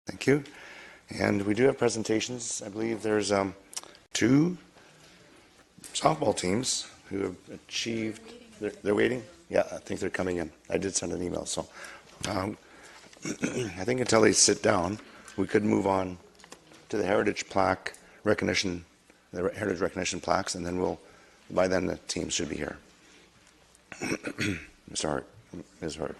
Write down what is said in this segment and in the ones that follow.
Thank you. And we do have presentations. I believe there's two softball teams who have achieved, they're waiting? Yeah, I think they're coming in. I did send an email, so I think until they sit down, we could move on to the heritage plaque recognition, the heritage recognition plaques, and then by then the team should be here. Mr. Hart, Ms. Hart.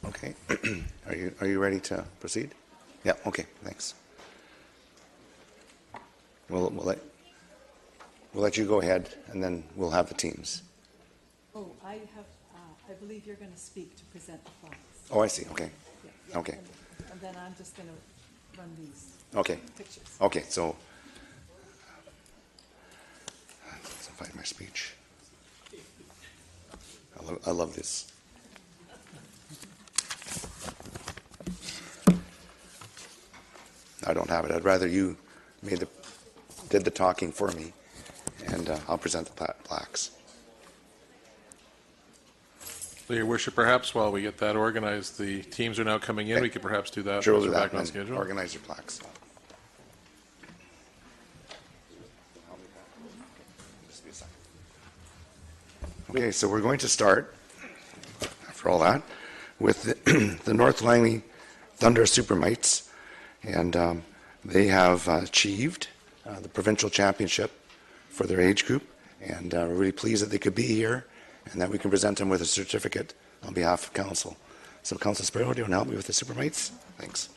Okay. Are you ready to proceed? Yeah. Okay. Thanks. We'll let you go ahead, and then we'll have the teams. Oh, I believe you're going to speak to present the flags. Oh, I see. Okay. Yeah. Okay. And then I'm just going to run these Okay. pictures. Okay. So, let's find my speech. I love this. I don't have it. I'd rather you did the talking for me, and I'll present the plaques. Your worship, perhaps while we get that organized, the teams are now coming in. Okay. We could perhaps do that. Sure, we'll as do we're that. back on schedule. Organize your plaques. Okay, so we're going to start, after all that, with the North Langley Thunder Supermites, and they have achieved the provincial championship for their age group, and we're really pleased that they could be here and that we can present them with a certificate on behalf of council. So, Council Sparrow, do you want to help me with the Supermites? Thanks.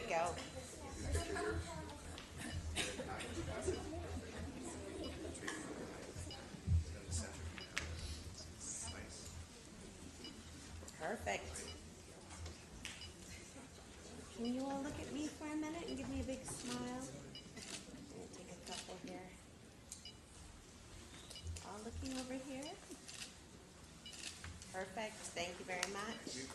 go. Perfect. Can you all look at me for a minute and give me a big smile? I'm gonna take a couple here. All looking over here. Perfect. Thank you very much.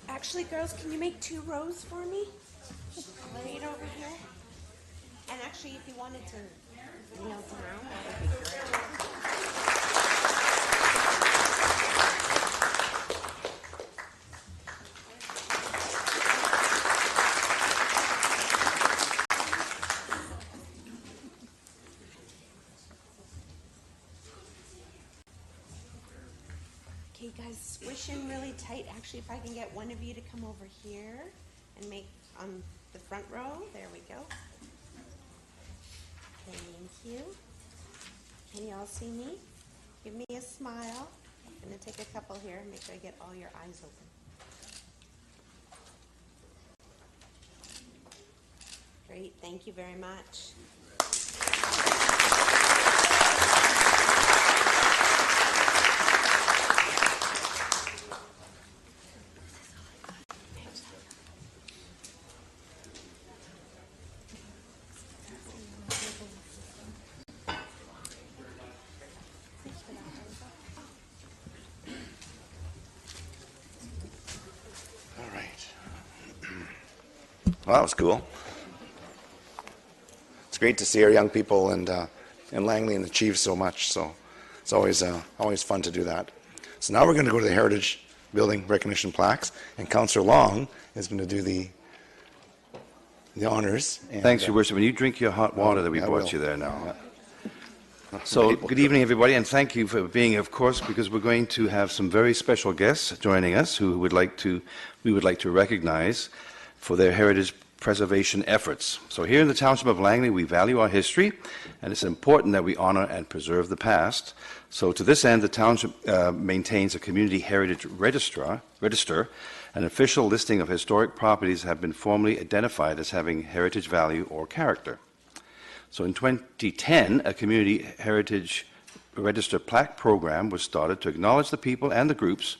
Actually, girls, can you make 2 rows for me? Right over here. And actually, if you wanted to kneel down, that would be great. Okay, guys, squish in really tight. Actually, if I can get one of you to come over here and make the front row. There we go. Thank you. Can you all see me? Give me a smile. I'm going to take a couple here and make sure I get all your eyes open. Great. Thank you very much. Well, that was cool. It's great to see our young people and Langley and achieve so much. So it's always fun to do that. So now we're going to go to the Heritage Building Recognition Plaques, and Councillor Long is going to do the honors. And, Thanks, Your Worship. And you drink your hot water that we I brought will. you there now. Yeah. So, good evening, everybody, and thank you for being, of course, because we're going to have some very special guests joining us who we would like to recognize for their heritage preservation efforts. So here in the Township of Langley, we value our history, and it's important that we honor and preserve the past. So to this end, the Township maintains a Community Heritage Register. An official listing of historic properties have been formally identified as having heritage value or character. So in 2010, a Community Heritage Register plaque program was started to acknowledge the people and the groups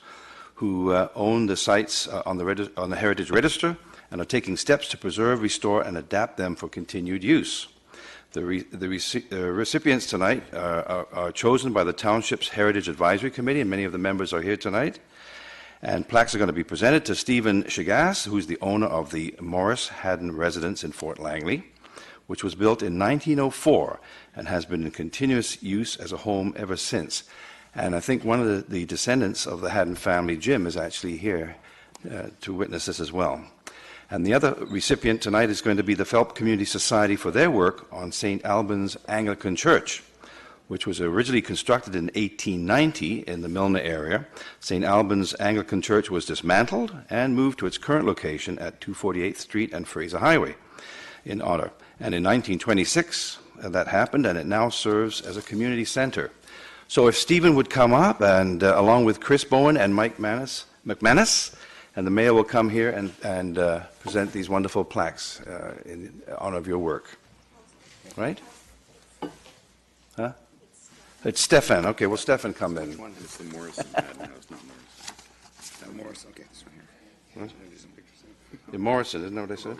who own the sites on the Heritage Register and are taking steps to preserve, restore, and adapt them for continued use. The recipients tonight are chosen by the Township's Heritage Advisory Committee, and many of the members are here tonight. And plaques are going to be presented to Stephen Shigas, who's the owner of the Morris Haddon Residence in Fort Langley, which was built in 1904 and has been in continuous use as a home ever since. And I think one of the descendants of the Haddon family, Jim, is actually here to witness this as well. And the other recipient tonight is going to be the Phelp Community Society for their work on St. Albans Anglican Church, which was originally constructed in 1890 in the Milner area. St. Albans Anglican Church was dismantled and moved to its current location at 248th Street and Fraser Highway in Alder. And in 1926, that happened, and it now serves as a community center. So if Stephen would come up, and along with Chris Bowen and Mike McManus, and the mayor will come here and present these wonderful plaques in honor of your work. Right? Huh? It's Stefan. Okay, well, Stefan, come in. It's the Morrison Haddon House, not Morris. Morris, okay, this one here. Huh? The Morrison, isn't that what I said?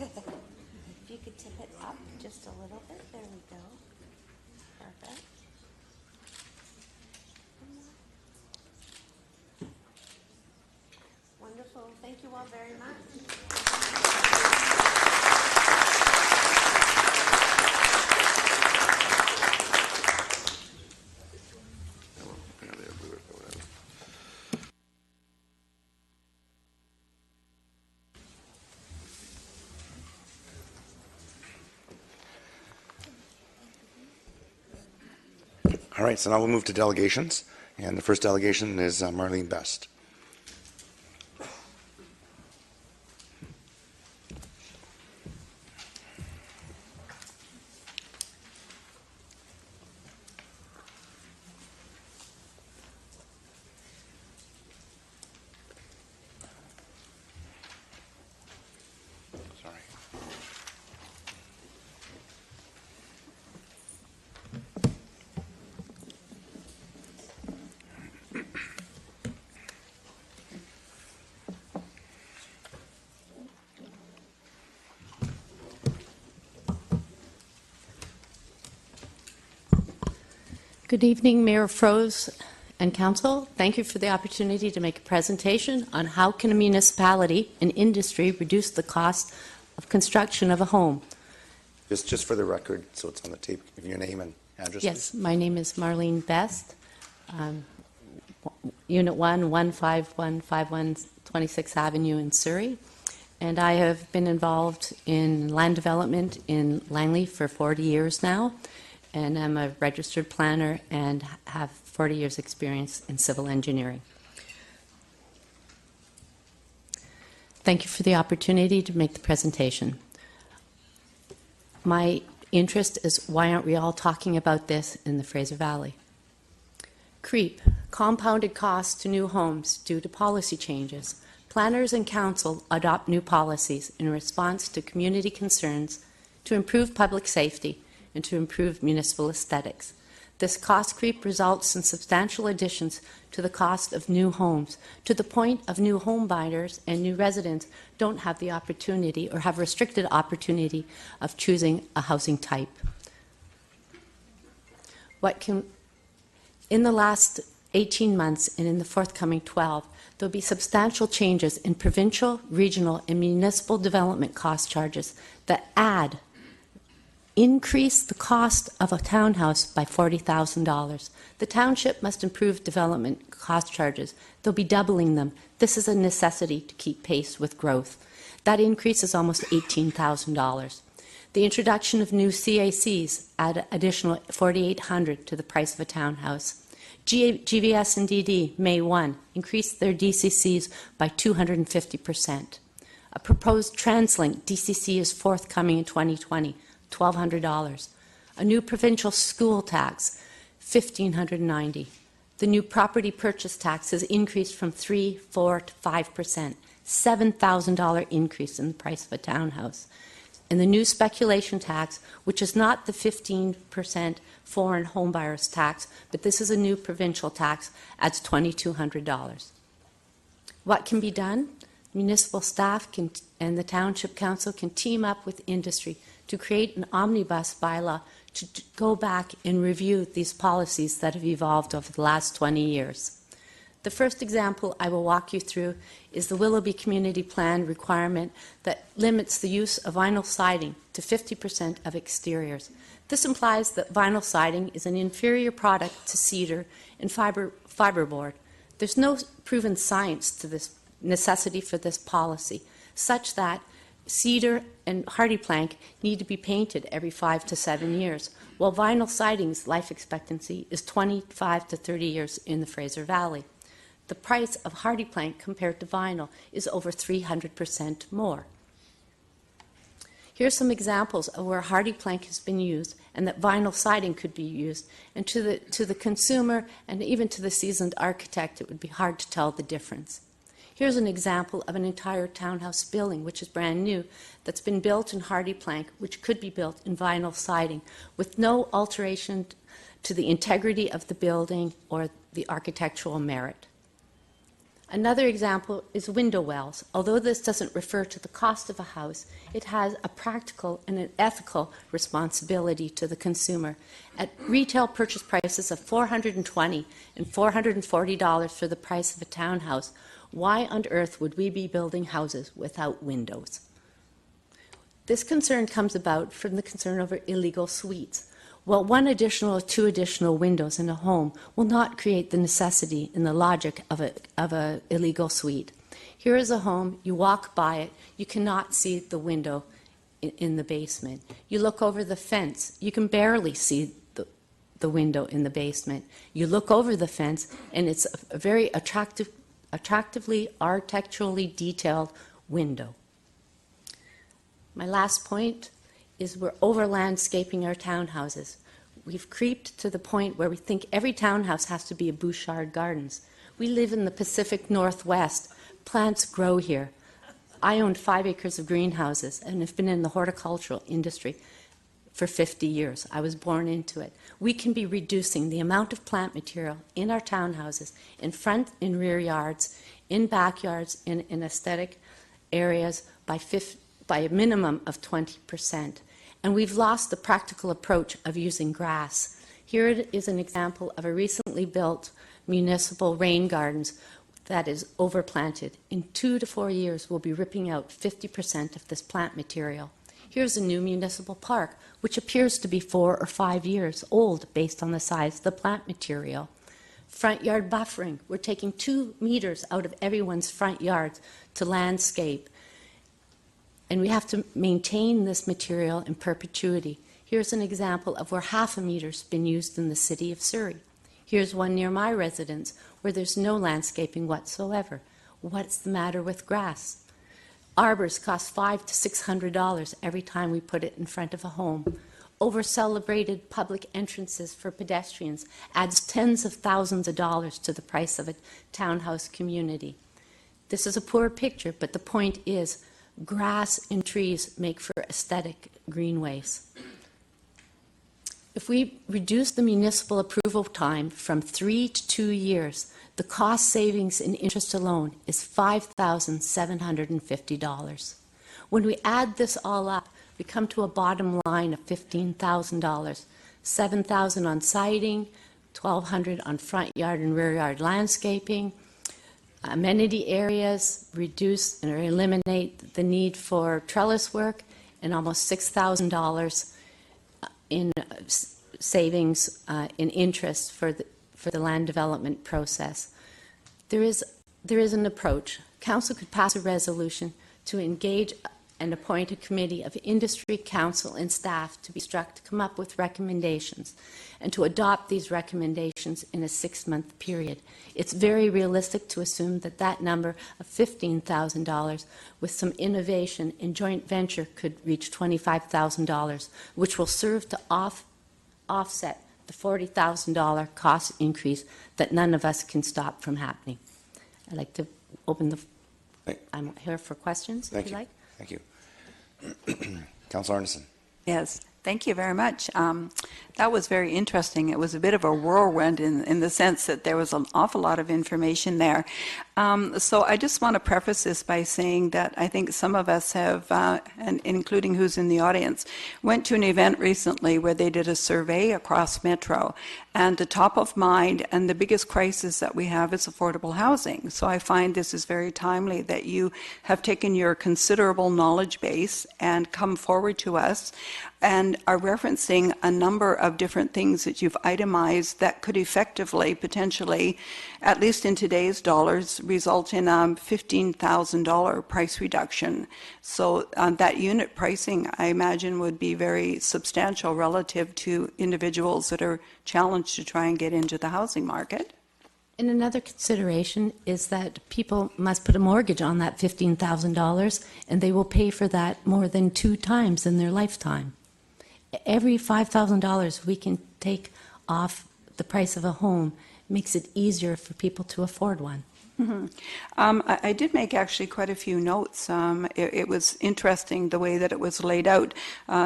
If you could tip it up just a little bit, there we go. Perfect. Wonderful. Thank you all very much. All right, so now we'll move to delegations, and the first delegation is Marlene Best. Sorry. Good evening, Mayor Froese and Council. Thank you for the opportunity to make a presentation on how can a municipality and industry reduce the cost of construction of a home. Just for the record, so it's on the tape, give your name and address. Yes, my name is Marlene Best, Unit 1, 15151 26th Avenue in Surrey. and I have been involved in land development in Langley for 40 years now, and I'm a registered planner and have 40 years experience in civil engineering. Thank you for the opportunity to make the presentation. My interest is why aren't we all talking about this in the Fraser Valley? CREEP, compounded costs to new homes due to policy changes. Planners and council adopt new policies in response to community concerns to improve public safety and to improve municipal aesthetics. This cost creep results in substantial additions to the cost of new homes, to the point of new home buyers and new residents don't have the opportunity or have restricted opportunity of choosing a housing type. In the last 18 months and in the forthcoming 12, there will be substantial changes in provincial, regional, and municipal development cost charges that increase the cost of a townhouse by $40,000. The township must improve development cost charges. They'll be doubling them. This is a necessity to keep pace with growth. That increase is almost $18,000. The introduction of new CACs add additional $4,800 to the price of a townhouse. GVS and DD, May 1, increased their DCCs by 250%. A proposed TransLink DCC is forthcoming in 2020. $1,200. A new provincial school tax, $1,590. The new property purchase tax has increased from 3%, 4% to 5%, $7,000 increase in the price of a townhouse. And the new speculation tax, which is not the 15% foreign homebuyers tax, but this is a new provincial tax, adds $2,200. What can be done? Municipal staff and the Township Council can team up with industry to create an Omnibus Bylaw to go back and review these policies that have evolved over the last 20 years. The first example I will walk you through is the Willoughby Community Plan requirement that limits the use of vinyl siding to 50% of exteriors. This implies that vinyl siding is an inferior product to cedar and fiberboard. There's no proven science to this necessity for this policy, such that cedar and hardy plank need to be painted every 5 to 7 years, while vinyl siding's life expectancy is 25 to 30 years in the Fraser Valley. The price of hardy plank compared to vinyl is over 300% more. Here are some examples of where hardy plank has been used and that vinyl siding could be used, and to the consumer and even to the seasoned architect it would be hard to tell the difference. Here's an example of an entire townhouse building, which is brand new, that's been built in hardy plank, which could be built in vinyl siding, with no alteration to the integrity of the building or the architectural merit. Another example is window wells. Although this doesn't refer to the cost of a house, it has a practical and an ethical responsibility to the consumer. At retail purchase prices of $420 and $440 for the price of a townhouse, why on earth would we be building houses without windows? This concern comes about from the concern over illegal suites. Well, 1 additional or 2 additional windows in a home will not create the necessity and the logic of a illegal suite. Here is a home, you walk by it, you cannot see the window in the basement. You look over the fence, you can barely see the window in the basement. You look over the fence, and it's a very attractively architecturally detailed window. My last point is we're over-landscaping our townhouses. We've creeped to the point where we think every townhouse has to be a Bouchard Gardens. We live in the Pacific Northwest. Plants grow here. I own 5 acres of greenhouses and have been in the horticultural industry for 50 years. I was born into it. We can be reducing the amount of plant material in our townhouses, in front and rear yards, in backyards, in aesthetic areas by a minimum of 20%. And we've lost the practical approach of using grass. Here is an example of a recently built municipal rain gardens that is overplanted. In 2 to 4 years, we'll be ripping out 50% of this plant material. Here's a new municipal park, which appears to be 4 or 5 years old based on the size of the plant material. Front yard buffering. We're taking 2 meters out of everyone's front yards to landscape. And we have to maintain this material in perpetuity. Here's an example of where half a meter's been used in the city of Surrey. Here's one near my residence where there's no landscaping whatsoever. What's the matter with grass? Arbors cost $500 to $600 every time we put it in front of a home. Over-celebrated public entrances for pedestrians adds tens of thousands of dollars to the price of a townhouse community. This is a poor picture, but the point is grass and trees make for aesthetic greenways. If we reduce the municipal approval time from 3 to 2 years, the cost savings in interest alone is $5,750. When we add this all up, we come to a bottom line of $15,000, $7,000 on siding, $1,200 on front yard and rear yard landscaping, amenity areas, reduce or eliminate the need for trellis work, and almost $6,000 in savings in interest for the land development process. There is an approach. Council could pass a resolution to engage and appoint a committee of industry, council, and staff to be struck to come up with recommendations and to adopt these recommendations in a 6-month period. It's very realistic to assume that that number of $15,000 with some innovation in joint venture could reach $25,000, which will serve to offset the $40,000 cost increase that none of us can stop from happening. I'd like to open the... I'm here for questions, if you like. Thank you. Councilor Arneson. Yes, thank you very much. That was very interesting. It was a bit of a whirlwind in the sense that there was an awful lot of information there. So I just want to preface this by saying that I think some of us have, and including who's in the audience, went to an event recently where they did a survey across Metro. And the top of mind and the biggest crisis that we have is affordable housing. So I find this is very timely that you have taken your considerable knowledge base and come forward to us and are referencing a number of different things that you've itemized that could effectively, potentially, at least in today's dollars, result in a $15,000 price reduction. So that unit pricing, I imagine, would be very substantial relative to individuals that are challenged to try and get into the housing market. And another consideration is that people must put a mortgage on that $15,000, and they will pay for that more than 2 times in their lifetime. Every $5,000 we can take off the price of a home makes it easier for people to afford one. Mm-hmm. I did make actually quite a few notes. It was interesting the way that it was laid out,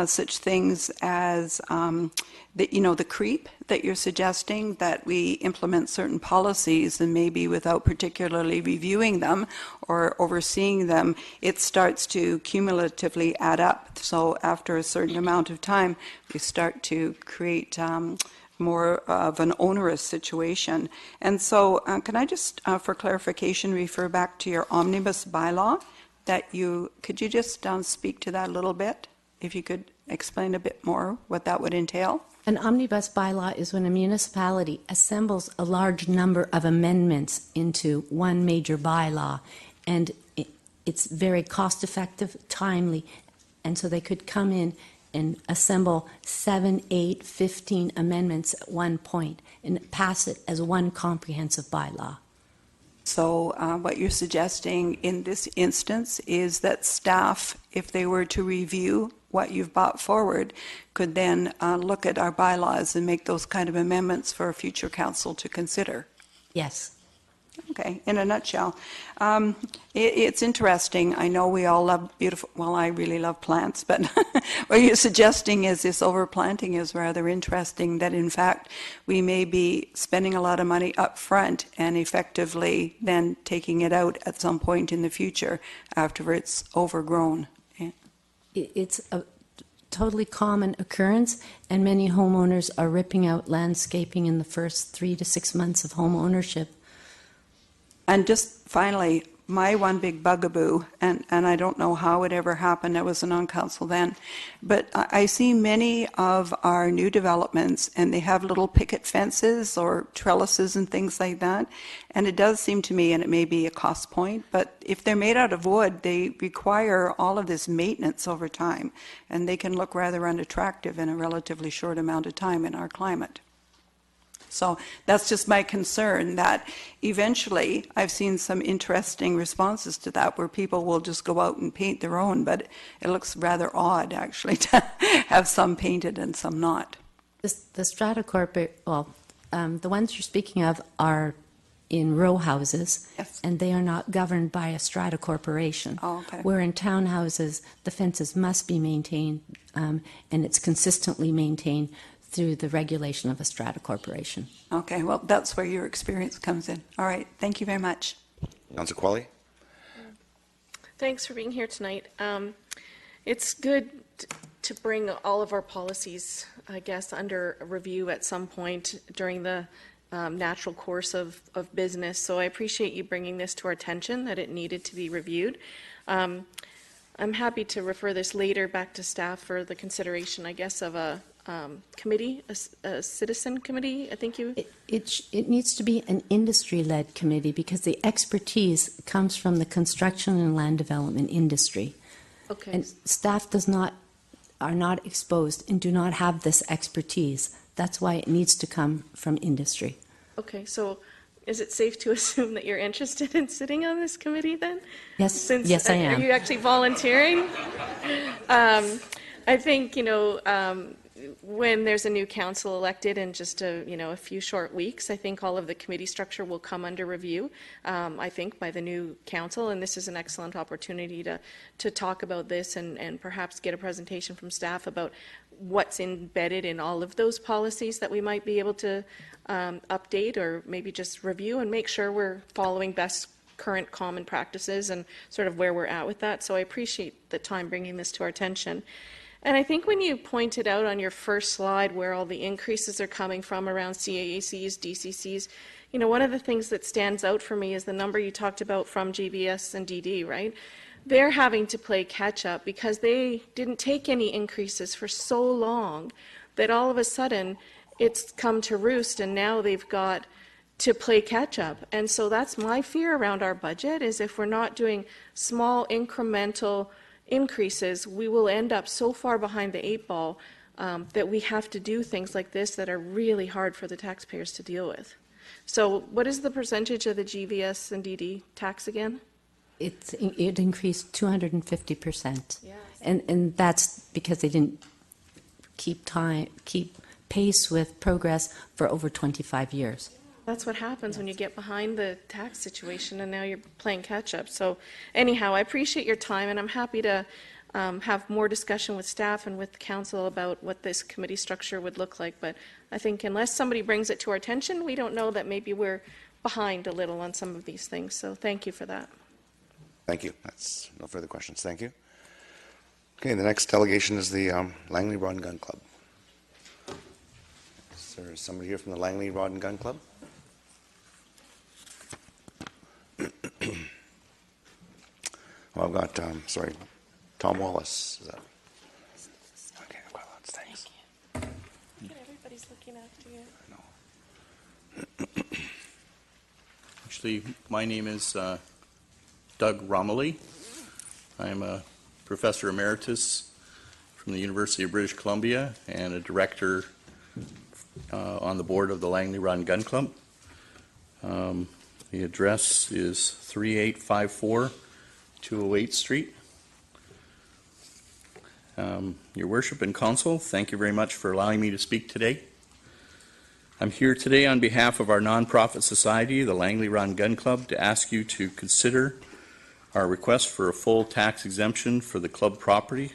such things as the creep that you're suggesting, that we implement certain policies and maybe without particularly reviewing them or overseeing them, it starts to cumulatively add up. So after a certain amount of time, we start to create more of an onerous situation. And so can I just, for clarification, refer back to your Omnibus Bylaw? Could you just speak to that a little bit? If you could explain a bit more what that would entail? An Omnibus Bylaw is when a municipality assembles a large number of amendments into one major bylaw, and it's very cost-effective, timely, and so they could come in and assemble 7, 8, 15 amendments at one point and pass it as one comprehensive bylaw. So what you're suggesting in this instance is that staff, if they were to review what you've brought forward, could then look at our bylaws and make those kind of amendments for a future council to consider. Yes. Okay, in a nutshell. It's interesting. I know we all love beautiful, well, I really love plants, but what you're suggesting is this overplanting is rather interesting, that in fact we may be spending a lot of money up front and effectively then taking it out at some point in the future after it's overgrown. Yeah. It's a totally common occurrence, and many homeowners are ripping out landscaping in the first 3 to 6 months of home ownership. And just finally, my one big bugaboo, and I don't know how it ever happened, I wasn't on council then, but I see many of our new developments, and they have little picket fences or trellises and things like that, and it does seem to me, and it may be a cost point, but if they're made out of wood, they require all of this maintenance over time, and they can look rather unattractive in a relatively short amount of time in our climate. So that's just my concern, that eventually I've seen some interesting responses to that where people will just go out and paint their own, but it looks rather odd actually to have some painted and some not. The strata the ones you're speaking of are in row houses, Yes. and they are not governed by a strata corporation. Oh, okay. Where in townhouses, the fences must be maintained, and it's consistently maintained through the regulation of a strata corporation. Okay, well, that's where your experience comes in. All right, thank you very much. Councillor Qualley? Thanks for being here tonight. It's good to bring all of our policies, I guess, under review at some point during the natural course of business. So I appreciate you bringing this to our attention, that it needed to be reviewed. I'm happy to refer this later back to staff for the consideration, I guess, of a committee, a citizen committee, I think you... It needs to be an industry-led committee because the expertise comes from the construction and land development industry. Okay. And staff are not exposed and do not have this expertise. That's why it needs to come from industry. Okay, so is it safe to assume that you're interested in sitting on this committee then? Yes, yes, I am. Are you actually volunteering? I think, when there's a new council elected in just a few short weeks, I think all of the committee structure will come under review, I think, by the new council, and this is an excellent opportunity to talk about this and perhaps get a presentation from staff about what's embedded in all of those policies that we might be able to update or maybe just review and make sure we're following best current common practices and sort of where we're at with that. So I appreciate the time bringing this to our attention. And I think when you pointed out on your first slide where all the increases are coming from around CAACs, DCCs, one of the things that stands out for me is the number you talked about from GBS and DD, right? They're having to play catch up because they didn't take any increases for so long that all of a sudden it's come to roost and now they've got to play catch up. And so that's my fear around our budget, is if we're not doing small incremental increases, we will end up so far behind the 8 ball that we have to do things like this that are really hard for the taxpayers to deal with. So what is the percentage of the GVS and DD tax again? It increased 250%. Yes. And that's because they didn't keep pace with progress for over 25 years. That's what happens when you get behind the tax situation and now you're playing catch up. So anyhow, I appreciate your time and I'm happy to have more discussion with staff and with council about what this committee structure would look like. But I think unless somebody brings it to our attention, we don't know that maybe we're behind a little on some of these things. So thank you for that. Thank you. That's no further questions. Thank you. Okay, the next delegation is the Langley Run Gun Club. Is there somebody here from the Langley Run Gun Club? Oh, I've got, Tom Wallace. Is that? Okay, I've got lots. Thanks. Everybody's looking after you. Actually, my name is Doug Romilly. I'm a professor emeritus from the University of British Columbia and a director on the board of the Langley Run Gun Club. The address is 3854 208 Street. Your Worship and Council, thank you very much for allowing me to speak today. I'm here today on behalf of our nonprofit society, the Langley Run Gun Club, to ask you to consider our request for a full tax exemption for the club property,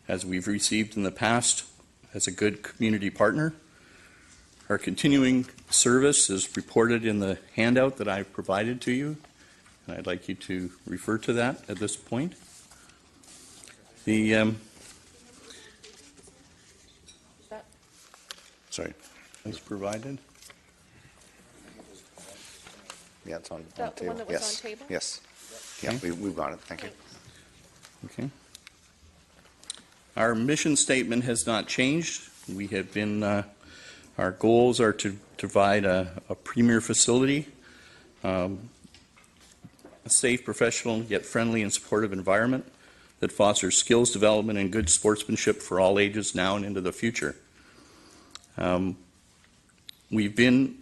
as we've received in the past as a good community partner. Our continuing service is reported in the handout that I've provided to you, and I'd like you to refer to that at this point. The Sorry. is provided. Yeah, it's on That table. one that was Yes. on table? Yes. Yeah, we've got it. Thank you. Okay. Our mission statement has not changed. We have been, our goals are to provide a premier facility, a safe, professional, yet friendly and supportive environment that fosters skills development and good sportsmanship for all ages now and into the future. We've been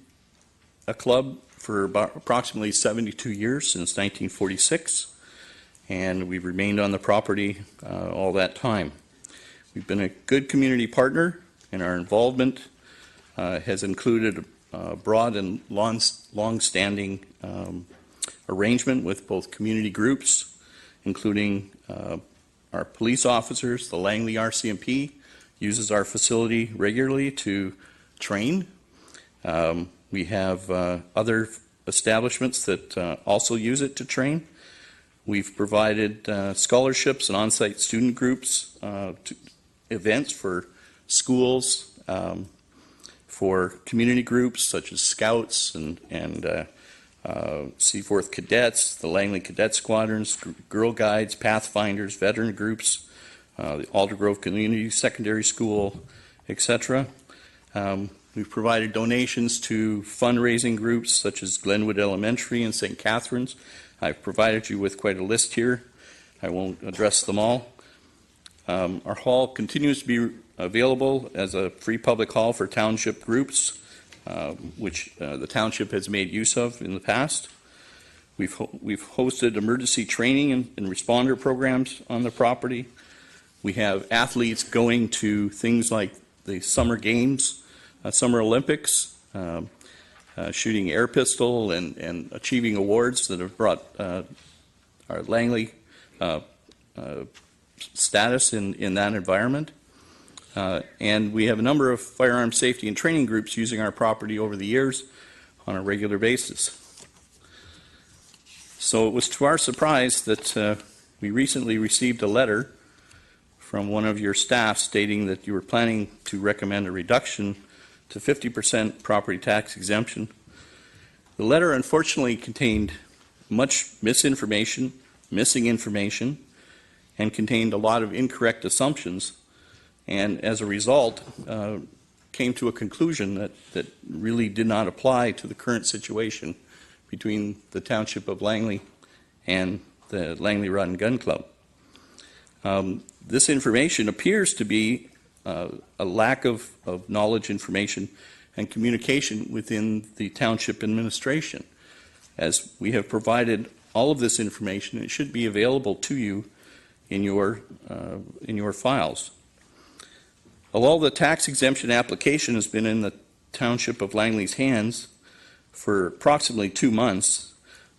a club for about approximately 72 years, since 1946, and we've remained on the property all that time. We've been a good community partner, and our involvement has included a broad and long-standing arrangement with both community groups, including our police officers. The Langley Rcmp uses our facility regularly to train. We have other establishments that also use it to train. We've provided scholarships and on-site student groups to events for schools, for community groups such as Scouts and Seaforth Cadets, the Langley Cadet Squadrons, Girl Guides, Pathfinders, veteran groups, the Alder Grove Community Secondary School, etc. We've provided donations to fundraising groups such as Glenwood Elementary and St. Catharines. I've provided you with quite a list here. I won't address them all. Our hall continues to be available as a free public hall for township groups, which the township has made use of in the past. We've hosted emergency training and responder programs on the property. We have athletes going to things like the summer games, Summer Olympics, shooting air pistol and achieving awards that have brought our Langley status in that environment. And we have a number of firearm safety and training groups using our property over the years on a regular basis. So it was to our surprise that we recently received a letter from one of your staff stating that you were planning to recommend a reduction to 50% property tax exemption. The letter unfortunately contained much misinformation, missing information, and contained a lot of incorrect assumptions, and as a result came to a conclusion that really did not apply to the current situation between the Township of Langley and the Langley Run Gun Club. This information appears to be a lack of knowledge, information, and communication within the township administration. As we have provided all of this information, it should be available to you in your files. Although the tax exemption application has been in the Township of Langley's hands for approximately 2 months,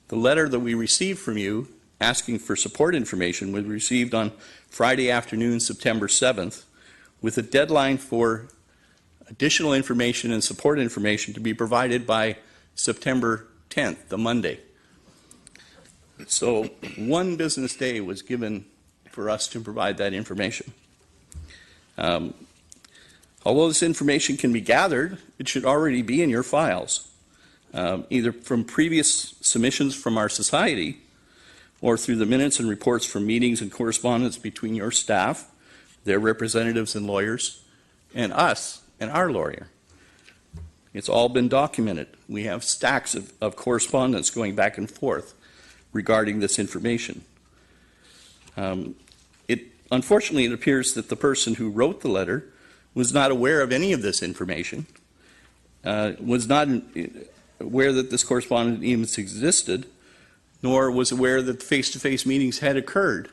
the letter that we received from you asking for support information was received on Friday afternoon, September 7th, with a deadline for additional information and support information to be provided by September 10th, the Monday. So 1 business day was given for us to provide that information. Although this information can be gathered, it should already be in your files, either from previous submissions from our society or through the minutes and reports from meetings and correspondence between your staff, their representatives and lawyers, and us and our lawyer. It's all been documented. We have stacks of correspondence going back and forth regarding this information. Unfortunately, it appears that the person who wrote the letter was not aware of any of this information, was not aware that this correspondence even existed, nor was aware that face-to-face meetings had occurred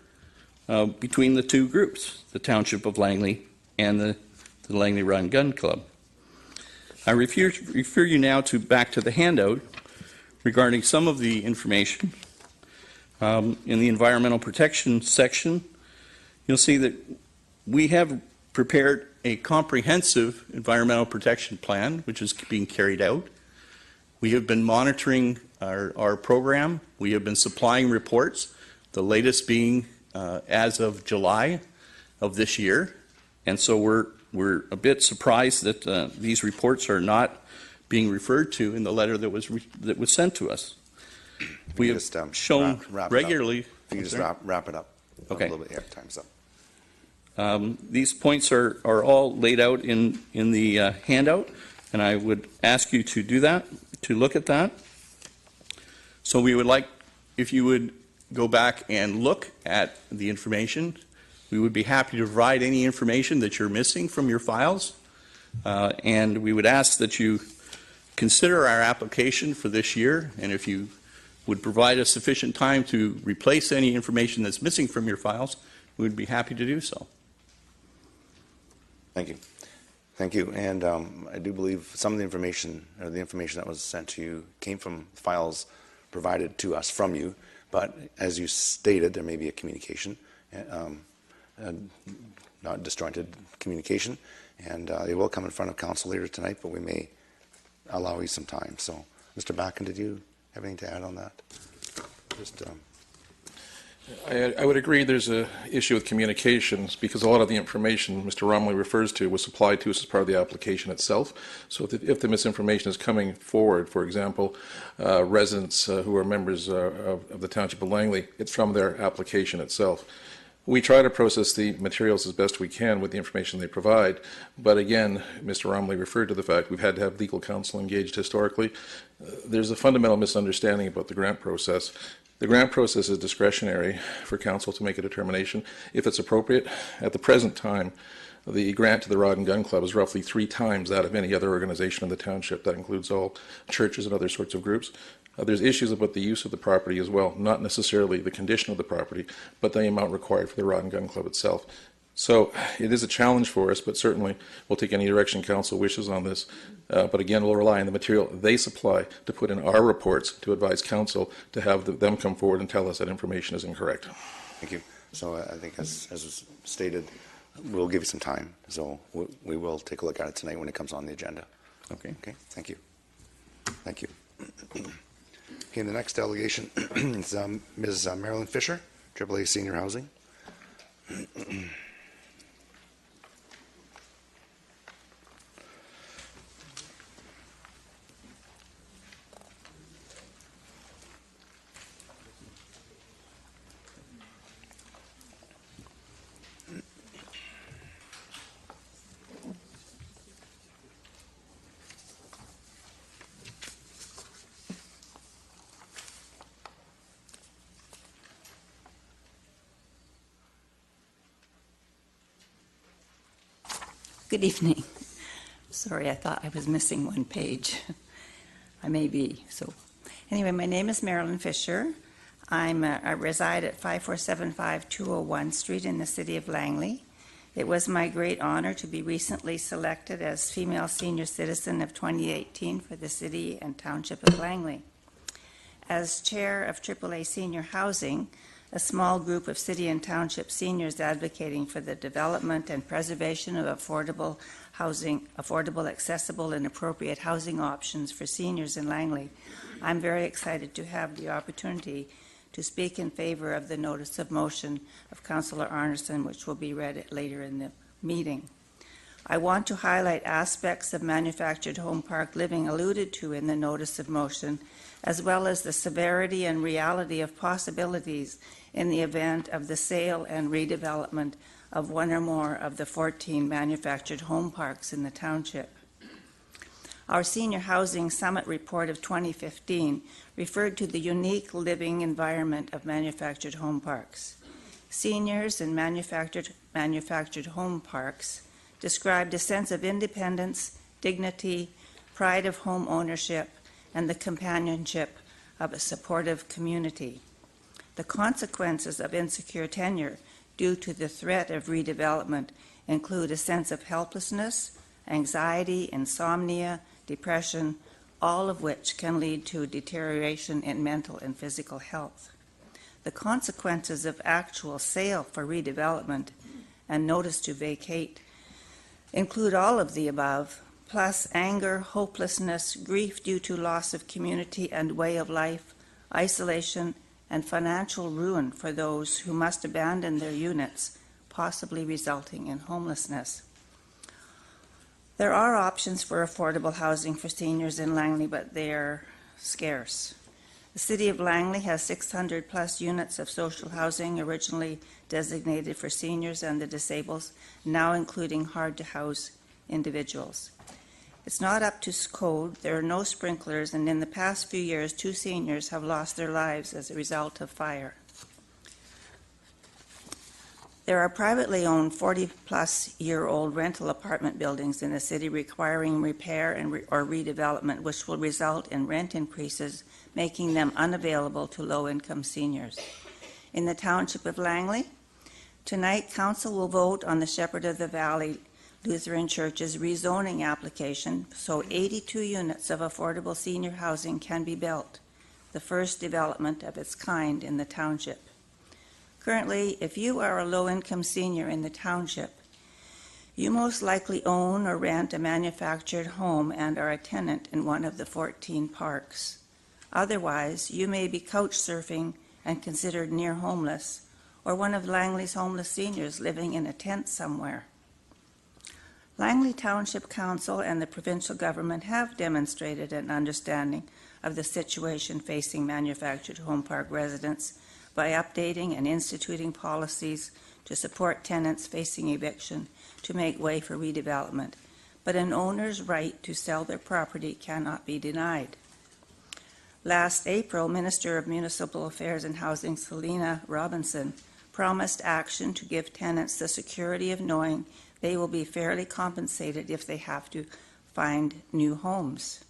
between the two groups, the Township of Langley and the Langley Run Gun Club. I refer you now back to the handout regarding some of the information. In the environmental protection section, you'll see that we have prepared a comprehensive environmental protection plan, which is being carried out. We have been monitoring our program. We have been supplying reports, the latest being as of July of this year. And so we're a bit surprised that these reports are not being referred to in the letter that was sent to us. We have just, shown wrap it up. regularly. If you can just Sorry? wrap it up. Okay. A little bit, yeah, time's up. These points are all laid out in the handout, and I would ask you to do that, to look at that. So we would like, if you would go back and look at the information, we would be happy to provide any information that you're missing from your files. And we would ask that you consider our application for this year, and if you would provide us sufficient time to replace any information that's missing from your files, we would be happy to do so. Thank you. Thank you. And I do believe some of the information, or the information that was sent to you, came from files provided to us from you. But as you stated, there may be a communication, not disjointed communication. And they will come in front of council later tonight, but we may allow you some time. So, Mr. Backen, did you have anything to add on that? Just, I would agree there's an issue with communications because a lot of the information Mr. Romley refers to was supplied to us as part of the application itself. So if the misinformation is coming forward, for example, residents who are members of the Township of Langley, it's from their application itself. We try to process the materials as best we can with the information they provide, but again, Mr. Romley referred to the fact we've had to have legal counsel engaged historically. There's a fundamental misunderstanding about the grant process. The grant process is discretionary for council to make a determination if it's appropriate. At the present time, the grant to the Rod and Gun Club is roughly 3 times that of any other organization in the township. That includes all churches and other sorts of groups. There's issues about the use of the property as well, not necessarily the condition of the property, but the amount required for the Rod and Gun Club itself. So it is a challenge for us, but certainly we'll take any direction council wishes on this. But again, we'll rely on the material they supply to put in our reports to advise council to have them come forward and tell us that information is incorrect. thank you. So I think as was stated, we'll give you some time. So we will take a look at it tonight when it comes on the agenda. Okay. Okay, thank you. Thank you. Okay, the next delegation is Ms. Marilyn Fisher, AAA Senior Housing. Good evening. Sorry, I thought I was missing one page. I may be. So, anyway, my name is Marilyn Fisher. I reside at 5475 201 Street in the city of Langley. It was my great honor to be recently selected as Female Senior Citizen of 2018 for the city and township of Langley. As chair of AAA Senior Housing, a small group of city and township seniors advocating for the development and preservation of affordable housing, accessible, and appropriate housing options for seniors in Langley, I'm very excited to have the opportunity to speak in favor of the notice of motion of Councillor Arneson, which will be read later in the meeting. I want to highlight aspects of manufactured home park living alluded to in the notice of motion, as well as the severity and reality of possibilities in the event of the sale and redevelopment of one or more of the 14 manufactured home parks in the township. Our Senior Housing Summit Report of 2015 referred to the unique living environment of manufactured home parks. Seniors in manufactured home parks described a sense of independence, dignity, pride of home ownership, and the companionship of a supportive community. The consequences of insecure tenure due to the threat of redevelopment include a sense of helplessness, anxiety, insomnia, depression, all of which can lead to deterioration in mental and physical health. The consequences of actual sale for redevelopment and notice to vacate include all of the above, plus anger, hopelessness, grief due to loss of community and way of life, isolation, and financial ruin for those who must abandon their units, possibly resulting in homelessness. There are options for affordable housing for seniors in Langley, but they are scarce. The City of Langley has 600 plus units of social housing originally designated for seniors and the disabled, now including hard-to-house individuals. It's not up to code, there are no sprinklers, and in the past few years, 2 seniors have lost their lives as a result of fire. There are privately owned 40-plus-year-old rental apartment buildings in the city requiring repair or redevelopment, which will result in rent increases, making them unavailable to low-income seniors. In the Township of Langley, tonight, Council will vote on the Shepherd of the Valley Lutheran Church's rezoning application, so 82 units of affordable senior housing can be built, the first development of its kind in the township. Currently, if you are a low-income senior in the township, you most likely own or rent a manufactured home and are a tenant in one of the 14 parks. Otherwise, you may be couch surfing and considered near homeless, or one of Langley's homeless seniors living in a tent somewhere. Langley Township Council and the provincial government have demonstrated an understanding of the situation facing manufactured home park residents by updating and instituting policies to support tenants facing eviction to make way for redevelopment, but an owner's right to sell their property cannot be denied. Last April, Minister of Municipal Affairs and Housing Selina Robinson promised action to give tenants the security of knowing they will be fairly compensated if they have to find new homes.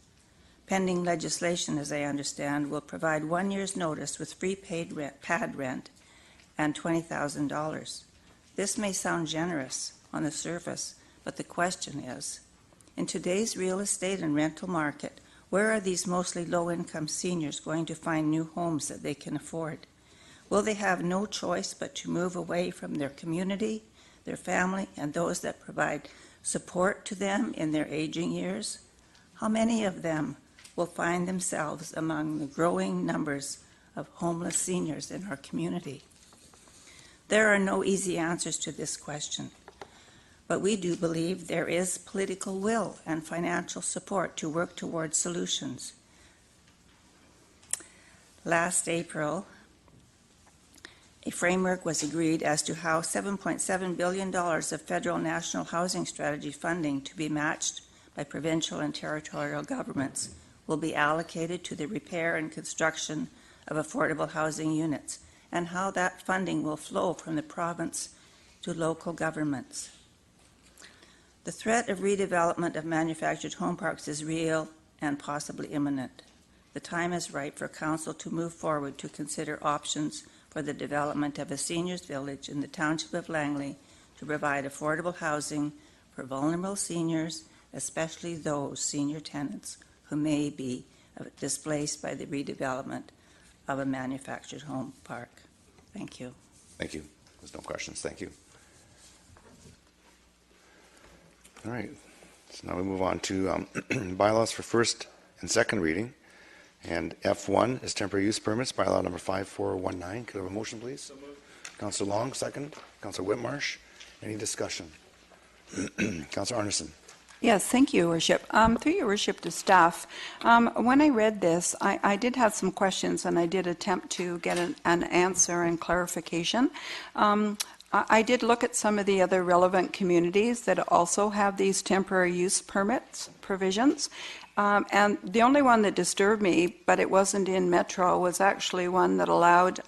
Pending legislation, as I understand, will provide 1 year's notice with free pad rent and $20,000. This may sound generous on the surface, but the question is, in today's real estate and rental market, where are these mostly low-income seniors going to find new homes that they can afford? Will they have no choice but to move away from their community, their family, and those that provide support to them in their aging years? How many of them will find themselves among the growing numbers of homeless seniors in our community? There are no easy answers to this question, but we do believe there is political will and financial support to work towards solutions. Last April, a framework was agreed as to how $7.7 billion of federal national housing strategy funding to be matched by provincial and territorial governments will be allocated to the repair and construction of affordable housing units, and how that funding will flow from the province to local governments. The threat of redevelopment of manufactured home parks is real and possibly imminent. The time is right for Council to move forward to consider options for the development of a seniors village in the Township of Langley to provide affordable housing for vulnerable seniors, especially those senior tenants who may be displaced by the redevelopment of a manufactured home park. Thank you. Thank you. There's no questions. Thank you. All right. So now we move on to bylaws for first and second reading. And F1 is temporary use permits, bylaw number 5419. Could I have a motion, please? So moved. Councillor Long, second. Councillor Whitmarsh. Any discussion? Councillor Arneson. Yes, thank you, Your Worship. Through Your Worship to staff, when I read this, I did have some questions, and I did attempt to get an answer and clarification. I did look at some of the other relevant communities that also have these temporary use permits provisions, and the only one that disturbed me, but it wasn't in Metro, was actually one that allowed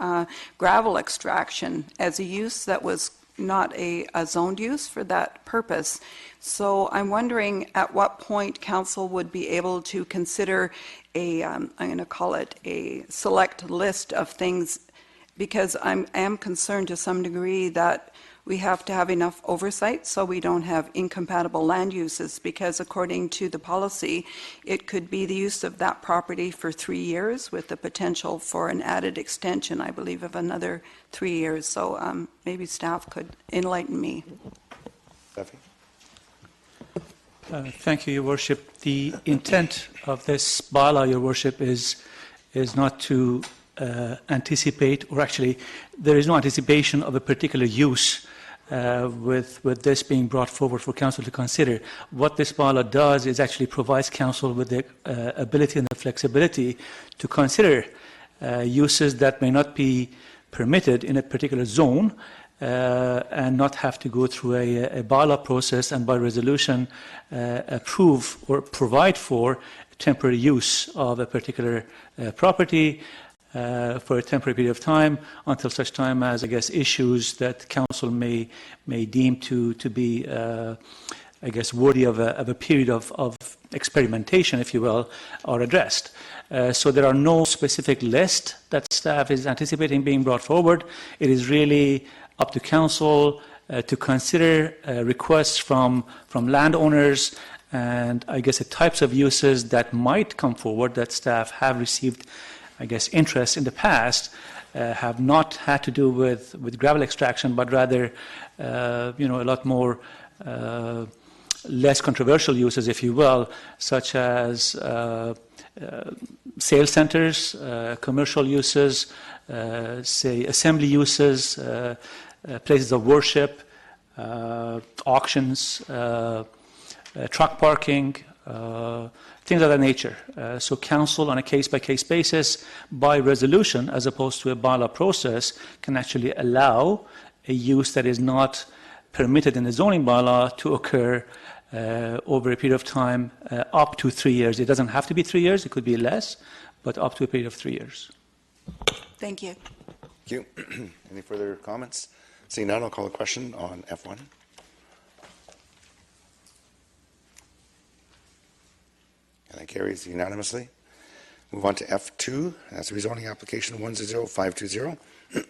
gravel extraction as a use that was not a zoned use for that purpose. So I'm wondering at what point Council would be able to consider I'm going to call it a select list of things, because I am concerned to some degree that we have to have enough oversight so we don't have incompatible land uses, because according to the policy, it could be the use of that property for 3 years with the potential for an added extension, I believe, of another 3 years. So maybe staff could enlighten me. Duffy? Thank you, Your Worship. The intent of this bylaw, Your Worship, is not to anticipate, or actually, there is no anticipation of a particular use with this being brought forward for Council to consider. What this bylaw does is actually provides Council with the ability and the flexibility to consider uses that may not be permitted in a particular zone and not have to go through a bylaw process and by resolution approve or provide for temporary use of a particular property for a temporary period of time until such time as, I guess, issues that council may deem to be, I guess, worthy of a period of experimentation, if you will, are addressed. So there are no specific list that staff is anticipating being brought forward. It is really up to council to consider requests from landowners and, I guess, the types of uses that might come forward that staff have received, I guess, interest in the past, have not had to do with gravel extraction, but rather, a lot more less controversial uses, if you will, such as sales centers, commercial uses, say assembly uses, places of worship, auctions, truck parking, things of that nature. So council, on a case-by-case basis, by resolution, as opposed to a bylaw process, can actually allow a use that is not permitted in the zoning bylaw to occur over a period of time up to 3 years. It doesn't have to be 3 years, it could be less, but up to a period of 3 years. Thank you. Thank you. Any further comments? Seeing none, I'll call a question on F1. And that carries unanimously. Move on to F2. That's rezoning application 100520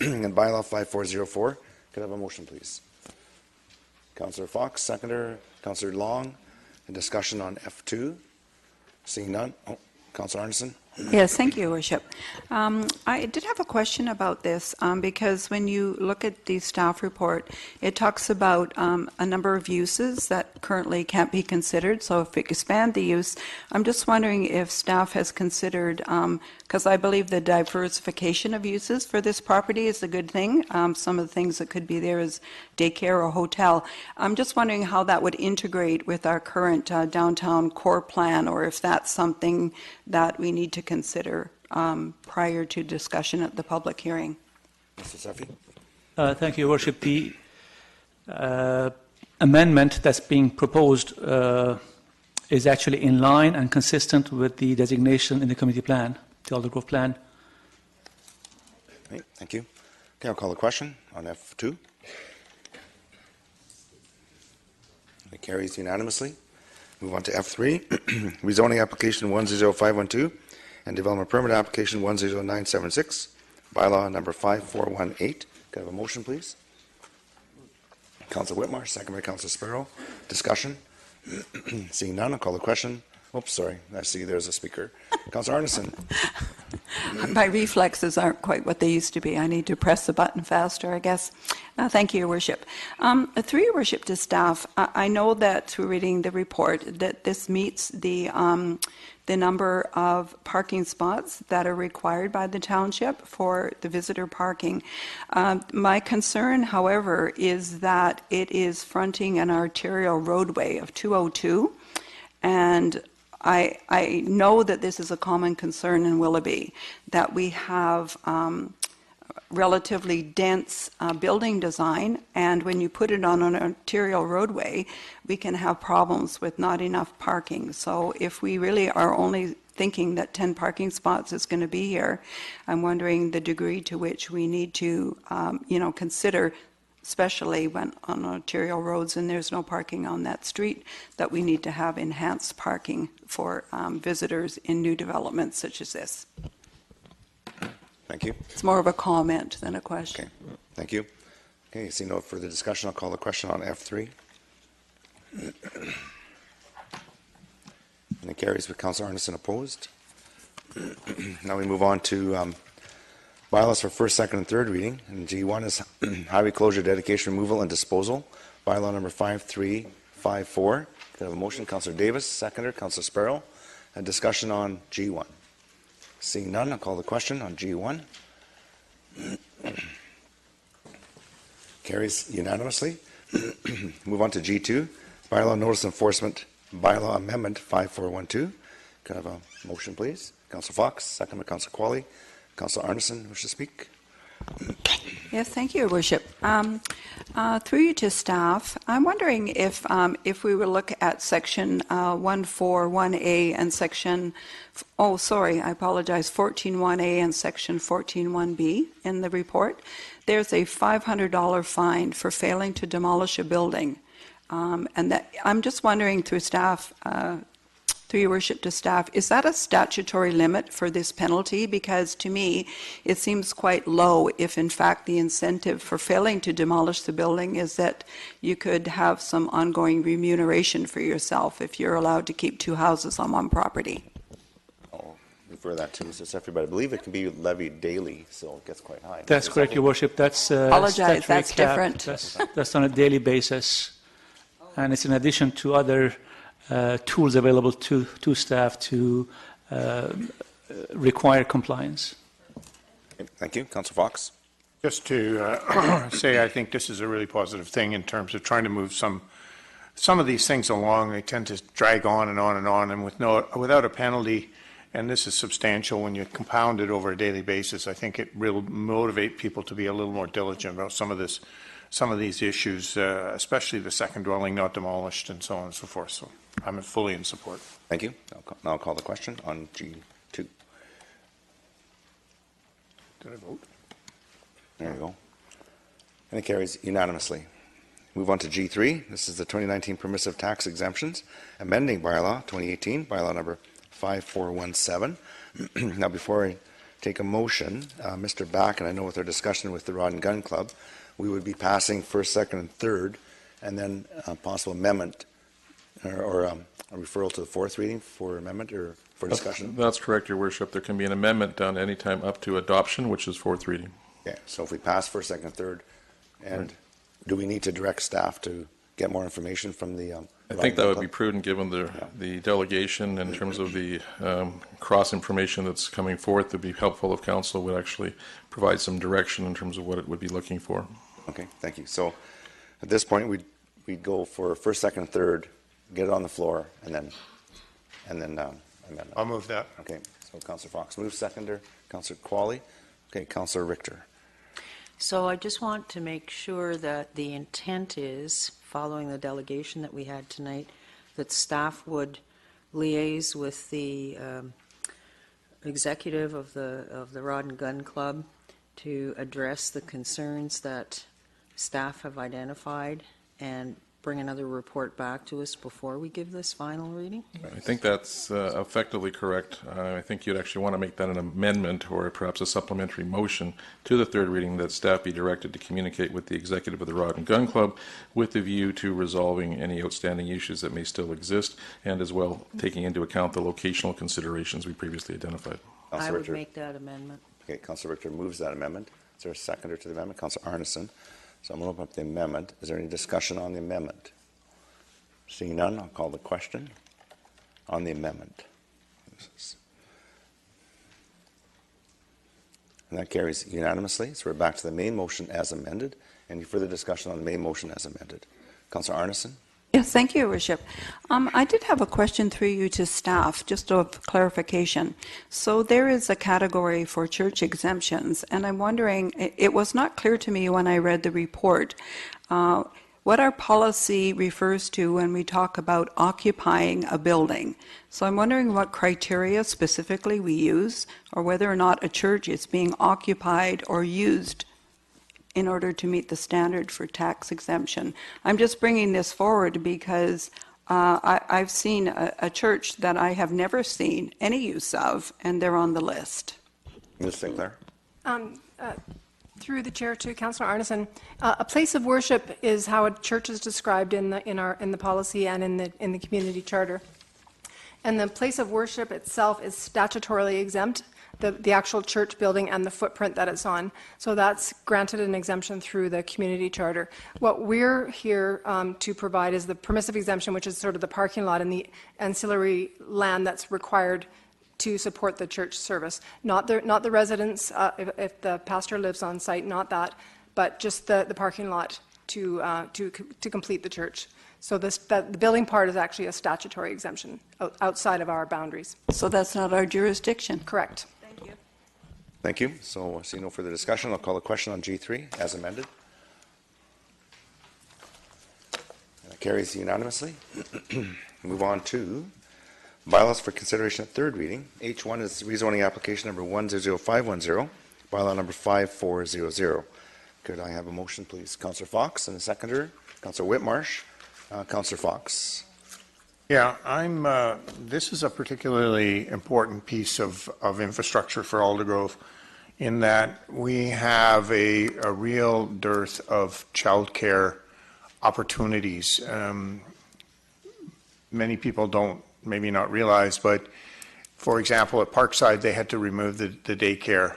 and bylaw 5404. Could I have a motion, please? Councillor Fox, seconder. Councillor Long. A discussion on F2. Seeing none. Oh, Councillor Arneson. Yes, thank you, Your Worship. I did have a question about this because when you look at the staff report, it talks about a number of uses that currently can't be considered. So if we expand the use, I'm just wondering if staff has considered, because I believe the diversification of uses for this property is a good thing. Some of the things that could be there is daycare or hotel. I'm just wondering how that would integrate with our current downtown core plan, or if that's something that we need to consider prior to discussion at the public hearing. Mr. Seffi. Thank you, Your Worship. The amendment that's being proposed is actually in line and consistent with the designation in the community plan, the Alder Grove plan. Great, thank you. Okay, I'll call a question on F2. It carries unanimously. Move on to F3, rezoning application 100512 and development permit application 100976, bylaw number 5418. Could I have a motion, please? Councillor Whitmore, second by Councillor Sparrow. Discussion. Seeing none, I'll call the question. Oops, sorry. I see there's a speaker. Councillor Arneson. My reflexes aren't quite what they used to be. I need to press the button faster, I guess. Thank you, Your Worship. Through Your Worship to staff, I know that through reading the report that this meets the number of parking spots that are required by the township for the visitor parking. My concern, however, is that it is fronting an arterial roadway of 202, and I know that this is a common concern in Willoughby, that we have relatively dense building design, and when you put it on an arterial roadway, we can have problems with not enough parking. So if we really are only thinking that 10 parking spots is going to be here, I'm wondering the degree to which we need to, consider, especially when on arterial roads and there's no parking on that street, that we need to have enhanced parking for visitors in new developments such as this. Thank you. It's more of a comment than a question. Okay, thank you. Okay, see no further discussion. I'll call the question on F3. And it carries with Councillor Arneson opposed. Now we move on to bylaws for first, second, and third reading. And G1 is highway closure, dedication, removal, and disposal. Bylaw number 5354. Could I have a motion? Councillor Davis, seconder. Councillor Sparrow. A discussion on G1. Seeing none, I'll call the question on G1. Carries unanimously. Move on to G2. Bylaw notice enforcement, bylaw amendment 5412. Could I have a motion, please? Councillor Fox, second by Councillor Qualley. Councillor Arneson wishes to speak. Yes, thank you, Your Worship. Through you to staff, I'm wondering if we would look at section 141A and section, oh, sorry, I apologize, 141A and section 141B in the report. There's a $500 fine for failing to demolish a building. And that, I'm just wondering through staff, through your worship to staff, is that a statutory limit for this penalty? Because to me, it seems quite low if in fact the incentive for failing to demolish the building is that you could have some ongoing remuneration for yourself if you're allowed to keep two houses on one property. I'll refer that to Mr. Secretary, but I believe it can be levied daily, so it gets quite high. That's correct, Your Worship. That's Apologize, statutory that's cap. different. That's on a daily basis, and it's in addition to other tools available to staff to require compliance. Okay, thank you. Councillor Fox. Just to say, I think this is a really positive thing in terms of trying to move some of these things along. They tend to drag on and on and on, and without a penalty, and this is substantial when you compound it over a daily basis. I think it will motivate people to be a little more diligent about some of these issues, especially the second dwelling not demolished and so on and so forth. So I'm fully in support. Thank you. Now I'll call the question on G2. Did I vote? There you go. And it carries unanimously. Move on to G3. This is the 2019 Permissive Tax Exemptions, amending bylaw 2018, bylaw number 5417. Now, before I take a motion, Mr. Back, and I know with our discussion with the Rod and Gun Club, we would be passing first, second, and third, and then a possible amendment or a referral to the fourth reading for amendment or for discussion. That's correct, Your Worship. There can be an amendment done anytime up to adoption, which is fourth reading. Okay, so if we pass first, second, and third, and do we need to direct staff to get more information from the I think that would be prudent given the delegation in terms of the cross information that's coming forth. It would be helpful if council would actually provide some direction in terms of what it would be looking for. Okay, thank you. So at this point, we'd go for first, second, third, get it on the floor, and then amendment. I'll move that. Okay, so Councillor Fox moves, seconder. Councillor Qualley. Okay, Councillor Richter. So I just want to make sure that the intent is, following the delegation that we had tonight, that staff would liaise with the executive of the Rod and Gun Club to address the concerns that staff have identified and bring another report back to us before we give this final reading? I think that's effectively correct. I think you'd actually want to make that an amendment or perhaps a supplementary motion to the third reading that staff be directed to communicate with the executive of the Rod and Gun Club with the view to resolving any outstanding issues that may still exist and as well taking into account the locational considerations we previously identified. I would make that amendment. Okay, Councillor Richter moves that amendment. Is there a seconder to the amendment? Councillor Arneson. So I'm going to open up the amendment. Is there any discussion on the amendment? Seeing none, I'll call the question on the amendment. And that carries unanimously. So we're back to the main motion as amended. Any further discussion on the main motion as amended? Councillor Arneson? Yes, thank you, Your Worship. I did have a question through you to staff, just of clarification. So there is a category for church exemptions, and I'm wondering, it was not clear to me when I read the report, what our policy refers to when we talk about occupying a building. So I'm wondering what criteria specifically we use, or whether or not a church is being occupied or used in order to meet the standard for tax exemption. I'm just bringing this forward because I've seen a church that I have never seen any use of, and they're on the list. Ms. Sinclair? Through the chair to Councillor Arneson, a place of worship is how a church is described in the policy and in the community charter. And the place of worship itself is statutorily exempt, the actual church building and the footprint that it's on. So that's granted an exemption through the community charter. What we're here to provide is the permissive exemption, which is sort of the parking lot and the ancillary land that's required to support the church service. Not the residents, if the pastor lives on site, not that, but just the parking lot to complete the church. So the building part is actually a statutory exemption outside of our boundaries. So that's not our jurisdiction? Correct. Thank you. Thank you. So I see no further discussion. I'll call the question on G3 as amended. And that carries unanimously. Move on to bylaws for consideration at third reading. H1 is rezoning application number 100510, bylaw number 5400. Could I have a motion, please? Councillor Fox, and a seconder, Councillor Whitmarsh. Councillor Fox. Yeah, this is a particularly important piece of infrastructure for Aldergrove in that we have a real dearth of childcare opportunities. Many people don't maybe not realize, but for example, at Parkside, they had to remove the daycare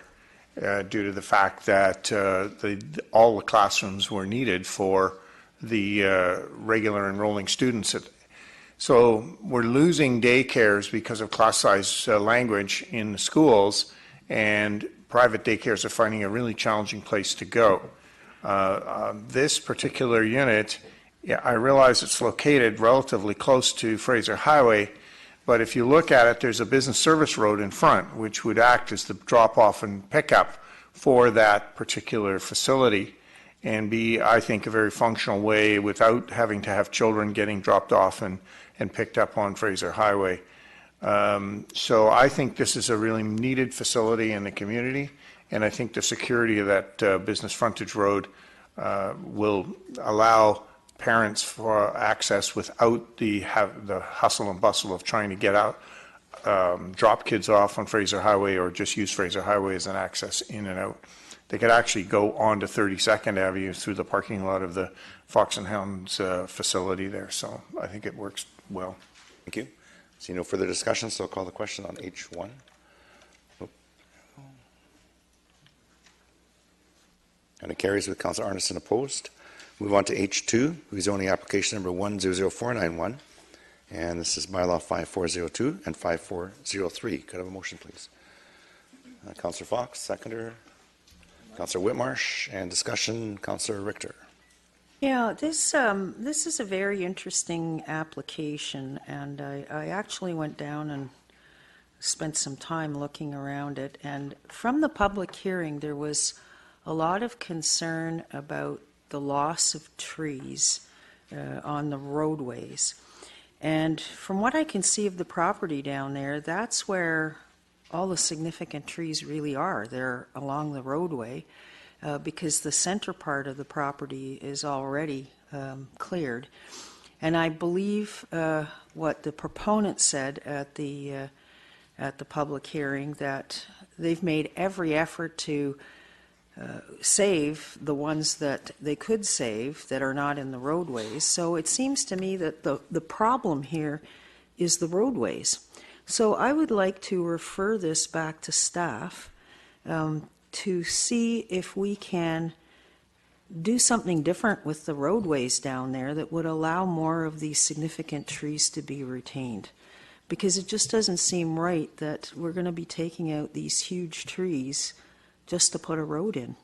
due to the fact that all the classrooms were needed for the regular enrolling students. So we're losing daycares because of class size language in the schools, and private daycares are finding a really challenging place to go. This particular unit, yeah, I realize it's located relatively close to Fraser Highway, but if you look at it, there's a business service road in front, which would act as the drop-off and pickup for that particular facility, and be, I think, a very functional way without having to have children getting dropped off and picked up on Fraser Highway. So I think this is a really needed facility in the community, and I think the security of that business frontage road will allow parents for access without the hustle and bustle of trying to get out, drop kids off on Fraser Highway or just use Fraser Highway as an access in and out. They could actually go on to 32nd Avenue through the parking lot of the Fox and Hounds facility there. So I think it works well. Thank you. See no further discussion, so I'll call the question on H1. And it carries with Councillor Arneson opposed. Move on to H2, rezoning application number 100491. And this is bylaw 5402 and 5403. Could I have a motion, please? Councillor Fox, seconder. Councillor Whitmarsh, and discussion, Councillor Richter. Yeah, this is a very interesting application, and I actually went down and spent some time looking around it. And from the public hearing, there was a lot of concern about the loss of trees on the roadways. And from what I can see of the property down there, that's where all the significant trees really are. They're along the roadway. Because the center part of the property is already cleared. And I believe what the proponent said at the public hearing, that they've made every effort to save the ones that they could save that are not in the roadways. So it seems to me that the problem here is the roadways. So I would like to refer this back to staff to see if we can do something different with the roadways down there that would allow more of these significant trees to be retained. Because it just doesn't seem right that we're going to be taking out these huge trees just to put a road in.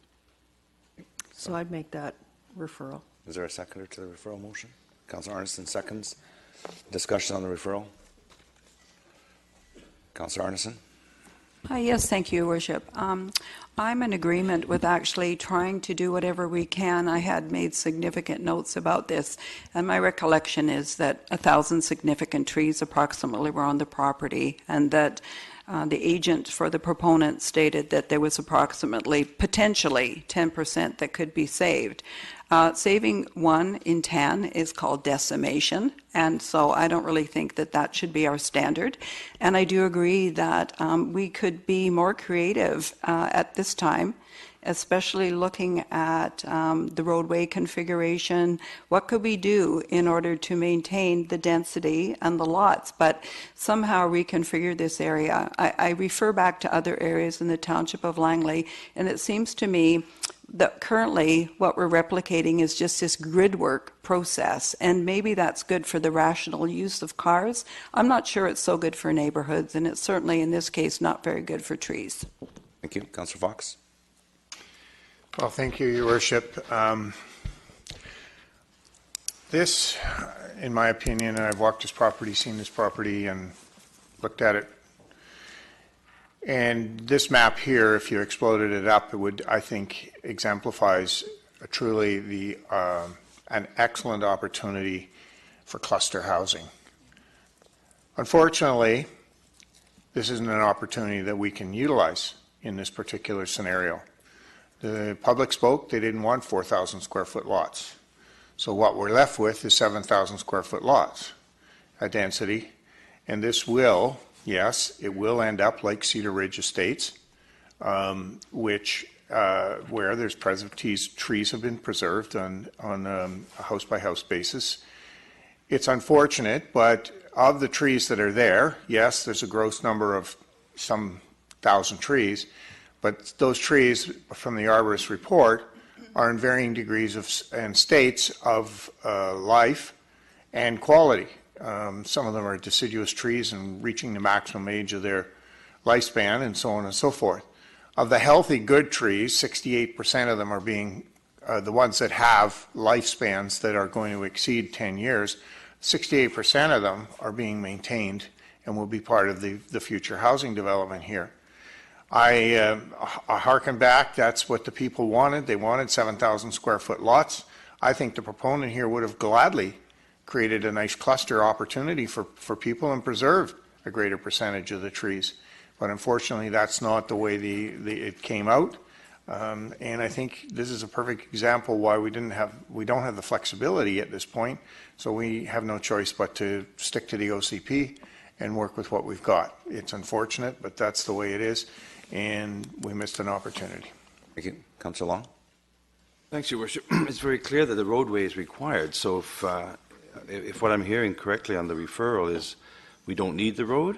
So I'd make that referral. Is there a seconder to the referral motion? Councillor Arneson seconds. Discussion on the referral. Councillor Arneson. Yes, thank you, Your Worship. I'm in agreement with actually trying to do whatever we can. I had made significant notes about this, and my recollection is that 1,000 significant trees approximately were on the property, and that the agent for the proponent stated that there was approximately, potentially, 10% that could be saved. Saving 1 in 10 is called decimation, and so I don't really think that that should be our standard. And I do agree that we could be more creative at this time, especially looking at the roadway configuration. What could we do in order to maintain the density and the lots, but somehow reconfigure this area? I refer back to other areas in the township of Langley, and it seems to me that currently what we're replicating is just this grid work process, and maybe that's good for the rational use of cars. I'm not sure it's so good for neighborhoods, and it's certainly in this case not very good for trees. Thank you. Councillor Fox. Well, thank you, Your Worship. This, in my opinion, and I've walked this property, seen this property, and looked at it, And this map here, if you exploded it up, it would, I think, exemplifies truly an excellent opportunity for cluster housing. Unfortunately, this isn't an opportunity that we can utilize in this particular scenario. The public spoke, they didn't want 4,000 square foot lots. So what we're left with is 7,000 square foot lots at density. And this will, yes, it will end up like Cedar Ridge Estates, which where there's trees have been preserved on a house-by-house basis. It's unfortunate, but of the trees that are there, yes, there's a gross number of some 1,000 trees, but those trees from the arborist report are in varying degrees and states of life and quality. Some of them are deciduous trees and reaching the maximum age of their lifespan and so on and so forth. Of the healthy, good trees, 68% of them are being, the ones that have lifespans that are going to exceed 10 years, 68% of them are being maintained and will be part of the future housing development here. I harken back, that's what the people wanted. They wanted 7,000 square foot lots. I think the proponent here would have gladly created a nice cluster opportunity for people and preserved a greater percentage of the trees. But unfortunately, that's not the way it came out. And I think this is a perfect example why we don't have the flexibility at this point. So we have no choice but to stick to the OCP and work with what we've got. It's unfortunate, but that's the way it is. And we missed an opportunity. Thank you. Councillor Long. Thanks, Your Worship. It's very clear that the roadway is required. So if what I'm hearing correctly on the referral is we don't need the road,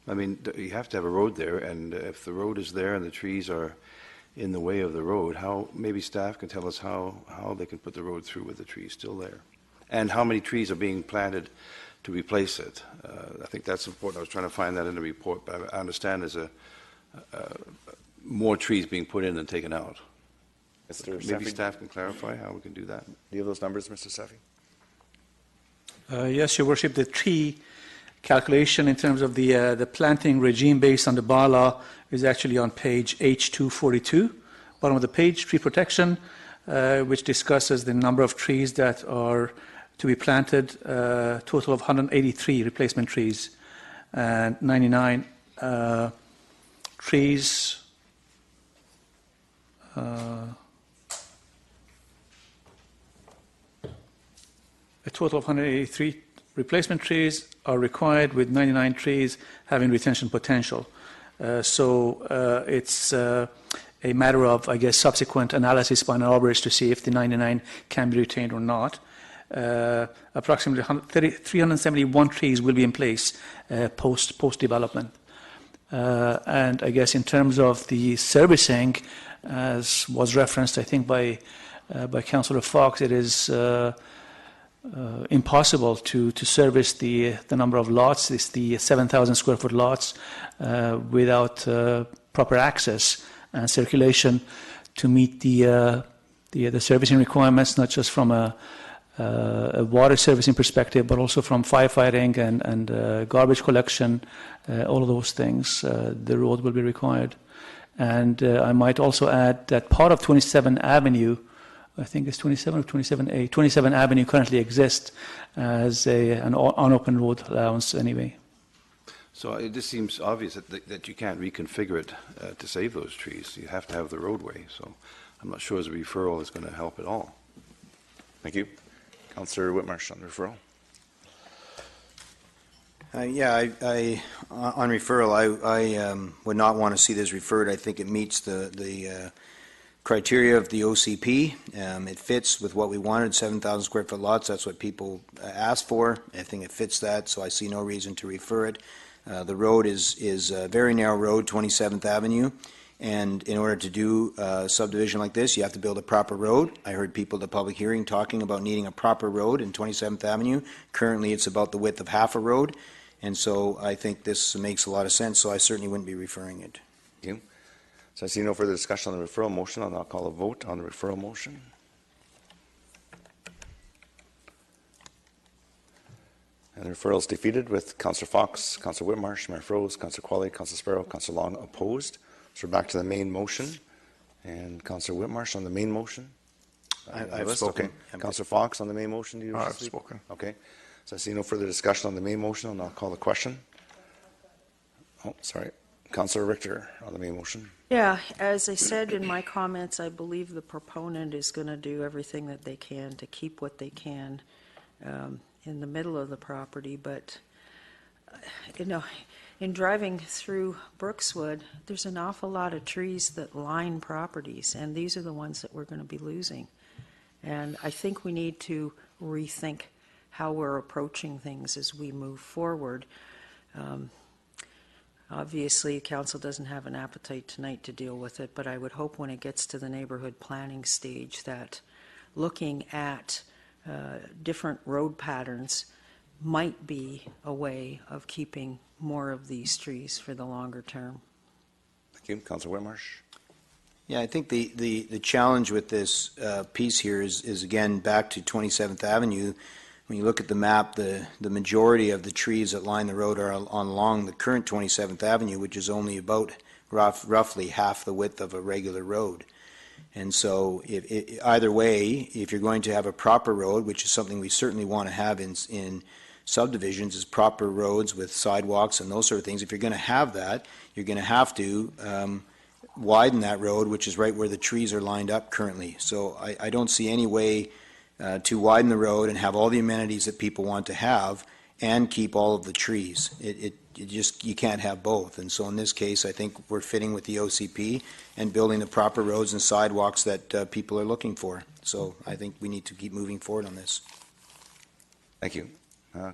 I mean, you have to have a road there, and if the road is there and the trees are in the way of the road, maybe staff can tell us how they can put the road through with the trees still there, and how many trees are being planted to replace it. I think that's important. I was trying to find that in the report, but I understand there's more trees being put in than taken out. Maybe staff can clarify how we can do that. Do you have those numbers, Mr. Seffi? Yes, Your Worship, the tree calculation in terms of the planting regime based on the bylaw is actually on page H242, bottom of the page, tree protection, which discusses the number of trees that are to be planted, total of 183 replacement trees, and 99 trees a total of 183 replacement trees are required, with 99 trees having retention potential. So it's a matter of, I guess, subsequent analysis by an arborist to see if the 99 can be retained or not. Approximately 371 trees will be in place post-development. And I guess in terms of the servicing, as was referenced, I think, by Councillor Fox, it is impossible to service the number of lots, the 7,000 square foot lots, without proper access and circulation to meet the servicing requirements, not just from a water servicing perspective, but also from firefighting and garbage collection, all of those things. The road will be required. And I might also add that part of 27 Avenue, I think it's 27 or 27A, 27 Avenue currently exists as an unopened road allowance anyway. So it just seems obvious that you can't reconfigure it to save those trees. You have to have the roadway. So I'm not sure as a referral is going to help at all. Thank you. Councillor Whitmarsh on the referral. On referral, I would not want to see this referred. I think it meets the criteria of the OCP. It fits with what we wanted, 7,000 square foot lots. That's what people asked for. I think it fits that, so I see no reason to refer it. The road is a very narrow road, 27th Avenue, and in order to do a subdivision like this, you have to build a proper road. I heard people at the public hearing talking about needing a proper road in 27th Avenue. Currently, it's about the width of half a road, and so I think this makes a lot of sense, so I certainly wouldn't be referring it. Thank you. So I see no further discussion on the referral motion. I'll now call a vote on the referral motion. And the referral is defeated with Councillor Fox, Councillor Whitmarsh, Mayor Froese, Councillor Qualley, Councillor Sparrow, Councillor Long opposed. So we're back to the main motion. And Councillor Whitmarsh on the main motion. I've spoken. Okay. Councillor Fox on the main motion. Do you wish to I've speak? spoken. Okay. So I see no further discussion on the main motion, and I'll call the question. Oh, sorry. Councillor Richter on the main motion. Yeah, as I said in my comments, I believe the proponent is going to do everything that they can to keep what they can in the middle of the property. But, you know, in driving through Brookswood, there's an awful lot of trees that line properties, and these are the ones that we're going to be losing. And I think we need to rethink how we're approaching things as we move forward. Obviously, council doesn't have an appetite tonight to deal with it, but I would hope when it gets to the neighborhood planning stage that looking at different road patterns might be a way of keeping more of these trees for the longer term. Thank you. Councillor Whitmarsh. Yeah, I think the challenge with this piece here is again back to 27th Avenue. When you look at the map, the majority of the trees that line the road are along the current 27th Avenue, which is only about roughly half the width of a regular road. And so either way, if you're going to have a proper road, which is something we certainly want to have in subdivisions, is proper roads with sidewalks and those sort of things. If you're going to have that, you're going to have to widen that road, which is right where the trees are lined up currently. So I don't see any way to widen the road and have all the amenities that people want to have and keep all of the trees. You can't have both. And so in this case, I think we're fitting with the OCP and building the proper roads and sidewalks that people are looking for. So I think we need to keep moving forward on this. Thank you.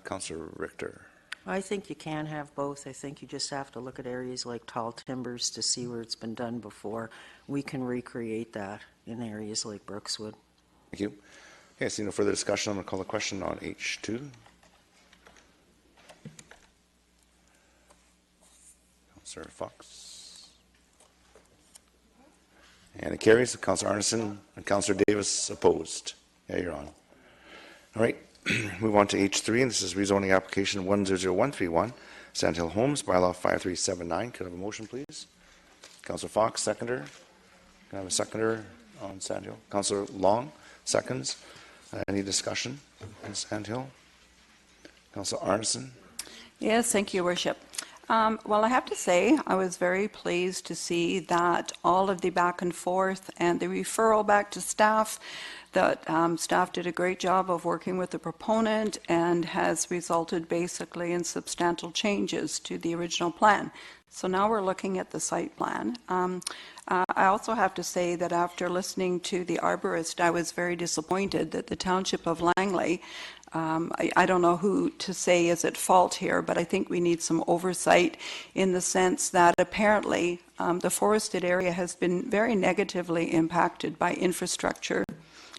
Councillor Richter. I think you can have both. I think you just have to look at areas like Tall Timbers to see where it's been done before. We can recreate that in areas like Brookswood. Thank you. Okay, I see no further discussion. I'm going to call the question on H2. Councillor Fox. And it carries. Councillor Arneson and Councillor Davis opposed. Yeah, you're on. All right, move on to H3, and this is rezoning application 100131, Sandhill Homes, bylaw 5379. Could I have a motion, please? Councillor Fox, seconder. Can I have a seconder on Sandhill? Councillor Long, seconds. Any discussion on Sandhill? Councillor Arneson. Yes, thank you, Worship. Well, I have to say, I was very pleased to see that all of the back and forth and the referral back to staff, that staff did a great job of working with the proponent and has resulted basically in substantial changes to the original plan. So now we're looking at the site plan. I also have to say that after listening to the arborist, I was very disappointed that the Township of Langley, I don't know who to say is at fault here, but I think we need some oversight in the sense that apparently the forested area has been very negatively impacted by infrastructure,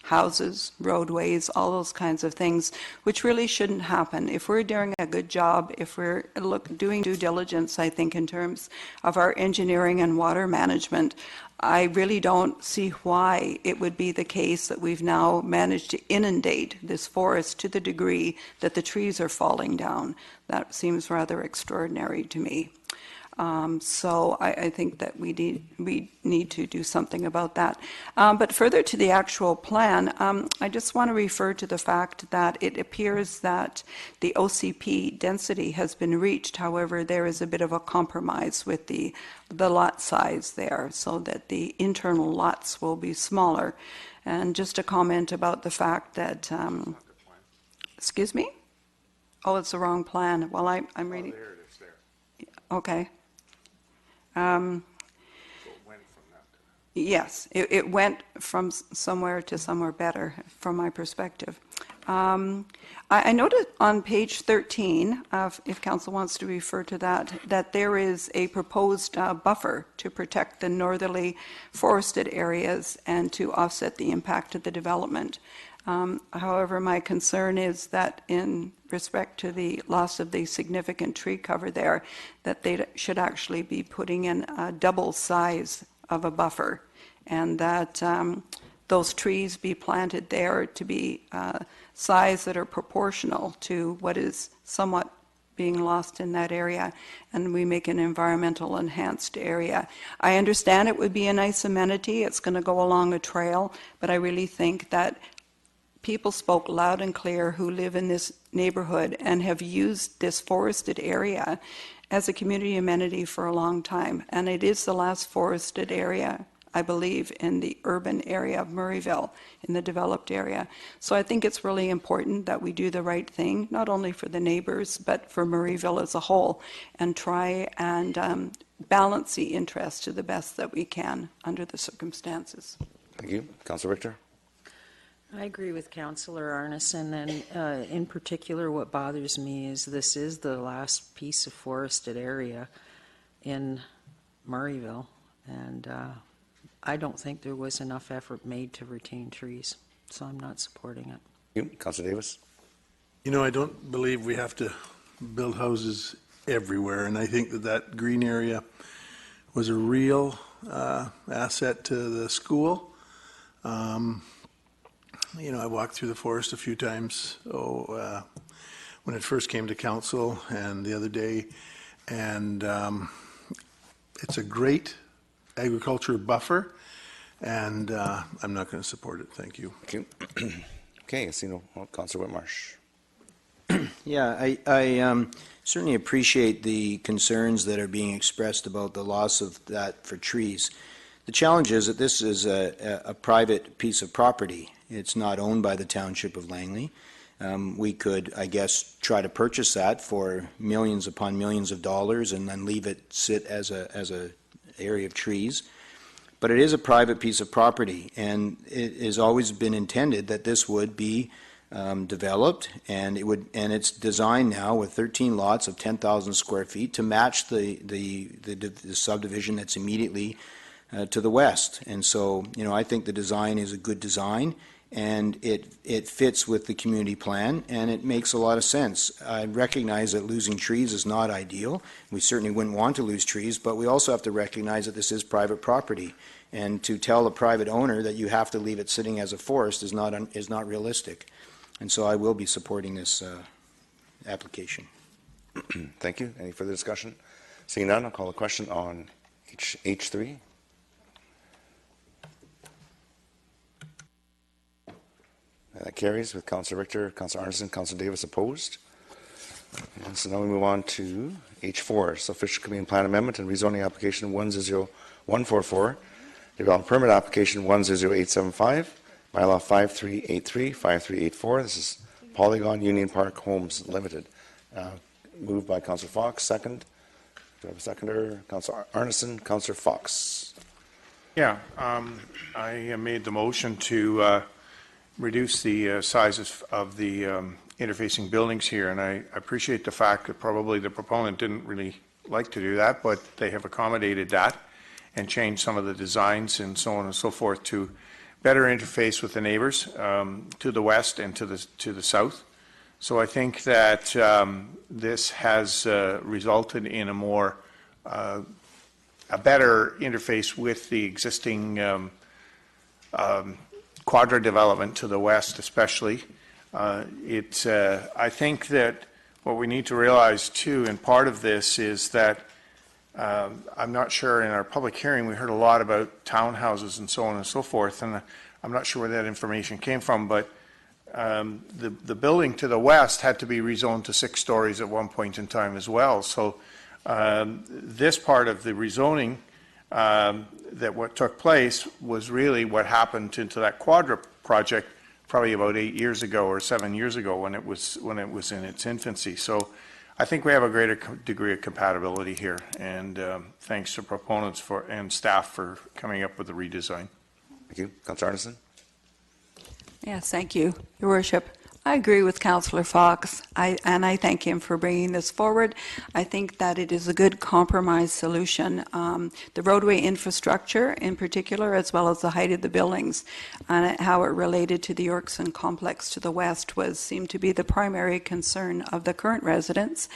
houses, roadways, all those kinds of things, which really shouldn't happen. If we're doing a good job, if we're doing due diligence, I think, in terms of our engineering and water management, I really don't see why it would be the case that we've now managed to inundate this forest to the degree that the trees are falling down. That seems rather extraordinary to me. So I think that we need to do something about that. But further to the actual plan, I just want to refer to the fact that it appears that the OCP density has been reached. However, there is a bit of a compromise with the lot size there, so that the internal lots will be smaller. And just a comment about the fact that, excuse me? Oh, it's the wrong plan. Well, I'm reading. Oh, there it is there. Okay. So it went from that to that. Yes, it went from somewhere to somewhere better from my perspective. I noted on page 13, if council wants to refer to that, that there is a proposed buffer to protect the northerly forested areas and to offset the impact of the development. However, my concern is that in respect to the loss of the significant tree cover there, that they should actually be putting in a double size of a buffer, and that those trees be planted there to be size that are proportional to what is somewhat being lost in that area, and we make an environmental enhanced area. I understand it would be a nice amenity. It's going to go along a trail, but I really think that people spoke loud and clear who live in this neighborhood and have used this forested area as a community amenity for a long time. And it is the last forested area, I believe, in the urban area of Murrayville, in the developed area. So I think it's really important that we do the right thing, not only for the neighbors, but for Murrayville as a whole, and try and balance the interests to the best that we can under the circumstances. Thank you. Councillor Richter? I agree with Councillor Arneson, and in particular what bothers me is this is the last piece of forested area in Murrayville, and I don't think there was enough effort made to retain trees, so I'm not supporting it. You, Councillor Davis? You know, I don't believe we have to build houses everywhere, and I think that that green area was a real asset to the school. You know, I walked through the forest a few times when it first came to council and the other day, and it's a great agriculture buffer, and I'm not going to support it. Thank you. Thank you. Okay, I see no Councillor Whitmarsh. Yeah, I certainly appreciate the concerns that are being expressed about the loss of that for trees. The challenge is that this is a private piece of property. It's not owned by the Township of Langley. We could, I guess, try to purchase that for millions upon millions of dollars and then leave it sit as a area of trees. But it is a private piece of property, and it has always been intended that this would be developed, and it's designed now with 13 lots of 10,000 square feet to match the subdivision that's immediately to the west. And so, you know, I think the design is a good design, and it fits with the community plan, and it makes a lot of sense. I recognize that losing trees is not ideal. We certainly wouldn't want to lose trees, but we also have to recognize that this is private property, and to tell a private owner that you have to leave it sitting as a forest is not realistic. And so I will be supporting this application. Thank you. Any further discussion? Seeing none, I'll call the question on H3. That carries with Councillor Richter, Councillor Arneson, Councillor Davis opposed. And so now we move on to H4, so Official Committee and Plan Amendment and Rezoning Application 100144, Development Permit Application 100875, Bylaw 5383, 5384. This is Polygon Union Park Homes Limited. Moved by Councillor Fox, second. Do I have a seconder? Councillor Arneson, Councillor Fox. Yeah, I made the motion to reduce the sizes of the interfacing buildings here, and I appreciate the fact that probably the proponent didn't really like to do that, but they have accommodated that and changed some of the designs and so on and so forth to better interface with the neighbors to the west and to the south. So I think that this has resulted in a better interface with the existing quadra development to the west, especially. I think that what we need to realize too, and part of this is that I'm not sure, in our public hearing we heard a lot about townhouses and so on and so forth, and I'm not sure where that information came from, but the building to the west had to be rezoned to 6 stories at one point in time as well. So this part of the rezoning that what took place was really what happened into that quadra project probably about 8 years ago or 7 years ago when it was in its infancy. So I think we have a greater degree of compatibility here, and thanks to proponents and staff for coming up with the redesign. Thank you. Councillor Arneson. Yes, thank you, Your Worship. I agree with Councillor Fox, and I thank him for bringing this forward. I think that it is a good compromise solution. The roadway infrastructure in particular, as well as the height of the buildings, and how it related to the Yorkson complex to the west seemed to be the primary concern of the current residents.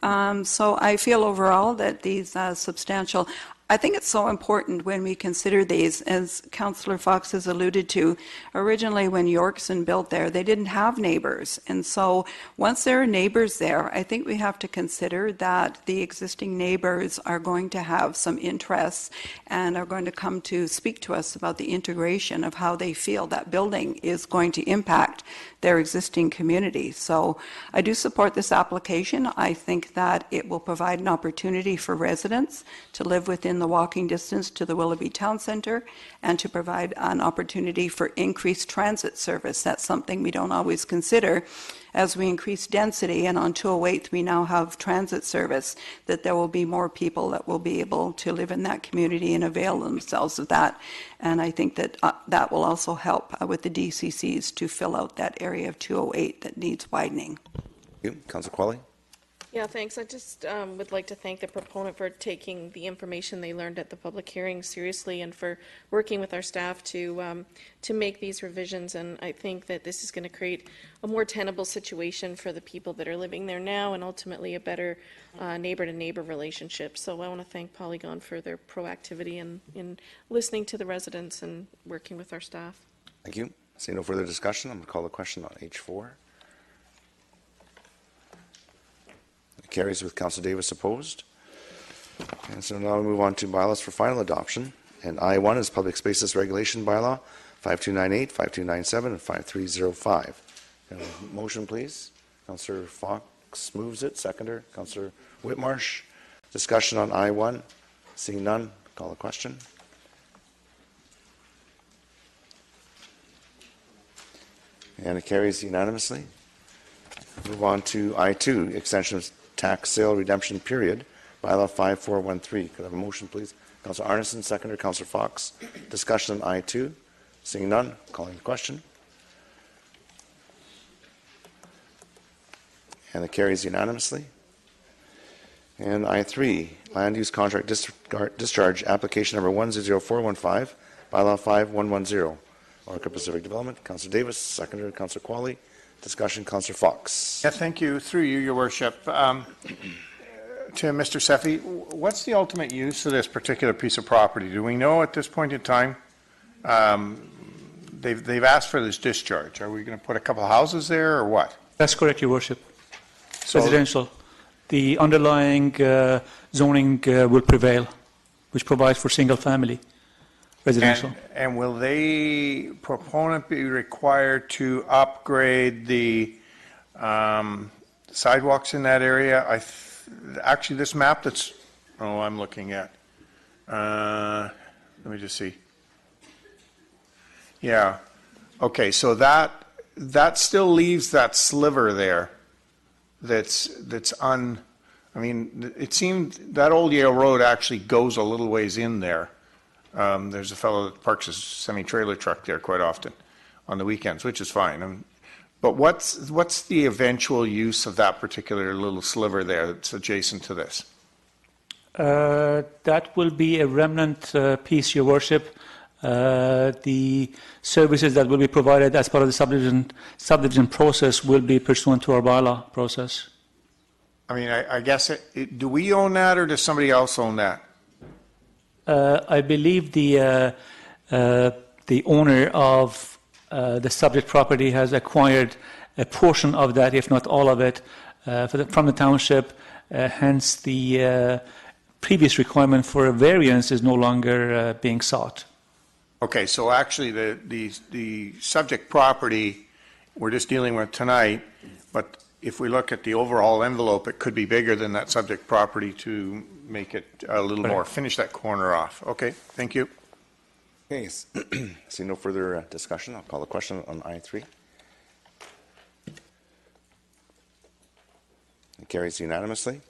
So I feel overall that these substantial, I think it's so important when we consider these, as Councillor Fox has alluded to. Originally, when Yorkson built there, they didn't have neighbors. And so once there are neighbors there, I think we have to consider that the existing neighbors are going to have some interests and are going to come to speak to us about the integration of how they feel that building is going to impact their existing community. So I do support this application. I think that it will provide an opportunity for residents to live within the walking distance to the Willoughby Town Centre and to provide an opportunity for increased transit service. That's something we don't always consider. As we increase density, and on 208 we now have transit service, that there will be more people that will be able to live in that community and avail themselves of that. And I think that that will also help with the DCCs to fill out that area of 208 that needs widening. Thank you. Councillor Qualley? Yeah, thanks. I just would like to thank the proponent for taking the information they learned at the public hearing seriously and for working with our staff to make these revisions. And I think that this is going to create a more tenable situation for the people that are living there now and ultimately a better neighbor-to-neighbor relationship. So I want to thank Polygon for their proactivity in listening to the residents and working with our staff. Thank you. See no further discussion. I'm going to call the question on H4. It carries with Councillor Davis opposed. And so now we move on to bylaws for final adoption. And I1 is Public Spaces Regulation Bylaw 5298, 5297, and 5305. Motion, please. Councillor Fox moves it. Seconder, Councillor Whitmarsh. Discussion on I1. Seeing none, call the question. And it carries unanimously. Move on to I2, extension of tax sale redemption period, bylaw 5413. Could I have a motion, please? Councillor Arneson, seconder. Councillor Fox. Discussion on I2. Seeing none, calling the question. And it carries unanimously. And I3, land use contract discharge application number 100415, bylaw 5110. Orca Pacific Development. Councillor Davis, seconder. Councillor Qualley. Discussion, Councillor Fox. Yeah, thank you. Through you, Your Worship. To Mr. Seffi, what's the ultimate use of this particular piece of property? Do we know at this point in time? They've asked for this discharge. Are we going to put a couple of houses there or what? That's correct, Your Worship. Residential. The underlying zoning will prevail, which provides for single family residential. And will the proponent be required to upgrade the sidewalks in that area? Actually, this map that's, I'm looking at. Let me just see. Yeah. Okay, so that still leaves that sliver there. I mean, it seemed that Old Yale Road actually goes a little ways in there. There's a fellow that parks his semi-trailer truck there quite often on the weekends, which is fine. But what's the eventual use of that particular little sliver there that's adjacent to this? That will be a remnant piece, Your Worship. The services that will be provided as part of the subdivision process will be pursuant to our bylaw process. I mean, I guess, do we own that or does somebody else own that? I believe the owner of the subject property has acquired a portion of that, if not all of it, from the township. Hence, the previous requirement for a variance is no longer being sought. Okay, so actually the subject property we're just dealing with tonight, but if we look at the overall envelope, it could be bigger than that subject property to make it a little more, finish that corner off. Okay, thank you. Okay, see no further discussion. I'll call the question on I3. It carries unanimously.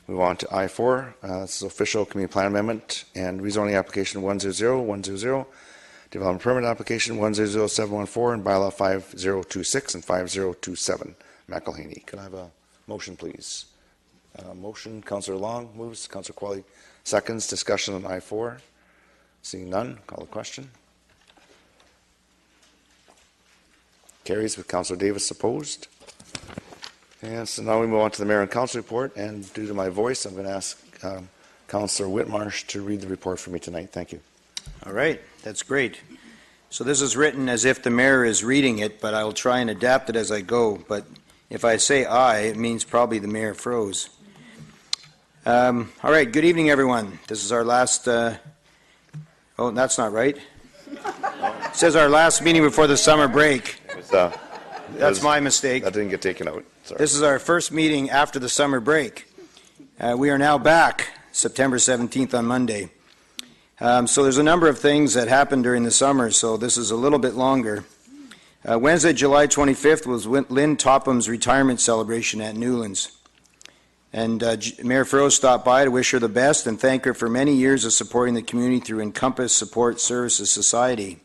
Move on to I4. This is official community plan amendment and rezoning application 100100, development permit application 100714, and bylaw 5026 and 5027. McElhaney. Can I have a motion, please? Motion, Councillor Long moves, Councillor Qualley seconds. Discussion on I4. Seeing none, call the question. Carries with Councillor Davis opposed. And so now we move on to the Mayor and Council report. And due to my voice, I'm going to ask Councillor Whitmarsh to read the report for me tonight. Thank you. All right, that's great. So this is written as if the mayor is reading it, but I will try and adapt it as I go. But if I say I, it means probably the mayor froze. All right, good evening, everyone. This is our last, oh, that's not right. It says our last meeting before the summer break. That's my mistake. That didn't get taken out. Sorry. This is our first meeting after the summer break. We are now back, September 17th on Monday. So there's a number of things that happened during the summer, so this is a little bit longer. Wednesday, July 25th was Lynn Topham's retirement celebration at Newlands. And Mayor Furrow stopped by to wish her the best and thank her for many years of supporting the community through Encompass Support Services Society.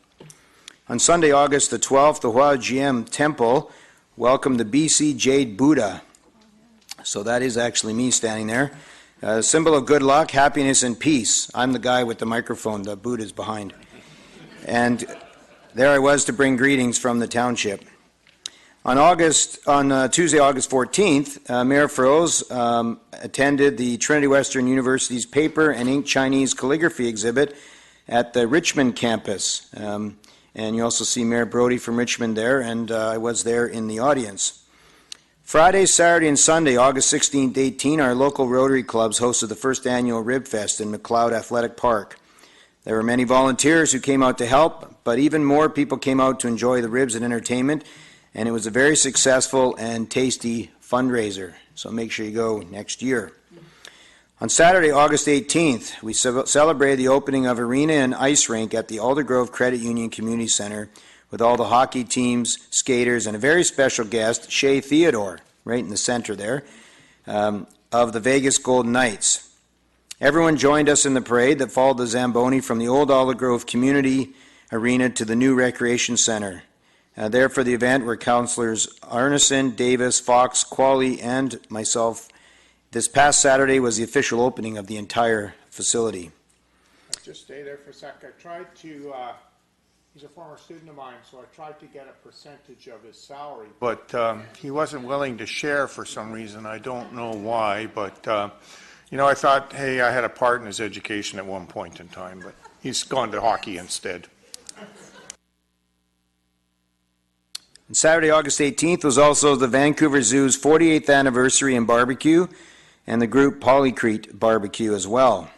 On Sunday, August the 12th, the Rcmp Temple welcomed the BC Jade Buddha. So that is actually me standing there. A symbol of good luck, happiness, and peace. I'm the guy with the microphone. The Buddha's behind. And there I was to bring greetings from the township. On Tuesday, August 14th, Mayor Furrow attended the Trinity Western University's Paper and Ink Chinese Calligraphy exhibit at the Richmond campus. And you also see Mayor Brody from Richmond there, and I was there in the audience. Friday, Saturday, and Sunday, August 16th, 18th, our local Rotary clubs hosted the first annual Rib Fest in McLeod Athletic Park. There were many volunteers who came out to help, but even more people came out to enjoy the ribs and entertainment, and it was a very successful and tasty fundraiser. So make sure you go next year. On Saturday, August 18th, we celebrated the opening of arena and ice rink at the Aldergrove Credit Union Community Center with all the hockey teams, skaters, and a very special guest, Shay Theodore, right in the center there, of the Vegas Golden Knights. Everyone joined us in the parade that followed the Zamboni from the old Aldergrove Community Arena to the new Recreation Center. There for the event were Councillors Arneson, Davis, Fox, Qualley, and myself. This past Saturday was the official opening of the entire facility. Just stay there for a sec. I tried to, he's a former student of mine, so I tried to get a percentage of his salary. But he wasn't willing to share for some reason. I don't know why, but you know, I thought, hey, I had a part in his education at one point in time, but he's gone to hockey instead. And Saturday, August 18th was also the Vancouver Zoo's 48th anniversary and barbecue, and the group Polycrete barbecue as well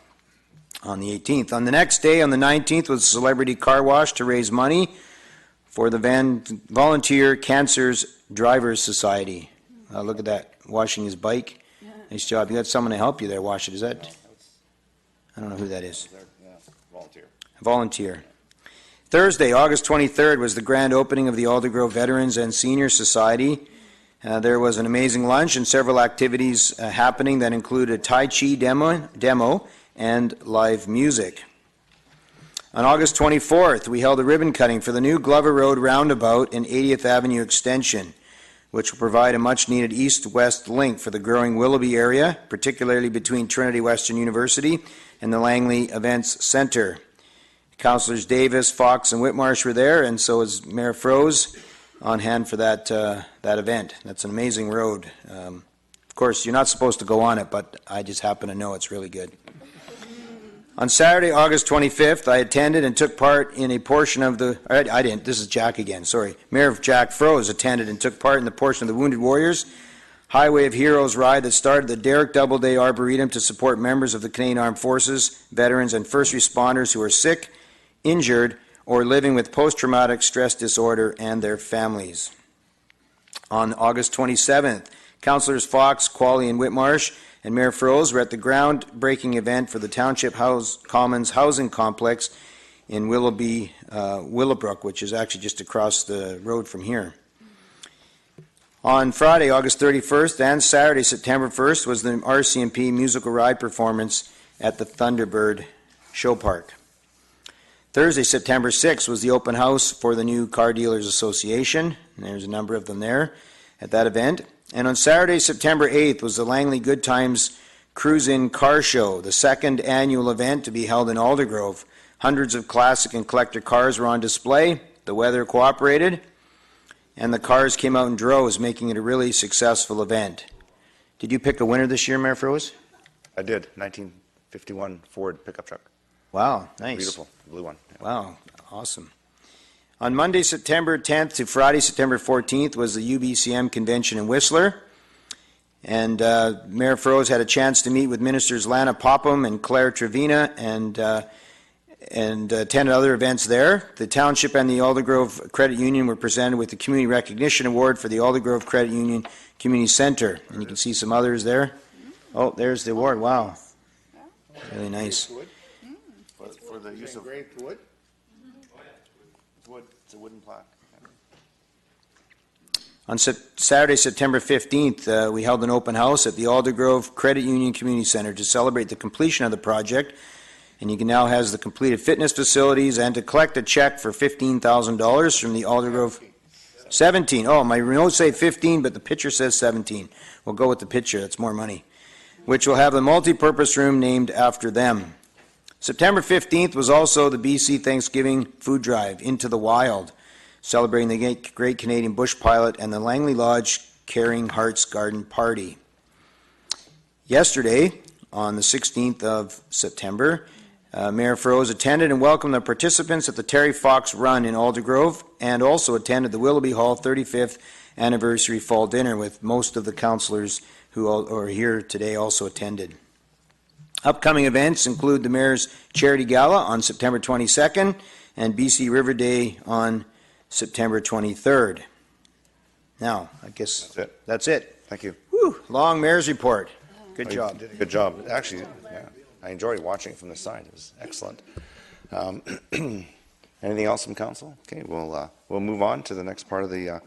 on the 18th. On the next day, on the 19th, was a celebrity car wash to raise money for the Volunteer Cancers Drivers Society. Look at that, washing his bike. Nice job. You got someone to help you there wash it. Is that? I don't know who that is. Volunteer. Thursday, August 23rd, was the grand opening of the Aldergrove Veterans and Senior Society. There was an amazing lunch and several activities happening that included a Tai Chi demo and live music. On August 24th, we held a ribbon cutting for the new Glover Road roundabout and 80th Avenue extension, which will provide a much-needed east-west link for the growing Willoughby area, particularly between Trinity Western University and the Langley Events Centre. Councillors Davis, Fox, and Whitmarsh were there, and so was Mayor Froese on hand for that event. That's an amazing road. Of course, you're not supposed to go on it, but I just happen to know it's really good. On Saturday, August 25th, I attended and took part in a portion of the... I didn't. This is Jack again. Sorry. Mayor Jack Froese attended and took part in the portion of the Wounded Warriors Highway of Heroes ride that started the Derrick Doubleday Arboretum to support members of the Canadian Armed Forces, veterans, and first responders who are sick, injured, or living with post-traumatic stress disorder and their families. On August 27th, Councillors Fox, Qualley, and Whitmarsh and Mayor Froese were at the groundbreaking event for the Township Commons Housing Complex in Willoughby, Willowbrook, which is actually just across the road from here. On Friday, August 31st, and Saturday, September 1st, was the Rcmp musical ride performance at the Thunderbird Show Park. Thursday, September 6th, was the open house for the new Car Dealers Association, and there's a number of them there at that event. And on Saturday, September 8th, was the Langley Good Times Cruise-In Car Show, the second annual event to be held in Aldergrove. Hundreds of classic and collector cars were on display, the weather cooperated, and the cars came out in droves, making it a really successful event. Did you pick a winner this year, Mayor Froese? I did. 19 51 Ford pickup truck. Wow, nice. Beautiful, blue one. Yeah. Wow, awesome. On Monday, September 10th to Friday, September 14th was the UBCM convention in Whistler. And Mayor Froese had a chance to meet with Ministers Lana Popham and Claire Trevina and attended other events there. The Township and the Aldergrove Credit Union were presented with the Community Recognition Award for the Aldergrove Credit Union Community Center. And you can see some others there. Oh, there's the award. Wow. Really nice. For the use of engraved wood? Wood. It's a wooden plaque. On Saturday, September 15th, we held an open house at the Aldergrove Credit Union Community Center to celebrate the completion of the project. And you can now has the completed fitness facilities and to collect a check for $15,000 from the Aldergrove. 17. Oh, my notes say 15, but the picture says 17. We'll go with the picture. That's more money. Which will have a multi-purpose room named after them. September 15th was also the BC Thanksgiving Food Drive, Into the Wild, celebrating the Great Canadian Bush Pilot and the Langley Lodge Caring Hearts Garden Party. Yesterday, on the 16th of September, Mayor Froese attended and welcomed the participants at the Terry Fox Run in Aldergrove and also attended the Willoughby Hall 35th Anniversary Fall Dinner with most of the councillors who are here today also attended. Upcoming events include the Mayor's Charity Gala on September 22nd and BC River Day on September 23rd. Now, I guess that's it. Thank you. Whew, long Mayor's report. Good You job. did a good job. Actually, yeah, I enjoyed watching it from the side. It was excellent. Anything else from council? Okay, we'll move on to the next part of the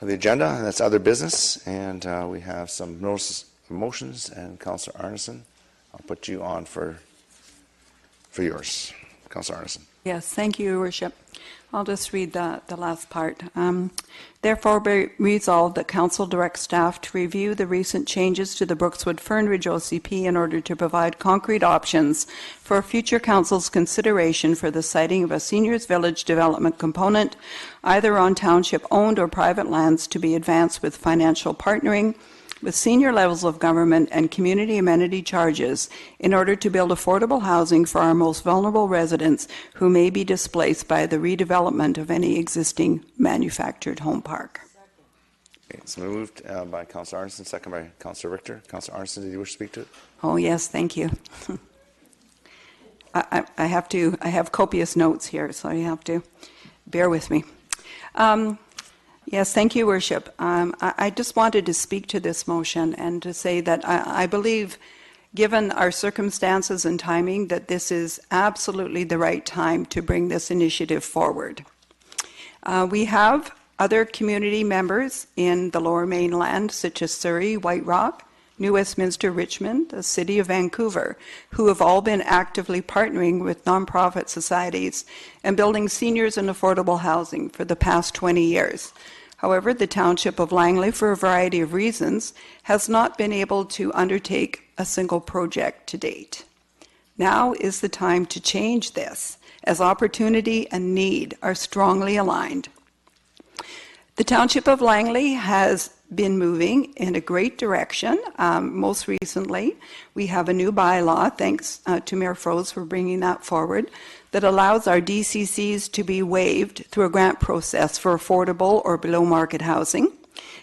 agenda, and that's other business. And we have some notices of motions, and Councillor Arneson, I'll put you on for yours. Councillor Arneson. Yes, thank you, Your Worship. I'll just read the last part. Therefore, be resolved that Council directs staff to review the recent changes to the Brookswood Fernridge OCP in order to provide concrete options for future Council's consideration for the siting of a seniors village development component, either on township-owned or private lands, to be advanced with financial partnering with senior levels of government and community amenity charges in order to build affordable housing for our most vulnerable residents who may be displaced by the redevelopment of any existing manufactured home park. Okay, it's moved by Councillor Arneson, second by Councillor Richter. Councillor Arneson, did you wish to speak to it? Oh, yes, thank you. I have copious notes here, so you have to bear with me. Yes, thank you, Worship. I just wanted to speak to this motion and to say that I believe, given our circumstances and timing, that this is absolutely the right time to bring this initiative forward. We have other community members in the Lower Mainland, such as Surrey, White Rock, New Westminster, Richmond, the City of Vancouver, who have all been actively partnering with nonprofit societies and building seniors and affordable housing for the past 20 years. However, the Township of Langley, for a variety of reasons, has not been able to undertake a single project to date. Now is the time to change this, as opportunity and need are strongly aligned. The Township of Langley has been moving in a great direction. Most recently, we have a new bylaw, thanks to Mayor Froese for bringing that forward, that allows our DCCs to be waived through a grant process for affordable or below market housing.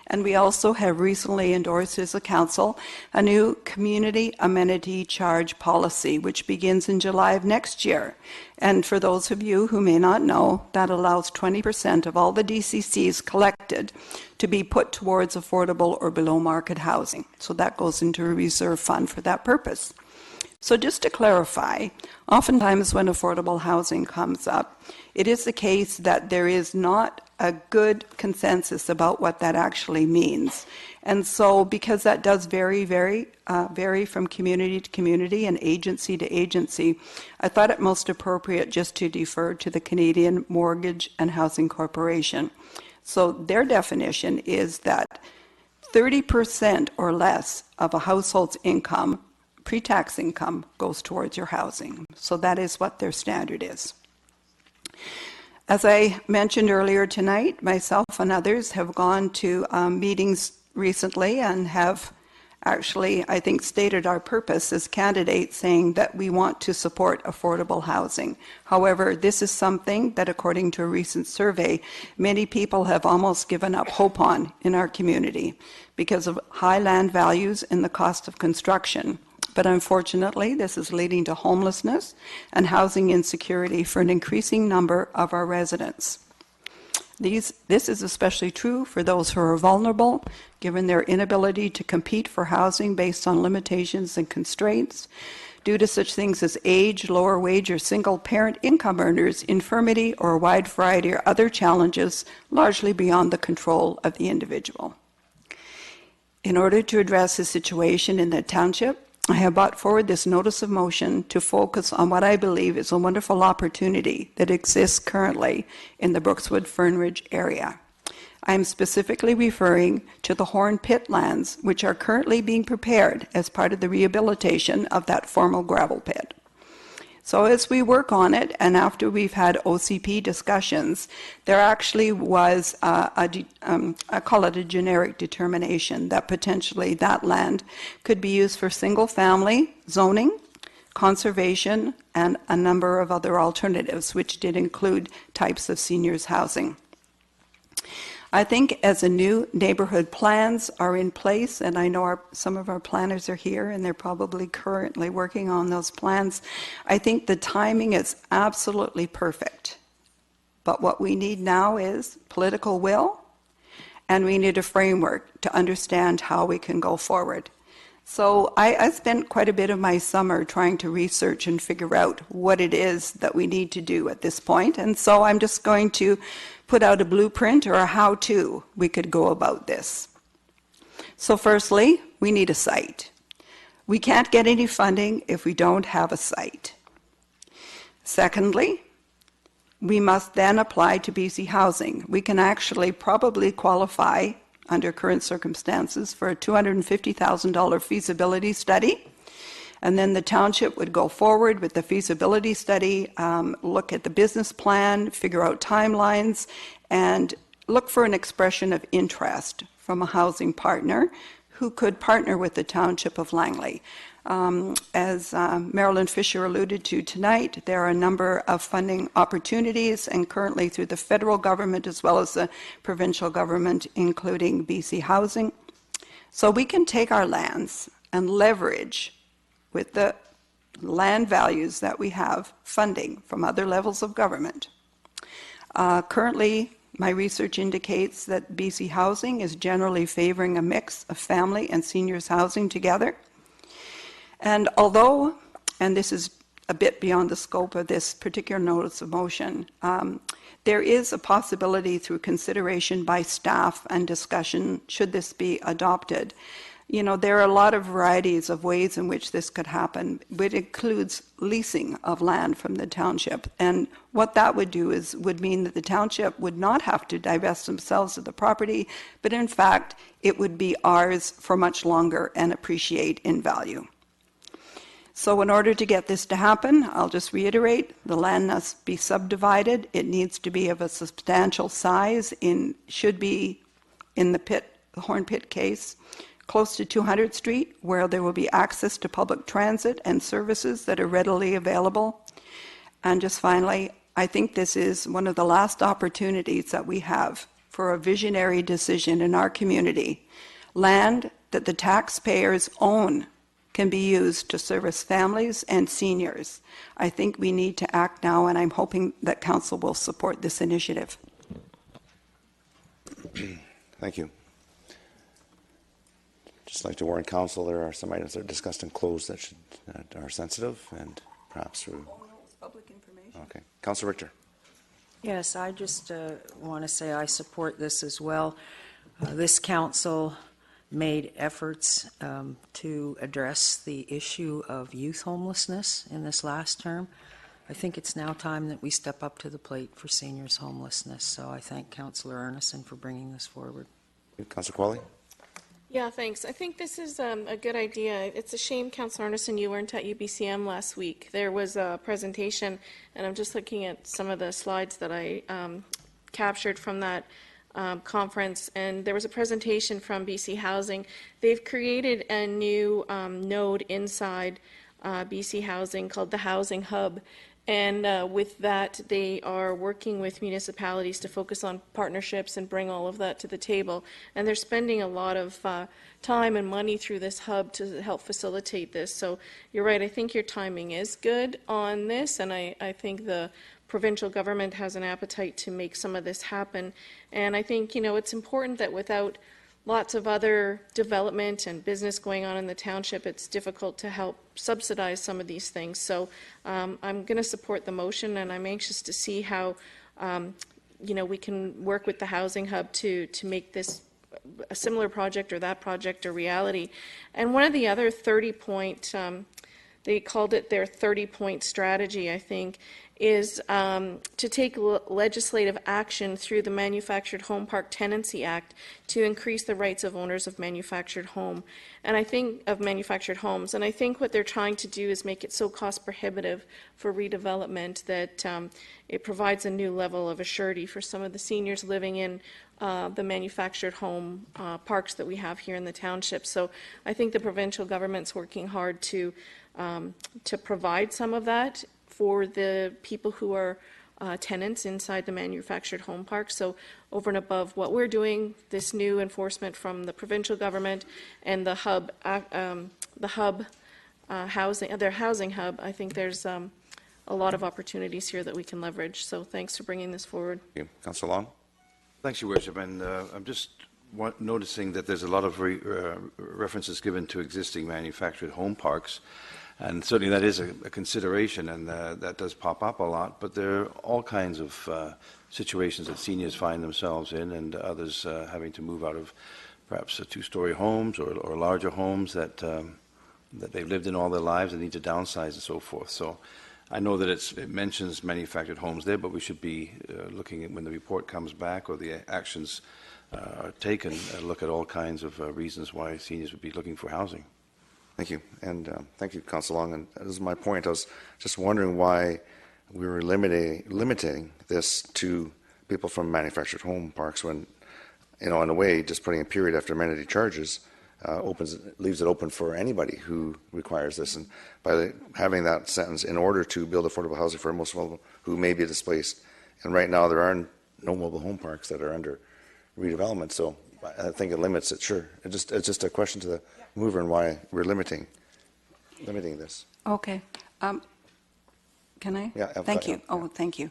And we also have recently endorsed as a council a new community amenity charge policy, which begins in July of next year. And for those of you who may not know, that allows 20% of all the DCCs collected to be put towards affordable or below market housing. So that goes into a reserve fund for that purpose. So just to clarify, oftentimes when affordable housing comes up, it is the case that there is not a good consensus about what that actually means. And so because that does vary from community to community and agency to agency, I thought it most appropriate just to defer to the Canadian Mortgage and Housing Corporation. So their definition is that 30% or less of a household's income, pre-tax income, goes towards your housing. So that is what their standard is. As I mentioned earlier tonight, myself and others have gone to meetings recently and have actually, I think, stated our purpose as candidates, saying that we want to support affordable housing. However, this is something that, according to a recent survey, many people have almost given up hope on in our community because of high land values and the cost of construction. But unfortunately, this is leading to homelessness and housing insecurity for an increasing number of our residents. This is especially true for those who are vulnerable, given their inability to compete for housing based on limitations and constraints, due to such things as age, lower wage, or single-parent income earners, infirmity, or a wide variety of other challenges largely beyond the control of the individual. In order to address the situation in the township, I have brought forward this notice of motion to focus on what I believe is a wonderful opportunity that exists currently in the Brookswood-Fernridge area. I am specifically referring to the Horn Pit lands, which are currently being prepared as part of the rehabilitation of that former gravel pit. So as we work on it, and after we've had OCP discussions, there actually was I call it a generic determination that potentially that land could be used for single-family zoning, conservation, and a number of other alternatives, which did include types of seniors housing. I think as the new neighborhood plans are in place, and I know some of our planners are here and they're probably currently working on those plans, I think the timing is absolutely perfect. But what we need now is political will, and we need a framework to understand how we can go forward. So I spent quite a bit of my summer trying to research and figure out what it is that we need to do at this point. And so I'm just going to put out a blueprint or a how-to we could go about this. So firstly, we need a site. We can't get any funding if we don't have a site. Secondly, we must then apply to BC Housing. We can actually probably qualify under current circumstances for a $250,000 feasibility study. And then the township would go forward with the feasibility study, look at the business plan, figure out timelines, and look for an expression of interest from a housing partner who could partner with the Township of Langley. As Marilyn Fisher alluded to tonight, there are a number of funding opportunities, and currently through the federal government as well as the provincial government, including BC Housing. So we can take our lands and leverage with the land values that we have funding from other levels of government. Currently, my research indicates that BC Housing is generally favoring a mix of family and seniors housing together. And although, and this is a bit beyond the scope of this particular notice of motion, there is a possibility through consideration by staff and discussion, should this be adopted. You know, there are a lot of varieties of ways in which this could happen. It includes leasing of land from the township. And what that would do is would mean that the township would not have to divest themselves of the property, but in fact, it would be ours for much longer and appreciate in value. So in order to get this to happen, I'll just reiterate, the land must be subdivided. It needs to be of a substantial size, should be in the Horn Pit case, close to 200th Street, where there will be access to public transit and services that are readily available. And just finally, I think this is one of the last opportunities that we have for a visionary decision in our community. Land that the taxpayers own can be used to service families and seniors. I think we need to act now, and I'm hoping that Council will support this initiative. Thank you. Just like to warn Council, there are some items that are discussed in closed that are sensitive, and perhaps through. Oh, no, it's public information. Okay, Councilor Richter. Yes, I just want to say I support this as well. This council made efforts to address the issue of youth homelessness in this last term. I think it's now time that we step up to the plate for seniors homelessness. So I thank Councillor Arneson for bringing this forward. Councillor Qualley. Yeah, thanks. I think this is a good idea. It's a shame, Councillor Arneson, you weren't at UBCM last week. There was a presentation, and I'm just looking at some of the slides that I captured from that. conference, and there was a presentation from BC Housing. They've created a new node inside BC Housing called the Housing Hub. And with that, they are working with municipalities to focus on partnerships and bring all of that to the table. And they're spending a lot of time and money through this hub to help facilitate this. So you're right, I think your timing is good on this, and I think the provincial government has an appetite to make some of this happen. And I think, it's important that without lots of other development and business going on in the township, it's difficult to help subsidize some of these things. So I'm going to support the motion, and I'm anxious to see how we can work with the Housing Hub to make this a similar project or that project a reality. And one of the other 30-point, they called it their 30-point strategy, I think, is to take legislative action through the Manufactured Home Park Tenancy Act to increase the rights of owners of manufactured homes. And I think what they're trying to do is make it so cost prohibitive for redevelopment that it provides a new level of assurity for some of the seniors living in the manufactured home parks that we have here in the township. So I think the provincial government's working hard to provide some of that for the people who are tenants inside the manufactured home park. So over and above what we're doing, this new enforcement from the provincial government and the hub, their housing hub, I think there's a lot of opportunities here that we can leverage. So thanks for bringing this forward. Thank you. Councillor Long. Thanks, Your Worship. And I'm just noticing that there's a lot of references given to existing manufactured home parks. And certainly that is a consideration, and that does pop up a lot. But there are all kinds of situations that seniors find themselves in, and others having to move out of perhaps two-story homes or larger homes that they've lived in all their lives and need to downsize and so forth. So I know that it mentions manufactured homes there, but we should be looking at, when the report comes back or the actions are taken, look at all kinds of reasons why seniors would be looking for housing. Thank you. And thank you, Councillor Long. And this is my point. I was just wondering why we were limiting this to people from manufactured home parks when, in a way, just putting a period after amenity charges leaves it open for anybody who requires this. And by having that sentence, in order to build affordable housing for most vulnerable who may be displaced, and right now there are no mobile home parks that are under redevelopment. So I think it limits it. Sure. It's just a question to the mover and why we're limiting this. Okay. Can I? Yeah. Thank you. Oh, thank you.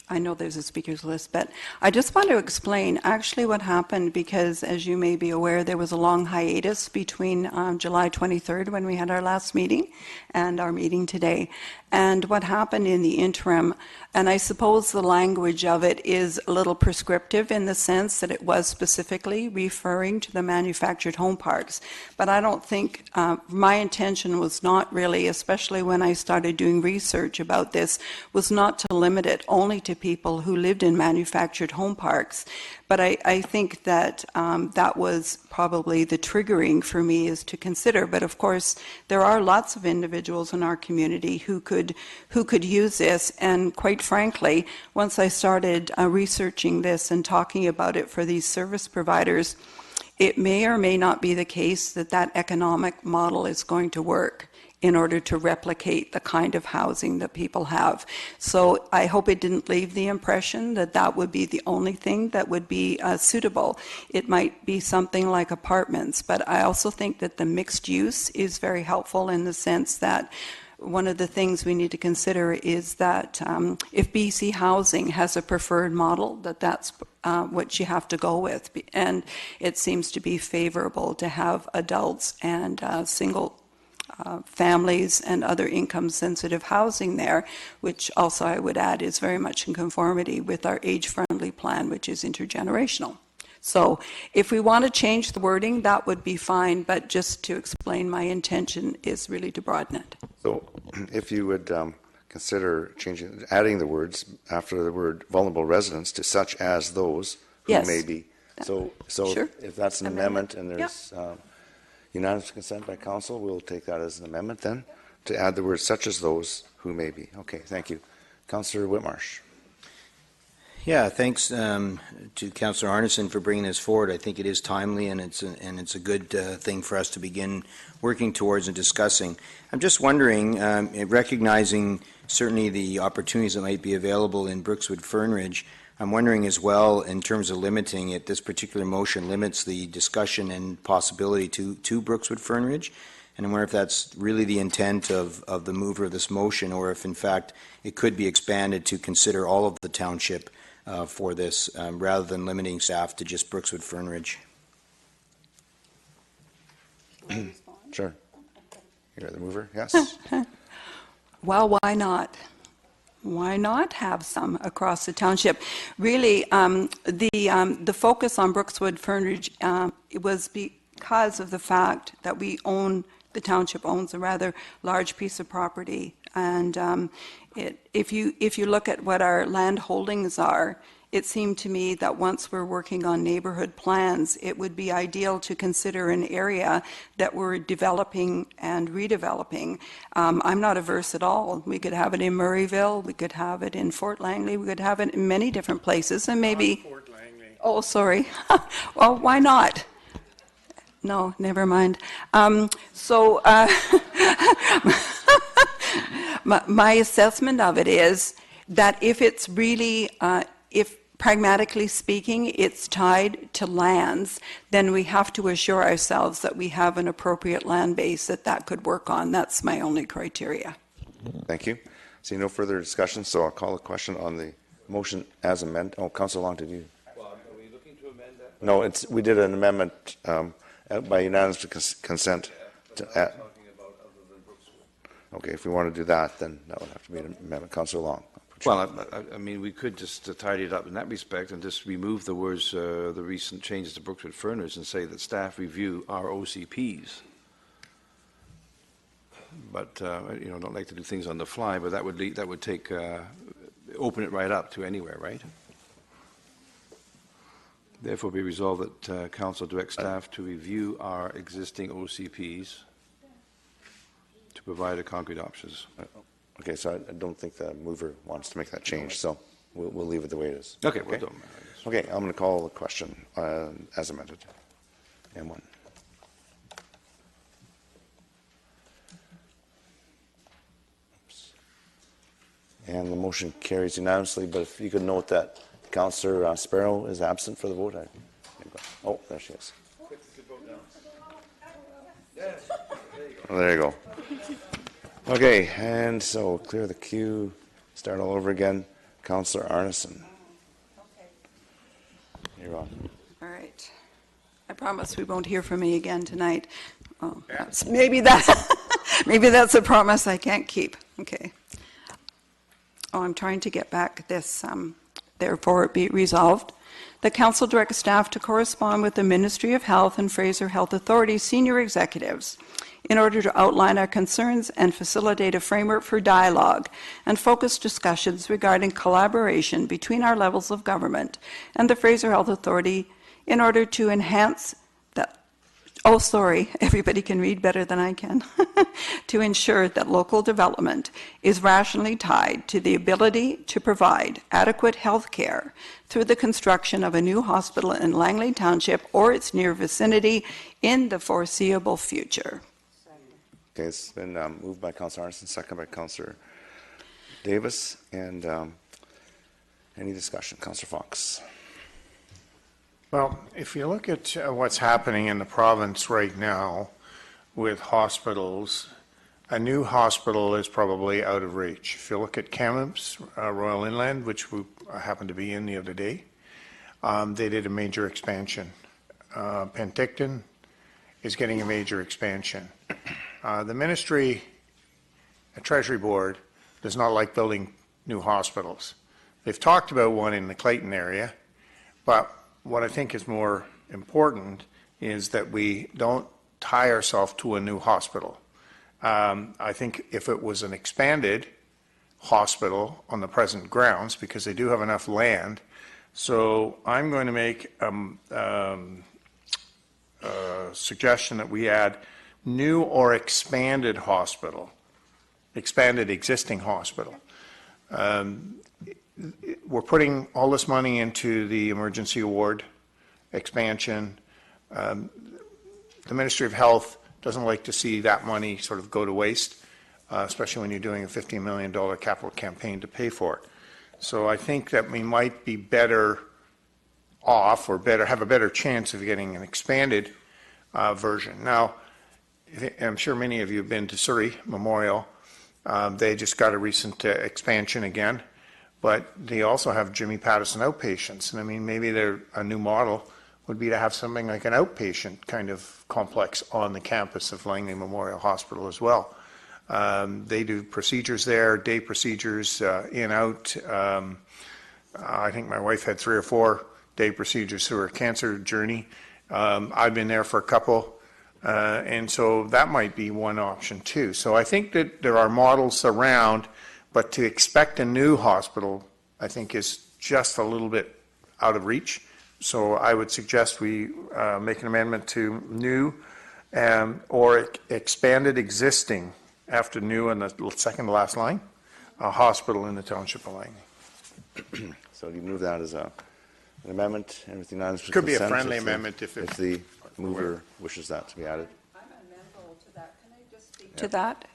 I know there's a speaker's list, but I just want to explain actually what happened, because as you may be aware, there was a long hiatus between July 23rd, when we had our last meeting, and our meeting today. And what happened in the interim, and I suppose the language of it is a little prescriptive in the sense that it was specifically referring to the manufactured home parks. But I don't think, my intention was not really, especially when I started doing research about this, was not to limit it only to people who lived in manufactured home parks. But I think that that was probably the triggering for me, is to consider. But of course, there are lots of individuals in our community who could use this. And quite frankly, once I started researching this and talking about it for these service providers, it may or may not be the case that that economic model is going to work in order to replicate the kind of housing that people have. So I hope it didn't leave the impression that that would be the only thing that would be suitable. It might be something like apartments, but I also think that the mixed use is very helpful, in the sense that one of the things we need to consider is that if BC Housing has a preferred model, that's what you have to go with. And it seems to be favorable to have adults and single families and other income-sensitive housing there, which also I would add is very much in conformity with our age-friendly plan, which is intergenerational. So if we want to change the wording, that would be fine, but just to explain, my intention is really to broaden it. So if you would consider adding the words after the word vulnerable residents to such as those who Yes. may be. So Sure. if that's an amendment and there's unanimous consent by council, we'll take that as an amendment then, to add the words such as those who may be. Okay, thank you. Councillor Whitmarsh. Yeah, thanks to Councillor Arneson for bringing this forward. I think it is timely, and it's a good thing for us to begin working towards and discussing. I'm just wondering, recognizing certainly the opportunities that might be available in Brookswood Fernridge, I'm wondering as well, in terms of limiting it, this particular motion limits the discussion and possibility to Brookswood Fernridge. And I wonder if that's really the intent of the mover of this motion, or if in fact it could be expanded to consider all of the township for this, rather than limiting staff to just Brookswood Fernridge. Sure. You're the mover, yes? Well, why not? Why not have some across the township? Really, the focus on Brookswood Fernridge it was because of the fact that the township owns a rather large piece of property, and if you look at what our land holdings are, it seemed to me that once we're working on neighborhood plans, it would be ideal to consider an area that we're developing and redeveloping. I'm not averse at all. We could have it in Murrayville, we could have it in Fort Langley, we could have it in many different places, and maybe... Fort Langley. Oh, sorry. Well, why not? No, never mind. My assessment of it is that if it's really, if pragmatically speaking, it's tied to lands, then we have to assure ourselves that we have an appropriate land base that could work on. That's my only criteria. Thank you. See no further discussion, so I'll call a question on the motion as amended. Oh, Councillor Long, did you? Well, are we looking to amend that? No, we did an amendment by unanimous consent. Okay, if we want to do that, then that would have to be an amendment. Councillor Long. Well, I mean, we could just tidy it up in that respect and just remove the words, the recent changes to Brookswood Fernridge, and say that staff review our OCPs. But, don't like to do things on the fly, but that would take, open it right up to anywhere, right? Therefore, be resolved that Council directs staff to review our existing OCPs to provide a concrete options. Okay, so I don't think the mover wants to make that change, so we'll leave it the way it is. Okay, well done. Okay, I'm going to call the question as amended. M1. Oops. And the motion carries unanimously, but if you could note that Councillor Sparrow is absent for the vote. Oh, there she is. Oh, there you go. Okay, and so clear the queue, start all over again. Councillor Arneson. Okay. You're on. All right. I promise we won't hear from me again tonight. Oh, maybe that's a promise I can't keep. Okay. Oh, I'm trying to get back this. Therefore, it be resolved. The Council directs staff to correspond with the Ministry of Health and Fraser Health Authority senior executives in order to outline our concerns and facilitate a framework for dialogue and focused discussions regarding collaboration between our levels of government and the Fraser Health Authority in order to enhance everybody can read better than I can, to ensure that local development is rationally tied to the ability to provide adequate health care through the construction of a new hospital in Langley Township or its near vicinity in the foreseeable future. Okay, it's been moved by Councillor Arneson, second by Councillor Davis, and any discussion? Councillor Fox. Well, if you look at what's happening in the province right now with hospitals, a new hospital is probably out of reach. If you look at Kamloops, Royal Inland, which we happened to be in the other day, they did a major expansion. Penticton is getting a major expansion. The Ministry, the Treasury Board, does not like building new hospitals. They've talked about one in the Clayton area, but what I think is more important is that we don't tie ourselves to a new hospital. I think if it was an expanded hospital on the present grounds, because they do have enough land, so I'm going to make a suggestion that we add new or expanded hospital, expanded existing hospital. we're putting all this money into the emergency ward expansion. The Ministry of Health doesn't like to see that money sort of go to waste, especially when you're doing a $15 million capital campaign to pay for it. So I think that we might be better off, or have a better chance of getting an expanded version. Now, I'm sure many of you have been to Surrey Memorial. They just got a recent expansion again, but they also have Jimmy Pattison outpatients. And I mean, maybe a new model would be to have something like an outpatient kind of complex on the campus of Langley Memorial Hospital as well. They do procedures there, day procedures, in, out. I think my wife had 3 or 4 day procedures through her cancer journey. I've been there for a couple. And so that might be one option too. So I think that there are models around, but to expect a new hospital, I think, is just a little bit out of reach. So I would suggest we make an amendment to new or expanded existing, after new in the second to last line, a hospital in the Township of Langley. So you move that as an amendment, everything on Could be a friendly amendment if the mover wishes that to be added. I'm amenable to that. Can I just speak to that?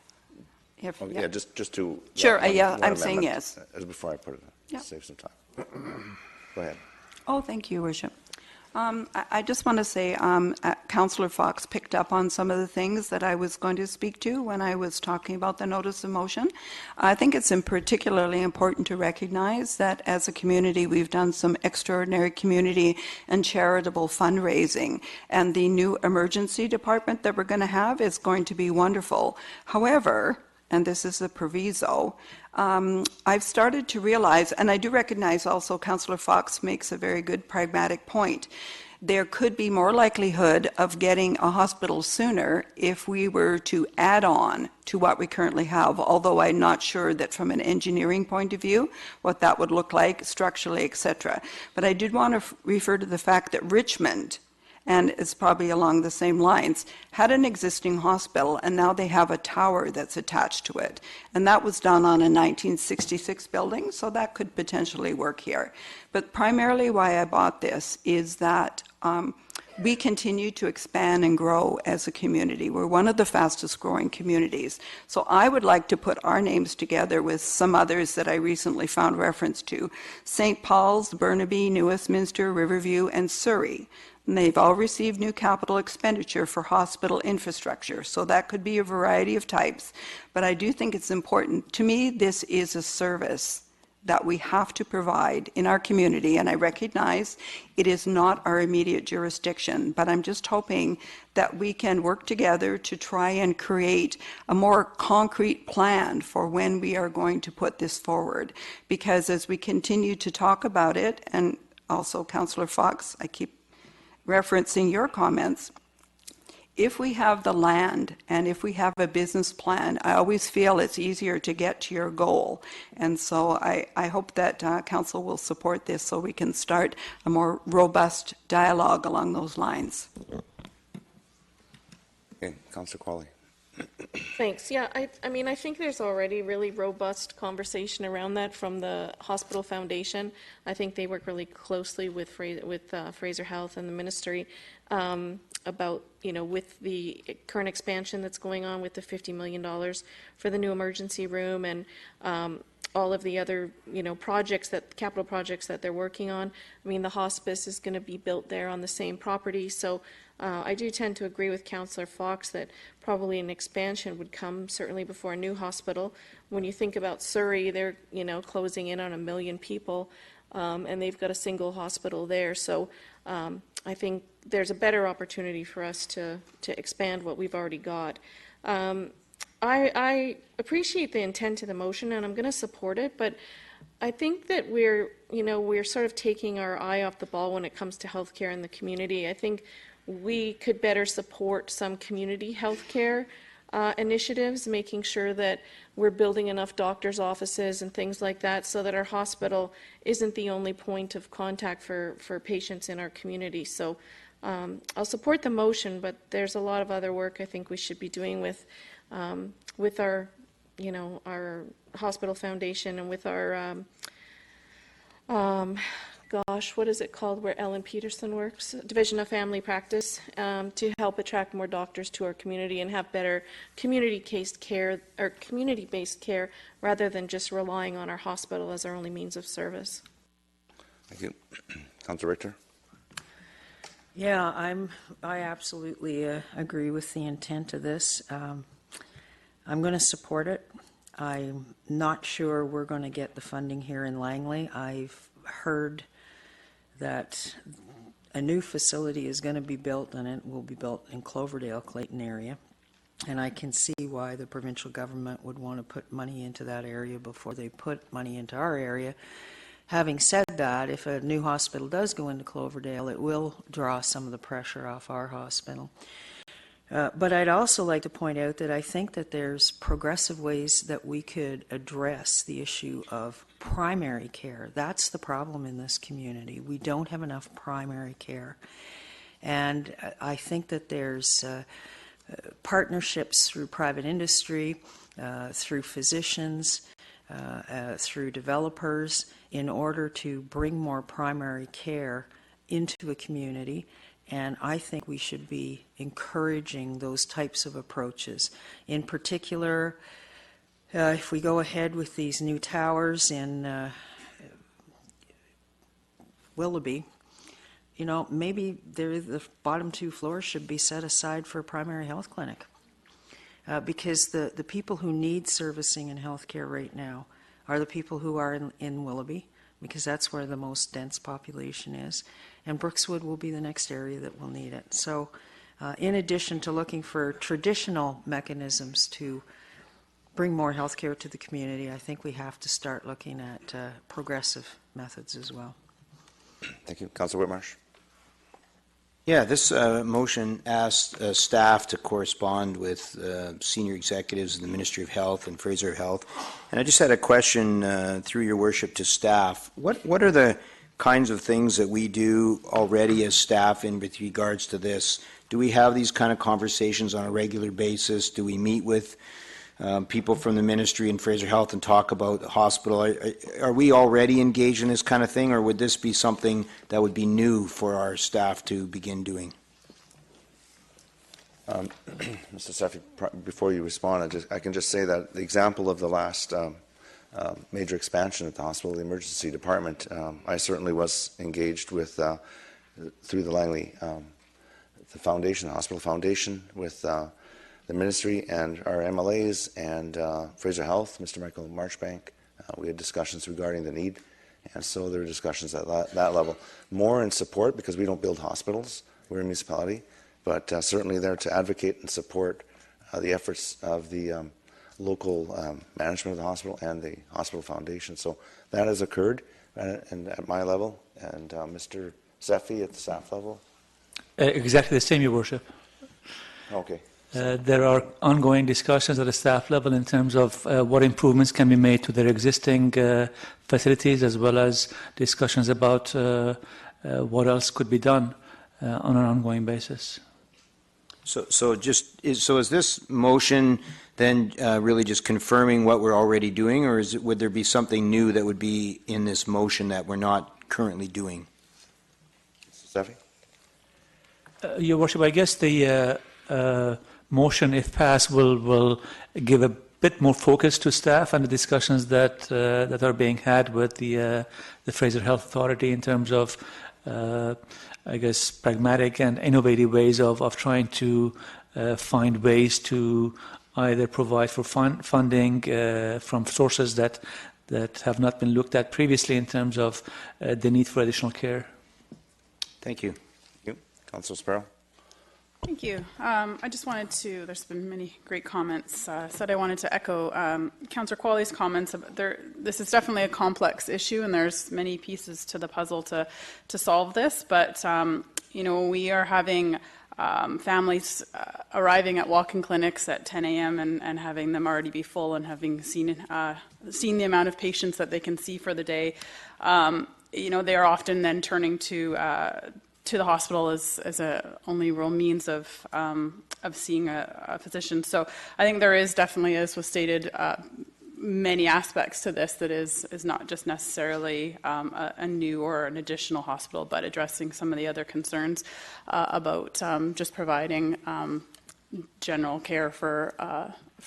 If, Okay, yeah, just to. Sure, one I'm saying amendment, yes. As before I put it in, Yeah. save some time. Go ahead. Oh, thank you, Worship. I just want to say Councillor Fox picked up on some of the things that I was going to speak to when I was talking about the notice of motion. I think it's particularly important to recognize that as a community, we've done some extraordinary community and charitable fundraising, and the new emergency department that we're going to have is going to be wonderful. However, and this is a proviso, I've started to realize, and I do recognize also Councillor Fox makes a very good pragmatic point, there could be more likelihood of getting a hospital sooner if we were to add on to what we currently have, although I'm not sure that from an engineering point of view, what that would look like structurally, etc. But I did want to refer to the fact that Richmond, and it's probably along the same lines, had an existing hospital, and now they have a tower that's attached to it. And that was done on a 1966 building, so that could potentially work here. But primarily why I bought this is that we continue to expand and grow as a community. We're one of the fastest growing communities. So I would like to put our names together with some others that I recently found reference to: St. Paul's, Burnaby, New Westminster, Riverview, and Surrey. And they've all received new capital expenditure for hospital infrastructure, so that could be a variety of types. But I do think it's important. To me, this is a service that we have to provide in our community, and I recognize it is not our immediate jurisdiction, but I'm just hoping that we can work together to try and create a more concrete plan for when we are going to put this forward. Because as we continue to talk about it, and also Councillor Fox, I keep referencing your comments, if we have the land and if we have a business plan, I always feel it's easier to get to your goal. And so I hope that Council will support this so we can start a more robust dialogue along those lines. Okay, Councillor Qualley. Thanks. Yeah, I mean, I think there's already really robust conversation around that from the Hospital Foundation. I think they work really closely with Fraser Health and the ministry about, with the current expansion that's going on with the $50 million for the new emergency room and all of the other, capital projects that they're working on. I mean, the hospice is going to be built there on the same property, so I do tend to agree with Councillor Fox that probably an expansion would come certainly before a new hospital. When you think about Surrey, they're closing in on 1 million people, and they've got a single hospital there. So I think there's a better opportunity for us to expand what we've already got. I appreciate the intent of the motion, and I'm going to support it, but I think that we're sort of taking our eye off the ball when it comes to healthcare in the community. I think we could better support some community healthcare initiatives, making sure that we're building enough doctors' offices and things like that so that our hospital isn't the only point of contact for patients in our community. So I'll support the motion, but there's a lot of other work I think we should be doing with our, our hospital foundation and with our gosh, what is it called where Ellen Peterson works? Division of Family Practice, to help attract more doctors to our community and have better community-based care rather than just relying on our hospital as our only means of service. Thank you. Councillor Richter? Yeah, I absolutely agree with the intent of this. I'm going to support it. I'm not sure we're going to get the funding here in Langley. I've heard that a new facility is going to be built, and it will be built in Cloverdale, Clayton area. And I can see why the provincial government would want to put money into that area before they put money into our area. Having said that, if a new hospital does go into Cloverdale, it will draw some of the pressure off our hospital. But I'd also like to point out that I think that there's progressive ways that we could address the issue of primary care. That's the problem in this community. We don't have enough primary care. And I think that there's partnerships through private industry, through physicians, through developers, in order to bring more primary care into a community. And I think we should be encouraging those types of approaches. In particular, if we go ahead with these new towers in Willoughby, you know, maybe the bottom 2 floors should be set aside for a primary health clinic. Because the people who need servicing and health care right now are the people who are in Willoughby, because that's where the most dense population is. And Brookswood will be the next area that will need it. So in addition to looking for traditional mechanisms to bring more health care to the community, I think we have to start looking at progressive methods as well. Thank you. Councillor Whitmarsh? Yeah, this motion asks staff to correspond with senior executives in the Ministry of Health and Fraser Health. And I just had a question through your worship to staff. What are the kinds of things that we do already as staff in with regards to this? Do we have these kind of conversations on a regular basis? Do we meet with people from the ministry and Fraser Health and talk about the hospital? Are we already engaged in this kind of thing, or would this be something that would be new for our staff to begin doing? Mr. Seffi, before you respond, I can just say that the example of the last major expansion at the hospital, the emergency department, I certainly was engaged with through the Langley, the foundation, the hospital foundation, with the ministry and our MLAs and Fraser Health, Mr. Michael Marchbank. We had discussions regarding the need, and so there were discussions at that level. More in support, because we don't build hospitals, we're a municipality, but certainly there to advocate and support the efforts of the local management of the hospital and the hospital foundation. So that has occurred and at my level, and Mr. Seffi at the staff level? Exactly the same, Your Worship. Okay. There are ongoing discussions at the staff level in terms of what improvements can be made to their existing facilities, as well as discussions about what else could be done on an ongoing basis. So is this motion then really just confirming what we're already doing, or would there be something new that would be in this motion that we're not currently doing? Steffi? Your Worship, I guess the motion, if passed, will give a bit more focus to staff and the discussions that are being had with the Fraser Health Authority in terms of, I guess, pragmatic and innovative ways of trying to find ways to either provide for funding from sources that have not been looked at previously in terms of the need for additional care. Thank you. Thank you. Councillor Sparrow? Thank you. I just wanted to, there's been many great comments, said I wanted to echo Councillor Qualley's comments. This is definitely a complex issue, and there's many pieces to the puzzle to solve this, but you know, we are having families arriving at walk-in clinics at 10 a.m. and having them already be full, and having seen the amount of patients that they can see for the day. You know, they are often then turning to the hospital as a only real means of seeing a physician. So I think there is definitely, as was stated, many aspects to this that is not just necessarily a new or an additional hospital, but addressing some of the other concerns about just providing general care for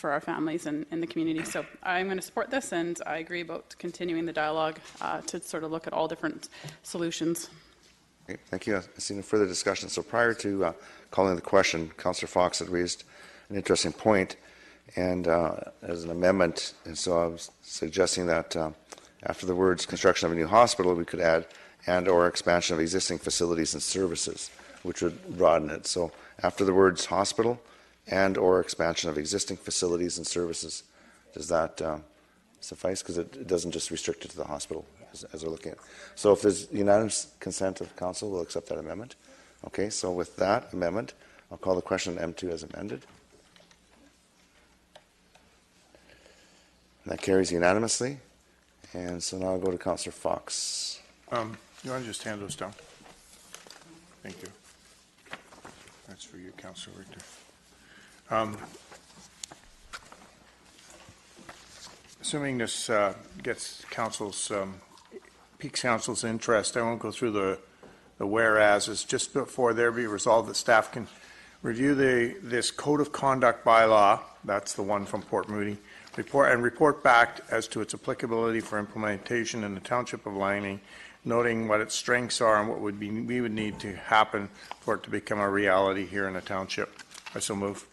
our families and in the community. So I'm going to support this, and I agree about continuing the dialogue to sort of look at all different solutions. Okay, thank you. I see no further discussion. So prior to calling the question, Councillor Fox had raised an interesting point, and as an amendment, and so I was suggesting that after the words construction of a new hospital, we could add and/or expansion of existing facilities and services, which would broaden it. So after the words hospital and/or expansion of existing facilities and services, does that suffice? Because it doesn't just restrict it to the hospital as we're looking at. So if there's unanimous consent of council, we'll accept that amendment. Okay, so with that amendment, I'll call the question on M2 as amended. And that carries unanimously. And so now I'll go to Councillor Fox. You want to just hand those down? Thank you. That's for you, Councillor Richter. Assuming this gets council's piques council's interest, I won't go through the whereases. Just before there be resolved that staff can review this code of conduct bylaw. That's the one from Port Moody. Report back as to its applicability for implementation in the Township of Langley, noting what its strengths are and what we would need to happen for it to become a reality here in the township. I so move.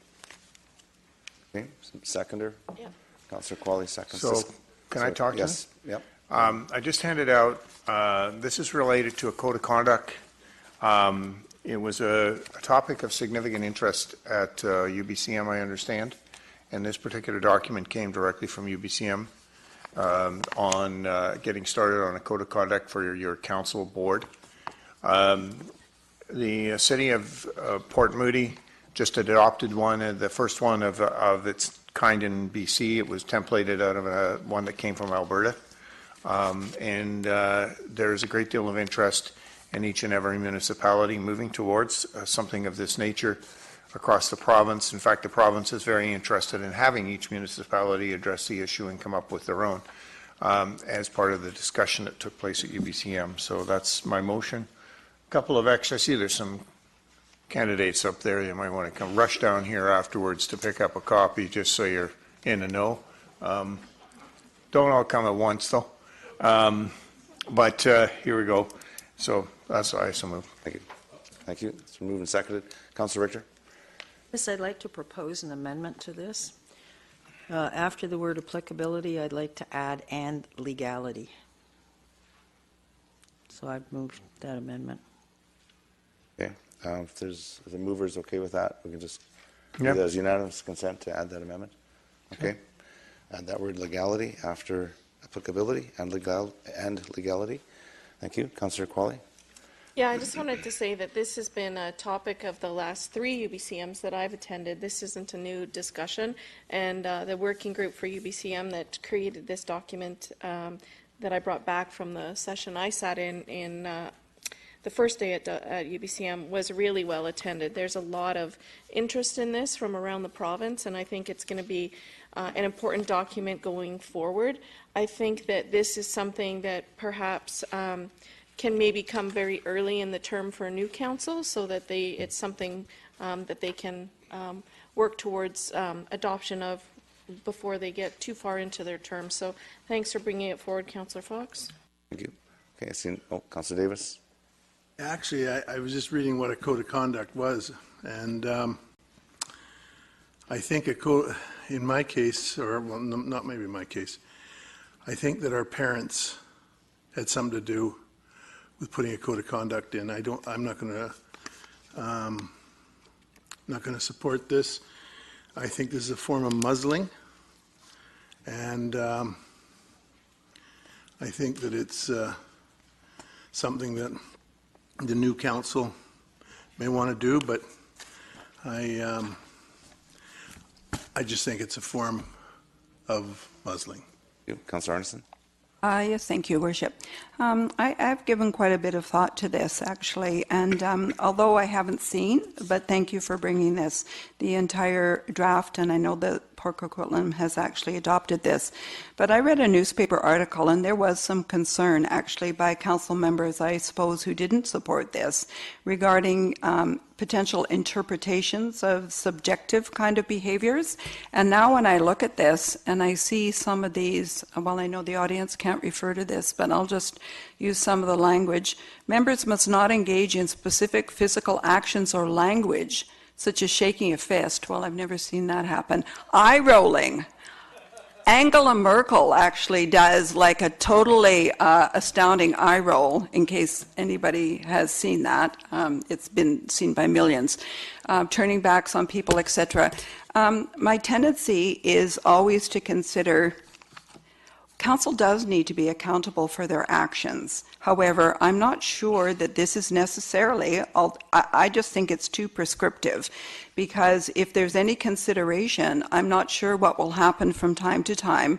Okay, seconder. Yeah. Councillor Qualley, second. So, can I talk to Yes. Yep. I just handed out, this is related to a code of conduct. It was a topic of significant interest at UBCM, I understand, and this particular document came directly from UBCM on getting started on a code of conduct for your council board. The city of Port Moody just adopted one, the first one of its kind in BC. It was templated out of one that came from Alberta. And there's a great deal of interest in each and every municipality moving towards something of this nature across the province. In fact, the province is very interested in having each municipality address the issue and come up with their own as part of the discussion that took place at UBCM. So that's my motion. A couple of extra, I see there's some candidates up there. You might want to come rush down here afterwards to pick up a copy just so you're in the know. Don't all come at once though. But here we go. So that's why I so move. Thank you. Thank you. It's been moved and seconded. Councillor Richter. Yes, I'd like to propose an amendment to this. After the word applicability, I'd like to add and legality. So I'd move that amendment. Okay. If the mover is okay with that, we can just Yep. give that as unanimous consent to add that amendment. Okay. Add that word legality after applicability and legality. Thank you. Councillor Qualley. Yeah, I just wanted to say that this has been a topic of the last 3 UBCMs that I've attended. This isn't a new discussion, and the working group for UBCM that created this document that I brought back from the session I sat in the first day at UBCM was really well attended. There's a lot of interest in this from around the province, and I think it's going to be an important document going forward. I think that this is something that perhaps can maybe come very early in the term for a new council, so that it's something that they can work towards adoption of before they get too far into their term. So thanks for bringing it forward, Councillor Fox. Thank you. Okay, I see. Oh, Councillor Davis. Actually, I was just reading what a code of conduct was, and I think a code, in my case, or well, not maybe my case, I think that our parents had something to do with putting a code of conduct in. I'm not going to support this. I think this is a form of muzzling, and I think that it's something that the new council may want to do, but I just think it's a form of muzzling. Councillor Arneson. Yes, thank you, Worship. I've given quite a bit of thought to this, actually, and although I haven't seen, but thank you for bringing the entire draft, and I know that Port Coquitlam has actually adopted this. But I read a newspaper article, and there was some concern, actually, by council members, I suppose, who didn't support this, regarding potential interpretations of subjective kind of behaviors. And now when I look at this and I see some of these, well, I know the audience can't refer to this, but I'll just use some of the language. Members must not engage in specific physical actions or language, such as shaking a fist. Well, I've never seen that happen. Eye rolling. Angela Merkel actually does like a totally astounding eye roll, in case anybody has seen that. It's been seen by millions. Turning backs on people, etc. My tendency is always to consider council does need to be accountable for their actions. However, I'm not sure that this is necessarily, I just think it's too prescriptive, because if there's any consideration, I'm not sure what will happen from time to time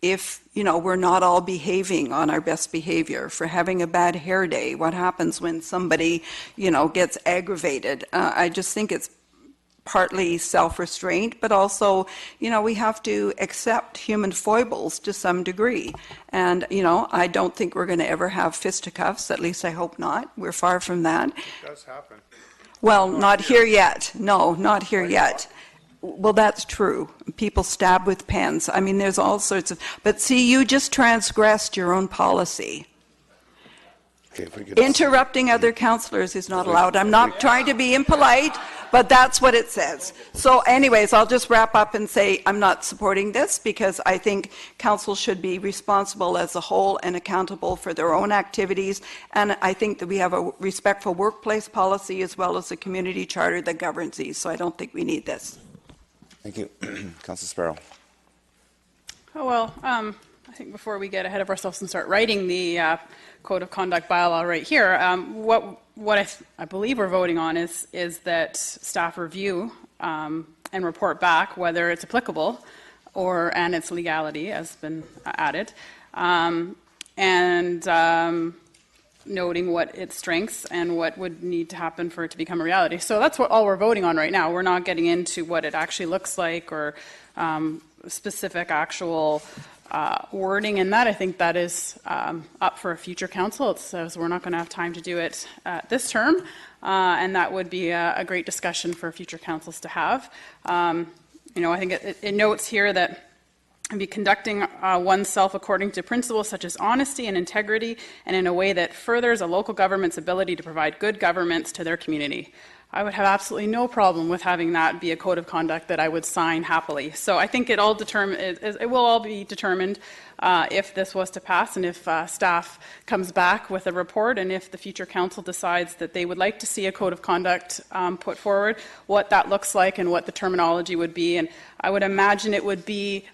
if, we're not all behaving on our best behavior. For having a bad hair day, what happens when somebody, gets aggravated? I just think it's partly self-restraint, but also, we have to accept human foibles to some degree. And, I don't think we're going to ever have fisticuffs, at least I hope not. We're far from that. It does happen. Well, not here yet. No, not here yet. Well, that's true. People stab with pens. I mean, there's all sorts of... But see, you just transgressed your own policy. Okay, Interrupting other councillors is not allowed. I'm not trying to be impolite, but that's what it says. So anyways, I'll just wrap up and say I'm not supporting this, because I think council should be responsible as a whole and accountable for their own activities. And I think that we have a respectful workplace policy as well as a community charter that governs these. So I don't think we need this. Thank you. Councillor Sparrow. Oh, well, I think before we get ahead of ourselves and start writing the Code of Conduct bylaw right here, what I believe we're voting on is that staff review and report back whether it's applicable and its legality has been added, and noting what its strengths and what would need to happen for it to become a reality. So that's all we're voting on right now. We're not getting into what it actually looks like or specific actual wording in that. I think that is up for a future council. It says we're not going to have time to do it this term, and that would be a great discussion for future councils to have. I think it notes here that be conducting oneself according to principles such as honesty and integrity, and in a way that furthers a local government's ability to provide good governments to their community. I would have absolutely no problem with having that be a code of conduct that I would sign happily. So I think it will all be determined if this was to pass, and if staff comes back with a report, and if the future council decides that they would like to see a code of conduct put forward, what that looks like and what the terminology would be. And I would imagine it would be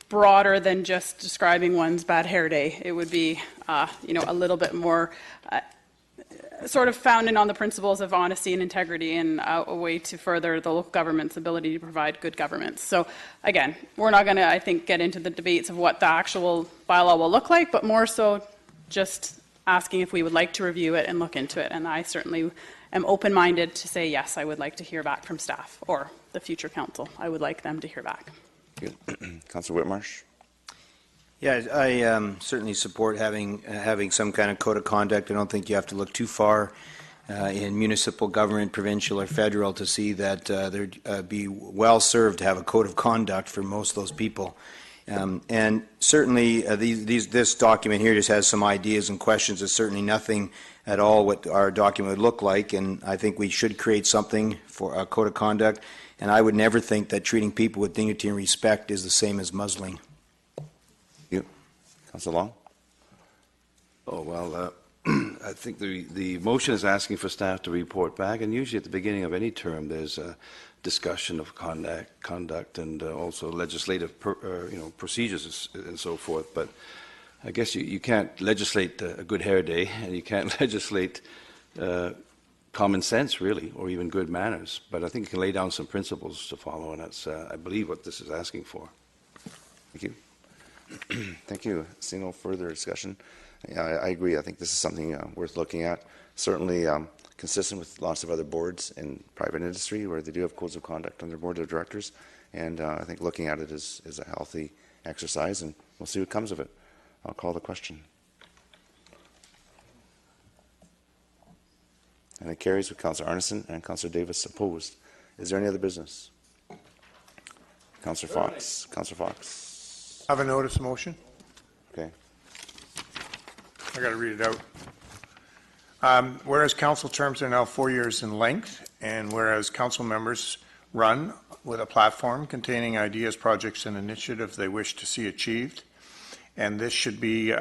broader than just describing one's bad hair day. It would be, a little bit more sort of founded on the principles of honesty and integrity, and a way to further the local government's ability to provide good governments. So again, we're not going to, I think, get into the debates of what the actual bylaw will look like, but more so just asking if we would like to review it and look into it. And I certainly am open-minded to say, yes, I would like to hear back from staff or the future council. I would like them to hear back. Good. Councillor Whitmarsh. Yeah, I certainly support having some kind of code of conduct. I don't think you have to look too far in municipal government, provincial or federal, to see that there'd be well served to have a code of conduct for most of those people. And certainly this document here just has some ideas and questions. It's certainly nothing at all what our document would look like, and I think we should create something for a code of conduct. And I would never think that treating people with dignity and respect is the same as muzzling. You, Councillor Long. Oh, well, I think the motion is asking for staff to report back, and usually at the beginning of any term there's a discussion of conduct and also legislative procedures and so forth. But I guess you can't legislate a good hair day, and you can't legislate common sense, really, or even good manners. But I think you can lay down some principles to follow, and that's, I believe, what this is asking for. Thank you. Thank you. See no further discussion. Yeah, I agree. I think this is something worth looking at. Certainly consistent with lots of other boards in private industry where they do have codes of conduct on their board of directors. And I think looking at it is a healthy exercise, and we'll see what comes of it. I'll call the question. And it carries with Councillor Arneson and Councillor Davis opposed. Is there any other business? Councillor Fox. Councillor Fox. Have a notice motion. Okay. I got to read it out. Whereas council terms are now 4 years in length, and whereas council members run with a platform containing ideas, projects, and initiatives they wish to see achieved, and this should be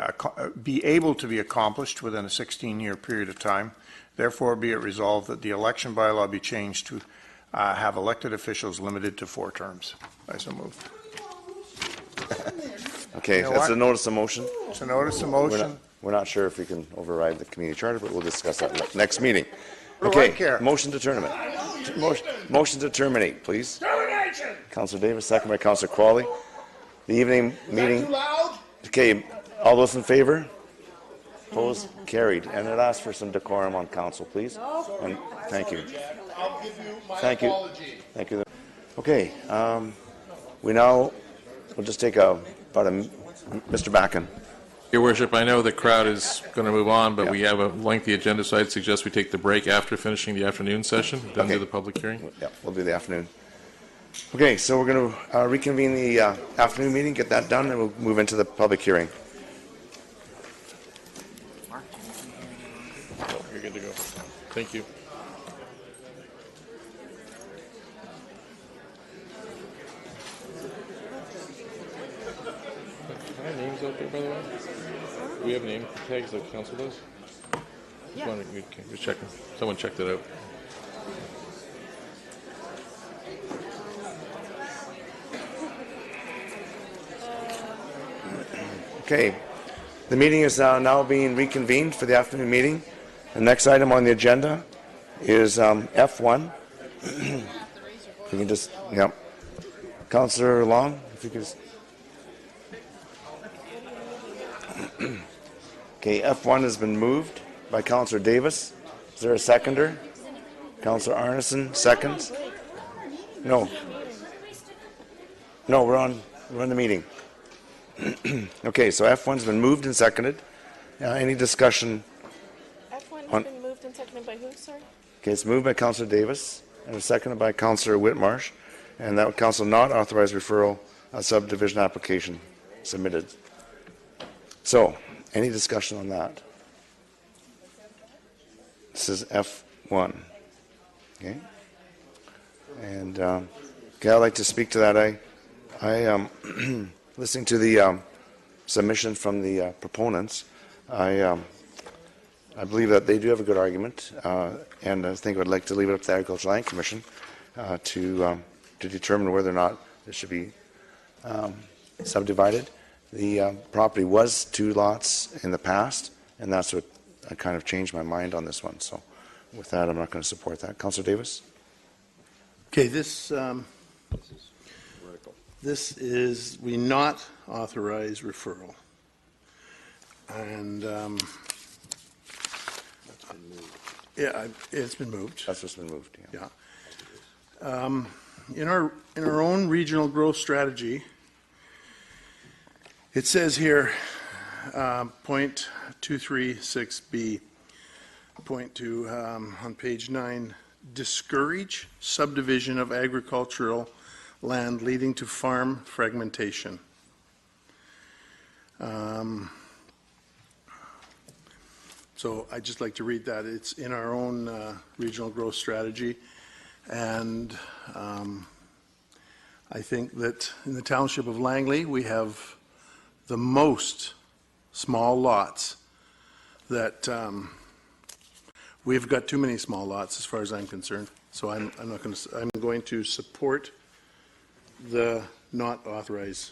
able to be accomplished within a 16-year period of time. Therefore, be it resolved that the election bylaw be changed to have elected officials limited to 4 terms. I so move. Okay, You know that's what? a notice of motion. It's a notice of motion. We're not sure if we can override the community charter, but we'll discuss that next meeting. What do I Okay, care? motion to terminate. Motion to terminate, please. Termination! Councillor Davis, second by Councillor Qualley. The evening meeting. Okay, all those in favor? Opposed? Carried. And it asks for some decorum on council, please. And thank you. I'll give you my Thank you. apology. Thank you. Okay, we'll just take about a, Mr. Backen. Your Worship, I know the crowd is going to move on, but we have a lengthy agenda, so I'd suggest we take the break after finishing the afternoon session, then do the public hearing. Yeah, we'll do the afternoon. Okay, so we're going to reconvene the afternoon meeting, get that done, and we'll move into the public hearing. Oh, you're good to go. Thank you. Are our names out there, by the way? Do we have name tags like council does? Yeah. Just checking. Someone checked it out. Okay, the meeting is now being reconvened for the afternoon meeting. The next item on the agenda is F1. If you can just, yep. Councillor Long, if you could just. Okay, F1 has been moved by Councillor Davis. Is there a seconder? Councillor Arneson, seconds? No. No, we're on the meeting. Okay, so F1's been moved and seconded. Any discussion? F1 has been moved and seconded by who, sorry? Okay, it's moved by Councillor Davis and seconded by Councillor Whitmarsh, and that would council not authorize referral of subdivision application submitted. So, any discussion on that? This is F1. Okay, and okay, I'd like to speak to that. I listening to the submission from the proponents, I believe that they do have a good argument, and I think I'd like to leave it up to the Agricultural Land Commission to determine whether or not this should be subdivided. The property was 2 lots in the past, and that's what I kind of changed my mind on this one. So with that, I'm not going to support that. Councillor Davis? Okay, this is, we not authorize referral. And, yeah, it's been moved. That's what's been moved, yeah. Yeah. In our own regional growth strategy, it says here, point 236B, point 2 on page 9, discourage subdivision of agricultural land leading to farm fragmentation. So I'd just like to read that. It's in our own regional growth strategy. And I think that in the township of Langley, we have the most small lots that we've got too many small lots as far as I'm concerned. So I'm going to support the not authorize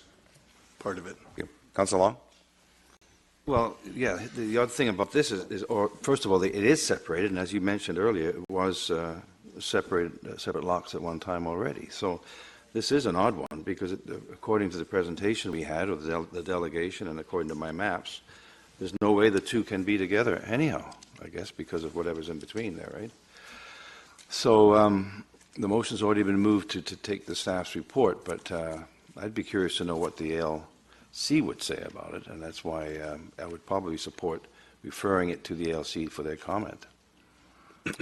part of it. Councillor Long? Well, yeah, the odd thing about this is first of all, it is separated, and as you mentioned earlier, it was separate lots at one time already. So this is an odd one because according to the presentation we had, or the delegation, and according to my maps, there's no way the two can be together anyhow, I guess, because of whatever's in between there, right? So The motion's already been moved to take the staff's report, but I'd be curious to know what the ALC would say about it, and that's why I would probably support referring it to the ALC for their comment.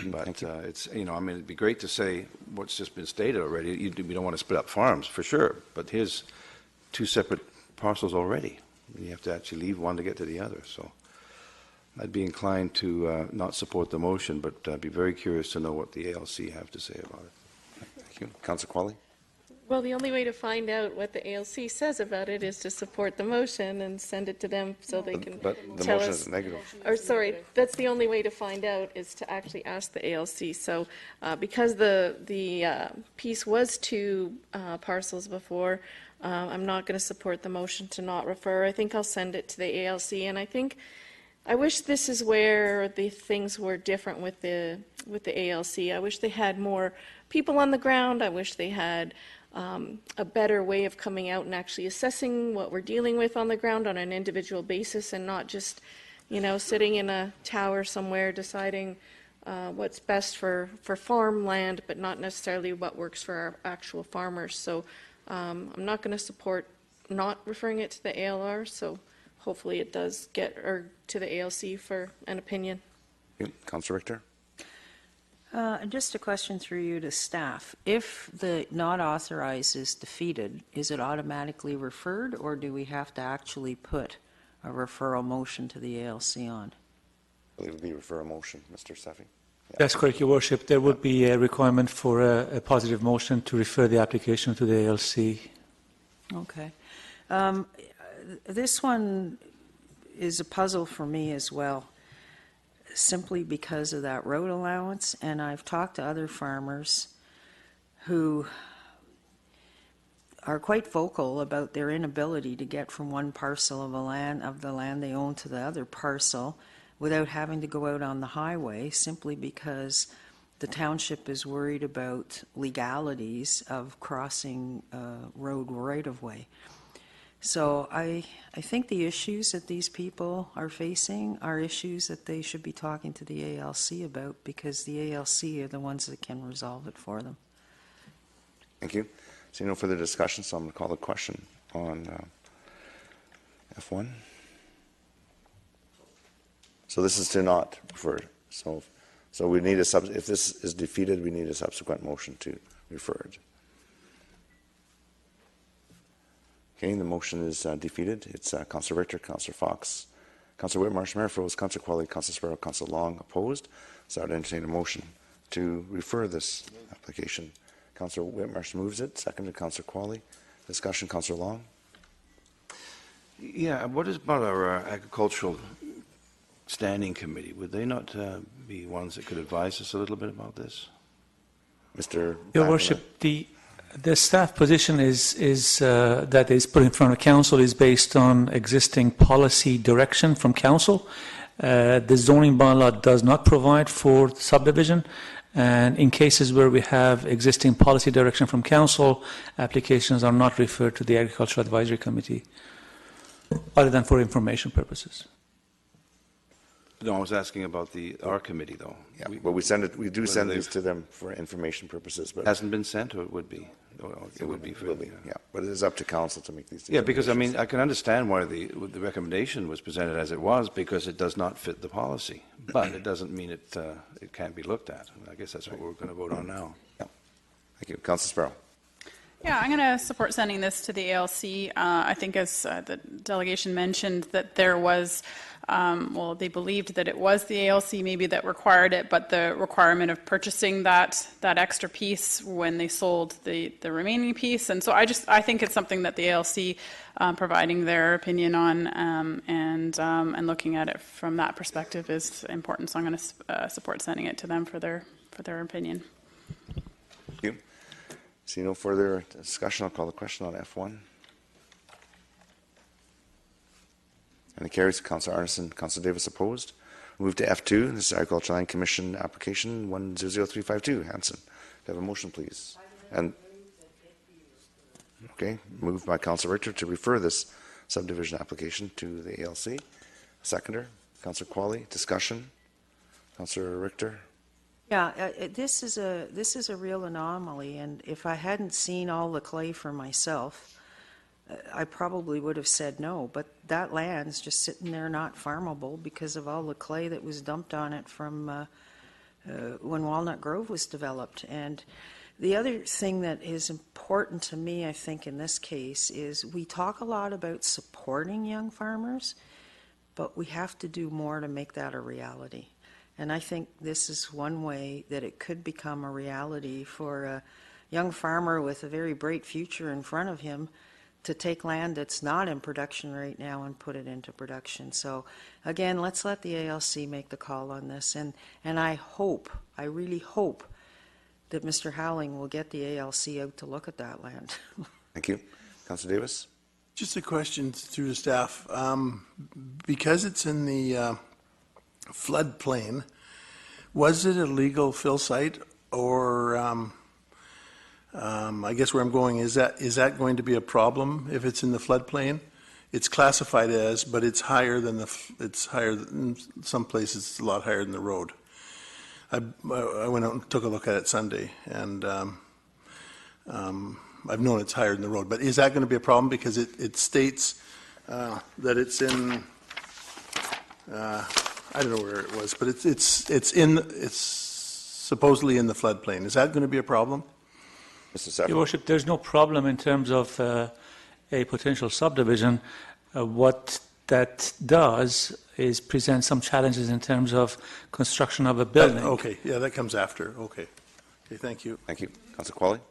But it's, I mean, it'd be great to say what's just been stated already. We don't want to split up farms, for sure, but here's two separate parcels already. You have to actually leave one to get to the other, so I'd be inclined to not support the motion, but be very curious to know what the ALC have to say about it. Thank you. Councillor Qualley? Well, the only way to find out what the ALC says about it is to support the motion and send it to them so they can But the tell motion us. is negative. Or, sorry, that's the only way to find out, is to actually ask the ALC. So because the piece was two parcels before, I'm not going to support the motion to not refer. I think I'll send it to the ALC, and I wish this is where the things were different with the ALC. I wish they had more people on the ground. I wish they had a better way of coming out and actually assessing what we're dealing with on the ground on an individual basis, and not just, sitting in a tower somewhere deciding what's best for farmland, but not necessarily what works for our actual farmers. So I'm not going to support not referring it to the ALR, so hopefully it does get to the ALC for an opinion. Councillor Richter? Just a question through you to staff. If the not authorized is defeated, is it automatically referred, or do we have to actually put a referral motion to the ALC on? I believe it would be referral motion, Mr. Safi. Yeah. That's correct, Your Worship. There would be a requirement for a positive motion to refer the application to the ALC. Okay. This one is a puzzle for me as well, simply because of that road allowance, and I've talked to other farmers who are quite vocal about their inability to get from one parcel of the land they own to the other parcel without having to go out on the highway, simply because the township is worried about legalities of crossing road right-of-way. So I think the issues that these people are facing are issues that they should be talking to the ALC about, because the ALC are the ones that can resolve it for them. Thank you. So no further discussion, so I'm going to call the question on F1. So this is to not refer. So we need if this is defeated, we need a subsequent motion to refer it. Okay, the motion is defeated. It's Councillor Richter, Councillor Fox, Councillor Whitmarsh, Mayor Froese, Councillor Qualley, Councillor Sparrow, Councillor Long opposed. So I would entertain a motion to refer this application. Councillor Whitmarsh moves it, seconded Councillor Qualley. Discussion, Councillor Long. Yeah, what is about our agricultural standing committee? Would they not be ones that could advise us a little bit about this? Mr. Your Worship, the staff position is that is put in front of council is based on existing policy direction from council. The zoning bylaw does not provide for subdivision, and in cases where we have existing policy direction from council, applications are not referred to the Agricultural Advisory Committee, other than for information purposes. No, I was asking about our committee, though. Yeah, but we do send these to them for information purposes. But hasn't been sent, or it would be? It would be. Yeah, but it is up to council to make these decisions. Yeah, because I mean, I can understand why the recommendation was presented as it was, because it does not fit the policy. But it doesn't mean it can't be looked at. I guess that's what we're going to vote on now. Yeah. Thank you. Councillor Sparrow. Yeah, I'm going to support sending this to the ALC. I think, as the delegation mentioned, that there was, well, they believed that it was the ALC maybe that required it, but the requirement of purchasing that extra piece when they sold the remaining piece. And so I think it's something that the ALC providing their opinion on and looking at it from that perspective is important. So I'm going to support sending it to them for their opinion. Thank you. See no further discussion. I'll call the question on F1. And it carries. Councillor Arneson, Councillor Davis opposed. Move to F2. This is Agricultural Land Commission application 100352. Hanson. Do I have a motion, please? And okay, moved by Councillor Richter to refer this subdivision application to the ALC. Seconder, Councillor Qualley. Discussion. Councillor Richter. Yeah, this is a real anomaly, and if I hadn't seen all the clay for myself, I probably would have said no, but that land's just sitting there not farmable because of all the clay that was dumped on it from when Walnut Grove was developed. And the other thing that is important to me, I think, in this case is we talk a lot about supporting young farmers, but we have to do more to make that a reality. And I think this is one way that it could become a reality for a young farmer with a very bright future in front of him to take land that's not in production right now and put it into production. So again, let's let the ALC make the call on this. And I really hope that Mr. Howling will get the ALC out to look at that land. Thank you. Councillor Davis? Just a question through the staff. Because it's in the floodplain, was it a legal fill site, or I guess where I'm going is that going to be a problem if it's in the floodplain? It's classified as, but it's higher than in some places it's a lot higher than the road. I went out and took a look at it Sunday, and I've known it's higher than the road. But is that going to be a problem because it states that it's in? I don't know where it was, but it's supposedly in the floodplain. Is that going to be a problem? Your Worship, there's no problem in terms of a potential subdivision. What that does is present some challenges in terms of construction of a building. Okay, yeah, that comes after. Okay, thank you. Thank you. Councillor Qualley?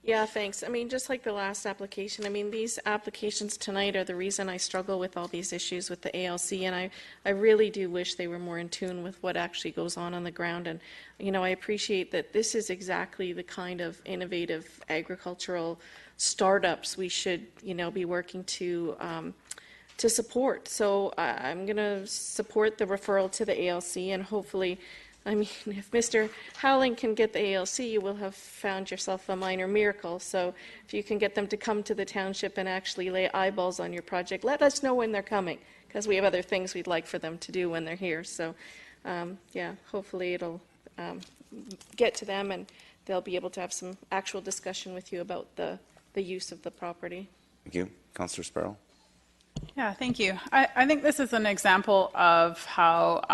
Yeah, thanks. I mean, just like the last application, I mean, these applications tonight are the reason I struggle with all these issues with the ALC, and I really do wish they were more in tune with what actually goes on the ground. And, you know, I appreciate that this is exactly the kind of innovative agricultural startups we should, you know, be working to support. So I'm going to support the referral to the ALC, and hopefully, I mean, if Mr. Howling can get the ALC, you will have found yourself a minor miracle. So if you can get them to come to the township and actually lay eyeballs on your project, let us know when they're coming, because we have other things we'd like for them to do when they're here. So, yeah, hopefully it'll get to them and they'll be able to have some actual discussion with you about the use of the property. Thank you. Councillor Sparrow? Yeah, thank you. I think this is an example of how,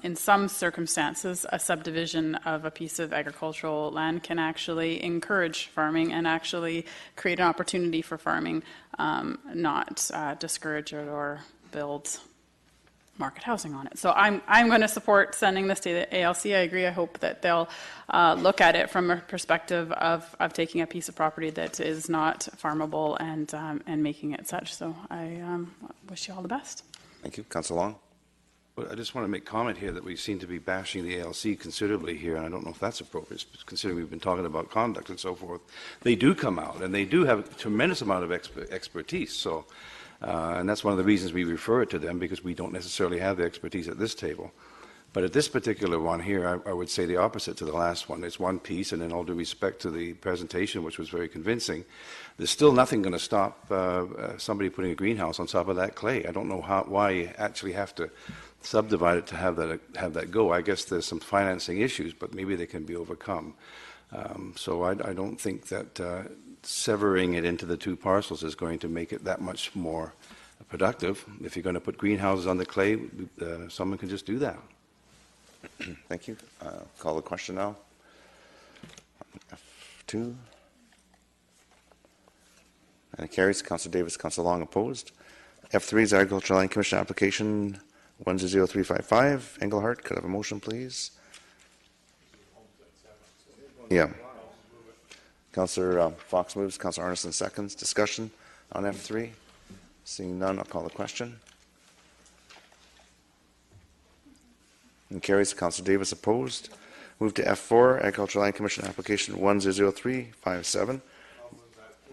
in some circumstances, a subdivision of a piece of agricultural land can actually encourage farming and actually create an opportunity for farming, not discourage it or build market housing on it. So I'm going to support sending this to the ALC. I agree. I hope that they'll look at it from a perspective of taking a piece of property that is not farmable and making it such. So I wish you all the best. Thank you. Councillor Long? Well, I just want to make comment here that we seem to be bashing the ALC considerably here, and I don't know if that's appropriate, considering we've been talking about conduct and so forth. They do come out, and they do have a tremendous amount of expertise. So. And that's one of the reasons we refer it to them, because we don't necessarily have the expertise at this table. But at this particular one here, I would say the opposite to the last one. It's one piece, and in all due respect to the presentation, which was very convincing, there's still nothing going to stop somebody putting a greenhouse on top of that clay. I don't know why you actually have to subdivide it to have that go. I guess there's some financing issues, but maybe they can be overcome. So I don't think that severing it into the two parcels is going to make it that much more productive. If you're going to put greenhouses on the clay, someone can just do that. Thank you. Call the question now. F2. And it carries. Councillor Davis, Councillor Long opposed. F3 is Agricultural Land Commission application 100355. Engelhardt, could I have a motion, please? Yeah. Councillor Fox moves, Councillor Arneson seconds. Discussion on F3? Seeing none, I'll call the question. And carries. Councillor Davis opposed. Move to F4, Agricultural Land Commission application 100357.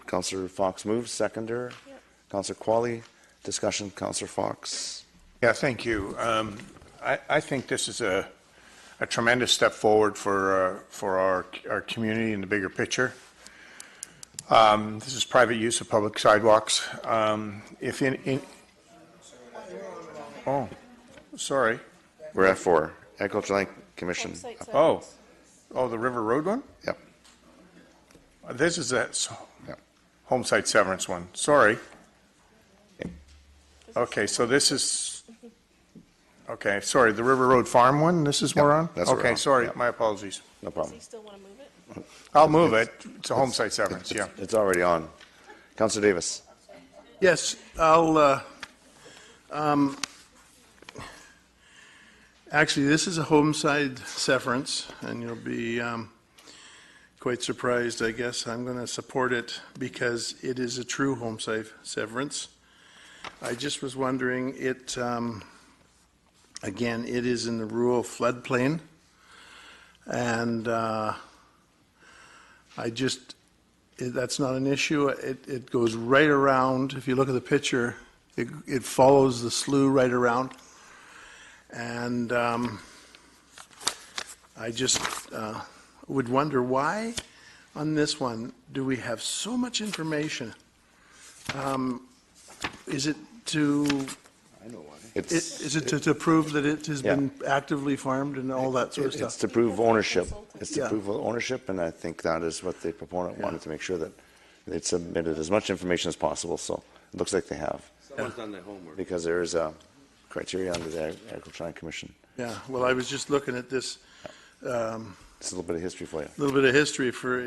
Councillor Fox moves, seconder. Yep. Councillor Qualley, discussion. Councillor Fox. Yeah, thank you. I think this is a tremendous step forward for our community in the bigger picture. This is private use of public sidewalks. Oh, sorry. We're at 4, Agricultural Land Commission. Oh, Oh, the River Road one? Yep. This is a home site severance one. Sorry. Okay, so this is, okay, sorry, the River Road Farm one, this is we're on? that's what we're Okay, on. sorry, Yep. my apologies. No problem. Still want to move it? I'll move it. It's a home site severance, yeah. It's already on. Councillor Davis. Yes, I'll, actually, this is a homicide severance, and you'll be quite surprised, I guess. I'm going to support it because it is a true homicide severance. I just was wondering, again, it is in the rural floodplain, and that's not an issue. It goes right around. If you look at the picture, it follows the slough right around. And I just would wonder why on this one do we have so much information? Is it to... I know why. Is it to prove that it has been actively farmed and all that sort of stuff? It's to prove ownership. It's to Yeah. prove ownership, and I think that is what the proponent wanted to make sure that they'd submitted as much information as possible, so it looks like they have. Someone's done their homework. Because there is a criteria under the Agricultural Commission. Yeah, well, I was just looking at this, It's a little bit of history for you. a little bit of history for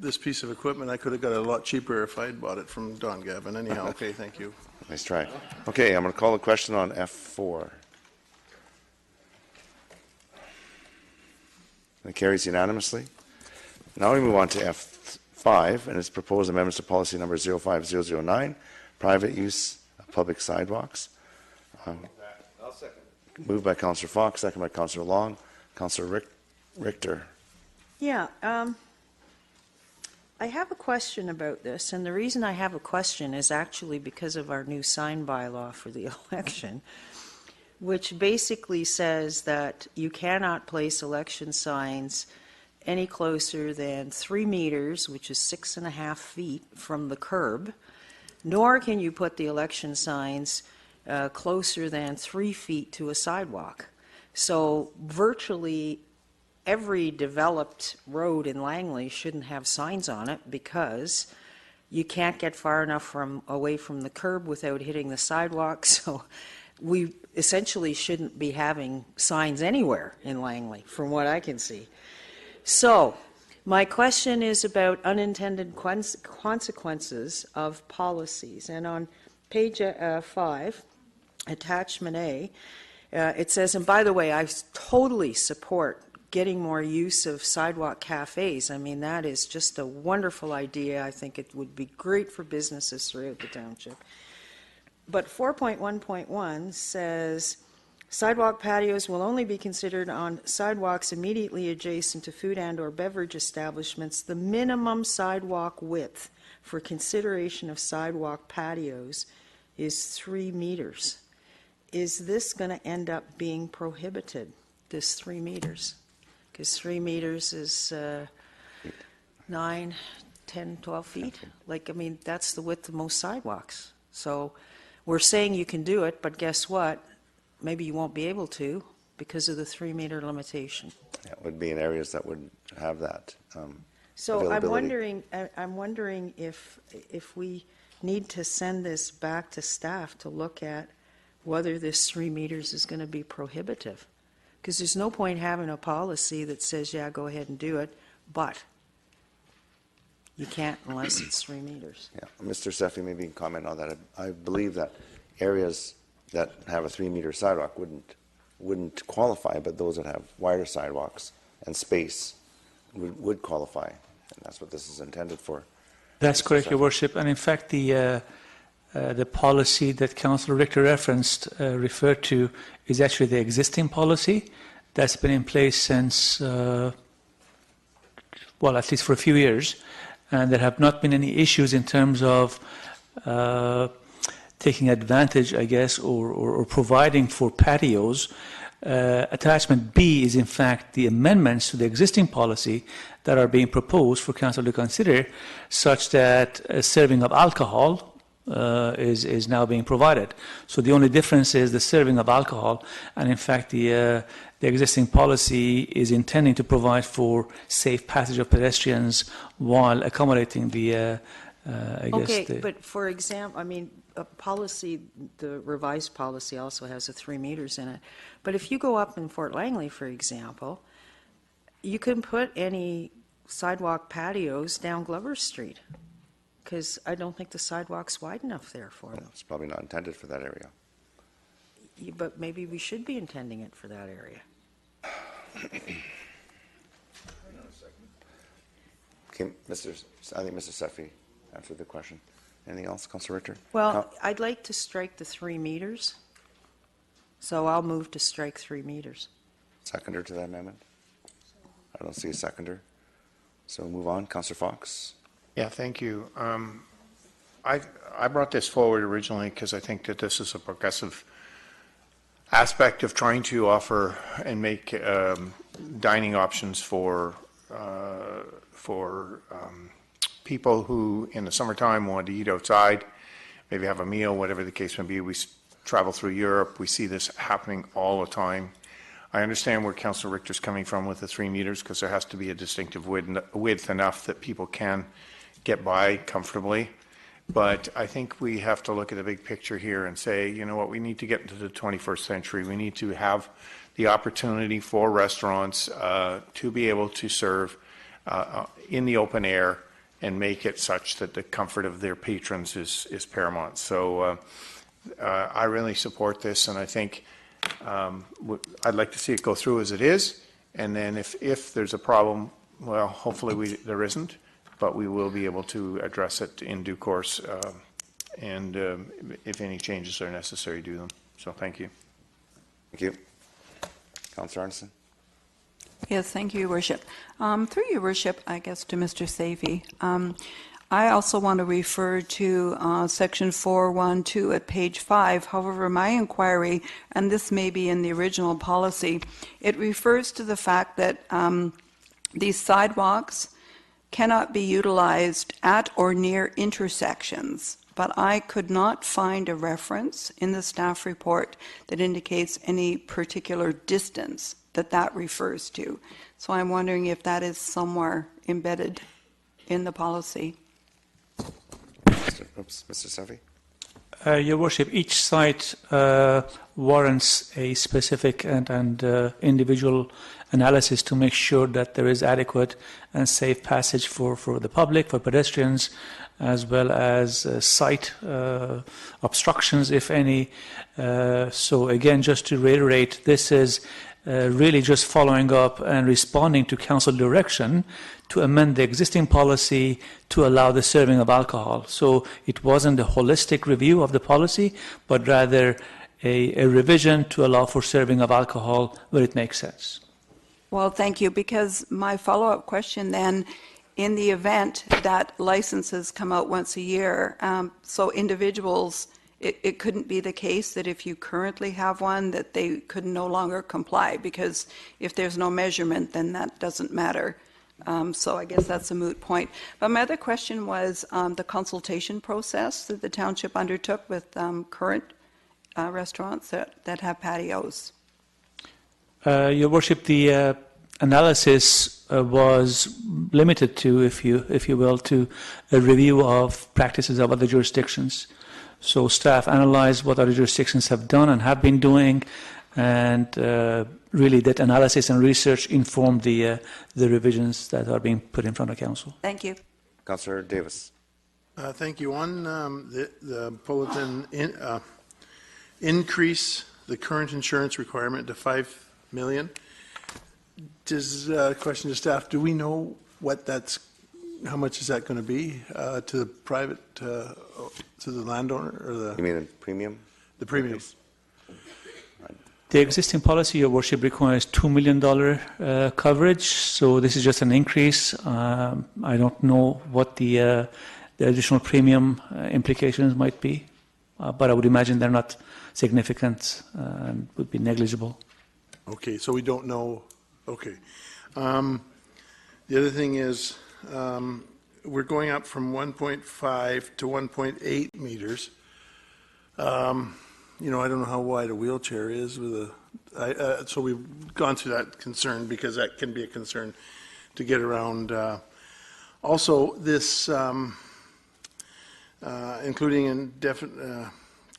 this piece of equipment. I could have got it a lot cheaper if I had bought it from Don Gavin. Anyhow, okay, thank you. Nice try. Okay, I'm going to call a question on F4. And it carries unanimously. Now we move on to F5, and it's proposed amendments to policy number 05009, private use of public sidewalks. I'll second. Moved by Councillor Fox, second by Councillor Long. Councillor Richter. Yeah, I have a question about this, and the reason I have a question is actually because of our new sign bylaw for the election, which basically says that you cannot place election signs any closer than 3 meters, which is 6.5 feet from the curb, nor can you put the election signs closer than 3 feet to a sidewalk. So virtually every developed road in Langley shouldn't have signs on it because you can't get far enough away from the curb without hitting the sidewalk. So we essentially shouldn't be having signs anywhere in Langley, from what I can see. So my question is about unintended consequences of policies. And on page 5, attachment A, it says, and by the way, I totally support getting more use of sidewalk cafes. I mean, that is just a wonderful idea. I think it would be great for businesses throughout the township. But 4.1.1 says, sidewalk patios will only be considered on sidewalks immediately adjacent to food and or beverage establishments. The minimum sidewalk width for consideration of sidewalk patios is 3 meters. Is this going to end up being prohibited, this 3 meters? Because 3 meters is 9, 10, 12 feet. Like, I mean, that's the width of most sidewalks. So we're saying you can do it, but guess what? Maybe you won't be able to because of the 3 meter limitation. Yeah, it would be in areas that would have that So I'm availability. wondering if we need to send this back to staff to look at whether this 3 meters is going to be prohibitive. Because there's no point having a policy that says, yeah, go ahead and do it, but you can't unless it's 3 meters. Yeah, Mr. Seffi, maybe you can comment on that. I believe that areas that have a 3 meter sidewalk wouldn't qualify, but those that have wider sidewalks and space would qualify. And that's what this is intended for. That's correct, Your Worship. And in fact, the policy that Councillor Richter referenced, referred to, is actually the existing policy that's been in place since, well, at least for a few years. And there have not been any issues in terms of taking advantage, I guess, or providing for patios. Attachment B is, in fact, the amendments to the existing policy that are being proposed for Council to consider, such that serving of alcohol is now being provided. So the only difference is the serving of alcohol, and in fact the existing policy is intending to provide for safe passage of pedestrians while accommodating the Okay, but for example, I mean, a policy, the revised policy also has the 3 meters in it. But if you go up in Fort Langley, for example, you can put any sidewalk patios down Glover Street, because I don't think the sidewalk's wide enough there for them. It's probably not intended for that area. But maybe we should be intending it for that area. Okay, I think Mr. Sefi answered the question. Anything else, Councilor Richter? Well, I'd like to strike the 3 meters, so I'll move to strike 3 meters. Seconder to that amendment? I don't see a seconder. So we'll move on. Councilor Fox? Yeah, thank you. I brought this forward originally because I think that this is a progressive aspect of trying to offer and make dining options for people who in the summertime want to eat outside, maybe have a meal, whatever the case may be. We travel through Europe. We see this happening all the time. I understand where Councilor Richter's coming from with the 3 meters, because there has to be a distinctive width enough that people can get by comfortably. But I think we have to look at the big picture here and say, you know what, we need to get into the 21st century. We need to have the opportunity for restaurants to be able to serve in the open air and make it such that the comfort of their patrons is paramount. So I really support this, and I think I'd like to see it go through as it is, and then if there's a problem, well, hopefully there isn't, but we will be able to address it in due course, and if any changes are necessary, do them. So thank you. Thank you. Councilor Arneson? Yes, thank you, Your Worship. Through Your Worship, I guess to Mr. Savey, I also want to refer to section 412 at page 5. However, my inquiry, and this may be in the original policy, it refers to the fact that these sidewalks cannot be utilized at or near intersections, but I could not find a reference in the staff report that indicates any particular distance that refers to. So I'm wondering if that is somewhere embedded in the policy. Mr. Sefi? Your Worship, each site warrants a specific and individual analysis to make sure that there is adequate and safe passage for the public, for pedestrians, as well as site obstructions, if any. So again, just to reiterate, this is really just following up and responding to council direction to amend the existing policy to allow the serving of alcohol. So it wasn't a holistic review of the policy, but rather a revision to allow for serving of alcohol where it makes sense. Well, thank you, because my follow-up question then, in the event that licenses come out once a year, so individuals, it couldn't be the case that if you currently have one that they could no longer comply, because if there's no measurement, then that doesn't matter. So I guess that's a moot point. But my other question was the consultation process that the township undertook with current restaurants that have patios. Your Worship, the analysis was limited to, if you will, to a review of practices of other jurisdictions. So staff analyzed what other jurisdictions have done and have been doing, and really that analysis and research informed the revisions that are being put in front of council. Thank you. Councillor Davis. Thank you. On the bulletin, increase the current insurance requirement to $5 million. Does question to staff? Do we know what how much is that going to be to the private, to the landowner, or the? You mean the premium? The premium. The existing policy, Your Worship, requires $2 million coverage, so this is just an increase. I don't know what the additional premium implications might be, but I would imagine they're not significant and would be negligible. Okay, so we don't know. Okay. The other thing is, we're going up from 1.5 to 1.8 meters. You know, I don't know how wide a wheelchair is with so we've gone through that concern because that can be a concern to get around. Also, this, including indefinite,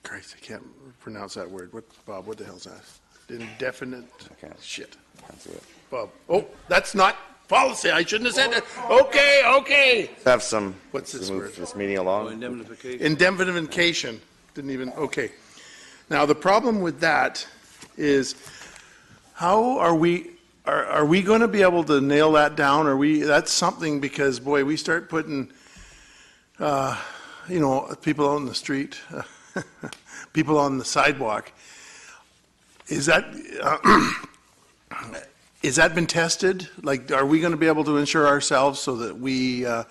Christ, I can't pronounce that word. Bob, what the hell's that? Indefinite, shit. Bob, oh, that's not policy. I shouldn't have said that. Okay. Have some. What's this move word? this meeting along. Indemnification. Didn't even, okay. Now, the problem with that is how are we going to be able to nail that down? That's something because, boy, we start putting, you know, people out in the street, people on the sidewalk. Is that been tested? Like, are we going to be able to insure ourselves so that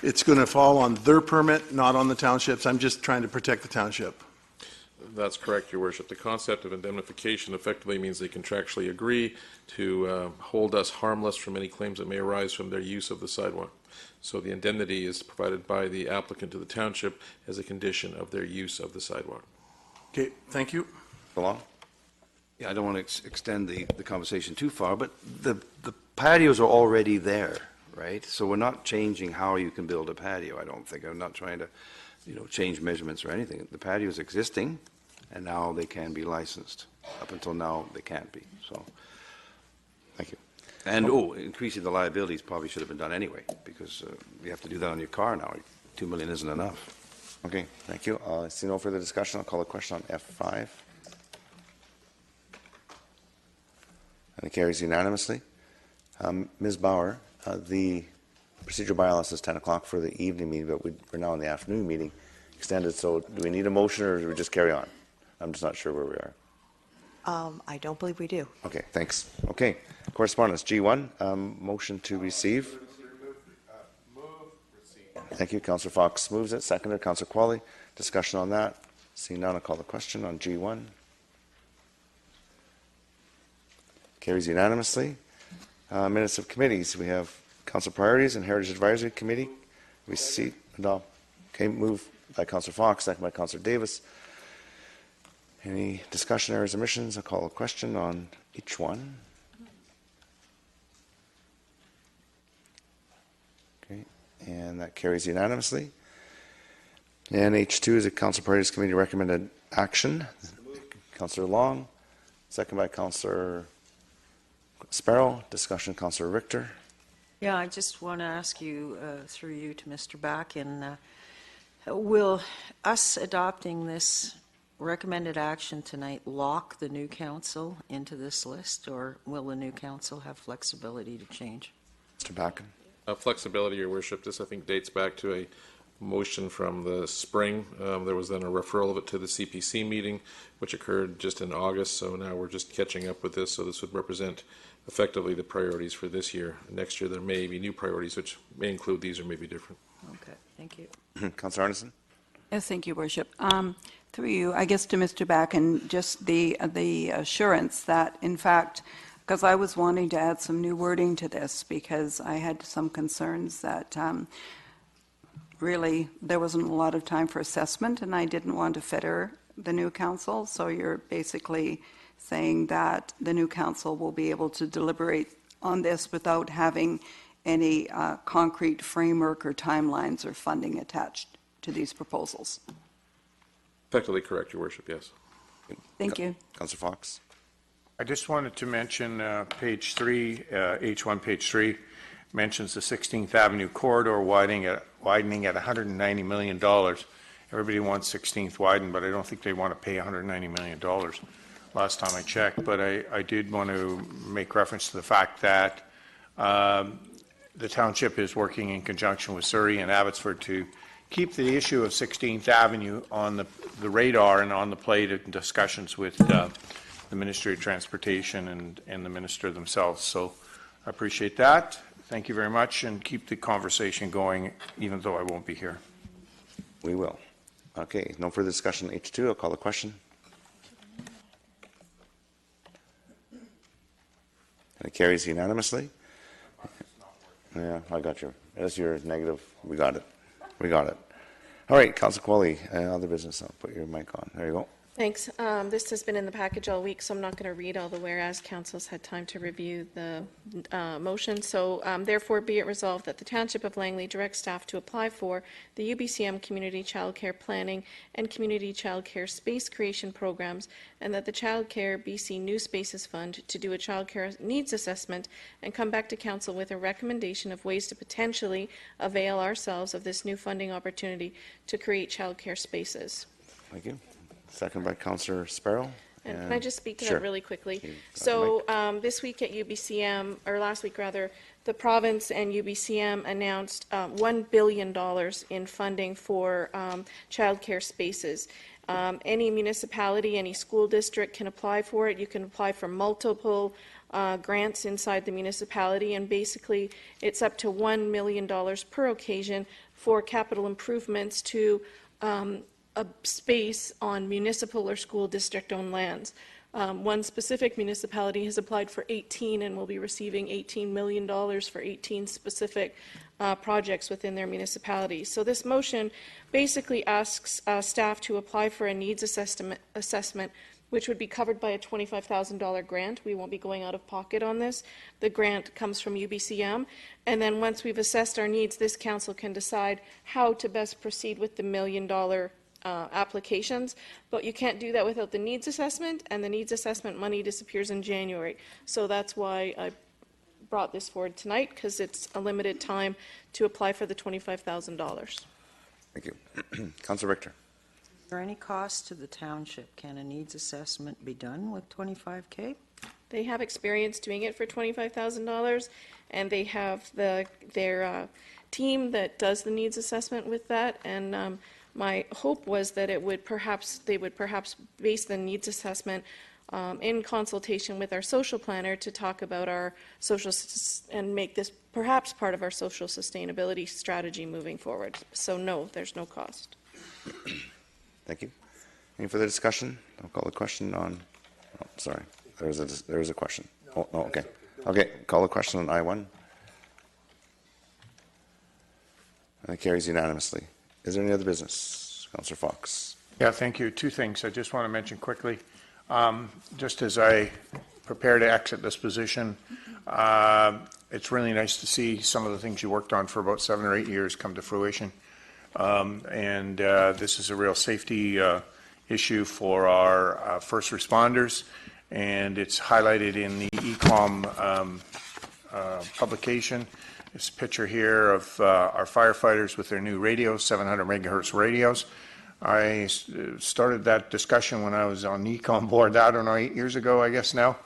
it's going to fall on their permit, not on the townships? I'm just trying to protect the township. That's correct, Your Worship. The concept of indemnification effectively means they contractually agree to hold us harmless from any claims that may arise from their use of the sidewalk. So the indemnity is provided by the applicant to the township as a condition of their use of the sidewalk. Okay, thank you. Along. Yeah, I don't want to extend the conversation too far, but the patios are already there, right? So we're not changing how you can build a patio, I don't think. I'm not trying to, you know, change measurements or anything. The patio is existing, and now they can be licensed. Up until now, they can't be, so. Thank you. And, increasing the liabilities probably should have been done anyway, because you have to do that on your car now. $2 million isn't enough. Okay, thank you. I see no further discussion. I'll call the question on F5. And it carries unanimously. Ms. Bauer, the procedural bylaw says 10 o'clock for the evening meeting, but we're now in the afternoon meeting extended. So do we need a motion or do we just carry on? I'm just not sure where we are. I don't believe we do. Okay, thanks. Okay, correspondence G1, motion to receive. Thank you. Councillor Fox moves it. Seconded. Councillor Qualley. Discussion on that. Seeing none, I'll call the question on G1. Carries unanimously. Minutes of committees. We have Council Priorities and Heritage Advisory Committee. Receipt. Adopt. Okay, moved by Councillor Fox, second by Councillor Davis. Any discussion, errors, omissions? I'll call a question on each one. Okay, and that carries unanimously. And H2 is a Council Priorities Committee recommended action. Councillor Long, second by Councillor Sparrow. Discussion, Councillor Richter. Yeah, I just want to ask you, through you to Mr. Backen, will us adopting this recommended action tonight lock the new council into this list, or will the new council have flexibility to change? Mr. Backen. Flexibility, Your Worship. This, I think, dates back to a motion from the spring. There was then a referral of it to the CPC meeting, which occurred just in August. So now we're just catching up with this. So this would represent effectively the priorities for this year. Next year, there may be new priorities, which may include these or may be different. Okay, thank you. Councillor Arneson. Yes, thank you, Worship. Through you, I guess to Mr. Backen, just the assurance that, in fact, because I was wanting to add some new wording to this because I had some concerns that really there wasn't a lot of time for assessment and I didn't want to fetter the new council. So you're basically saying that the new council will be able to deliberate on this without having any concrete framework or timelines or funding attached to these proposals. Effectively correct, Your Worship, yes. Thank you. Councillor Fox. I just wanted to mention page 3, H1 page 3, mentions the 16th Avenue corridor widening at $190 million. Everybody wants 16th widened, but I don't think they want to pay $190 million last time I checked. But I did want to make reference to the fact that the township is working in conjunction with Surrey and Abbotsford to keep the issue of 16th Avenue on the radar and on the plate in discussions with the Ministry of Transportation and the Minister themselves. So I appreciate that. Thank you very much, and keep the conversation going, even though I won't be here. We will. Okay, no further discussion on H2. I'll call the question. And it carries unanimously. Yeah, I got you. That's your negative. We got it. We got it. All right, Councillor Qualley, other business. I'll put your mic on. There you go. Thanks. This has been in the package all week, so I'm not going to read all the whereas. Council's had time to review the motion. So therefore be it resolved that the Township of Langley directs staff to apply for the UBCM Community Childcare Planning and Community Childcare Space Creation Programs, and that the Childcare BC New Spaces Fund to do a childcare needs assessment and come back to Council with a recommendation of ways to potentially avail ourselves of this new funding opportunity to create childcare spaces. Thank you. Second by Councillor Sparrow. And can I just speak to Sure. that really quickly? So this week at UBCM, or last week rather, the province and UBCM announced $1 billion in funding for childcare spaces. Any municipality, any school district can apply for it. You can apply for multiple grants inside the municipality, and basically it's up to $1 million per occasion for capital improvements to a space on municipal or school district-owned lands. One specific municipality has applied for 18 and will be receiving $18 million for 18 specific projects within their municipality. So this motion basically asks staff to apply for a needs assessment, which would be covered by a $25,000 grant. We won't be going out of pocket on this. The grant comes from UBCM. And then once we've assessed our needs, this council can decide how to best proceed with the $1 million applications, but you can't do that without the needs assessment, and the needs assessment money disappears in January. So that's why I brought this forward tonight, because it's a limited time to apply for the $25,000. Thank you. Councillor Richter. Is there any cost to the township? Can a needs assessment be done with $25K? They have experience doing it for $25,000, and they have their team that does the needs assessment with that, and my hope was that they would perhaps base the needs assessment in consultation with our social planner to talk about our social and make this perhaps part of our social sustainability strategy moving forward. So no, there's no cost. Thank you. Any further discussion? I'll call the question on. Oh, sorry, there is a question. Oh, no, okay. Okay, call the question on I-1. And it carries unanimously. Is there any other business? Councillor Fox. Yeah, thank you. Two things I just want to mention quickly. Just as I prepare to exit this position, it's really nice to see some of the things you worked on for about 7 or 8 years come to fruition. This is a real safety issue for our first responders, and it's highlighted in the ECOM publication. This picture here of our firefighters with their new radios, 700 megahertz radios. I started that discussion when I was on the ECOM board, I don't know, 8 years ago, I guess now.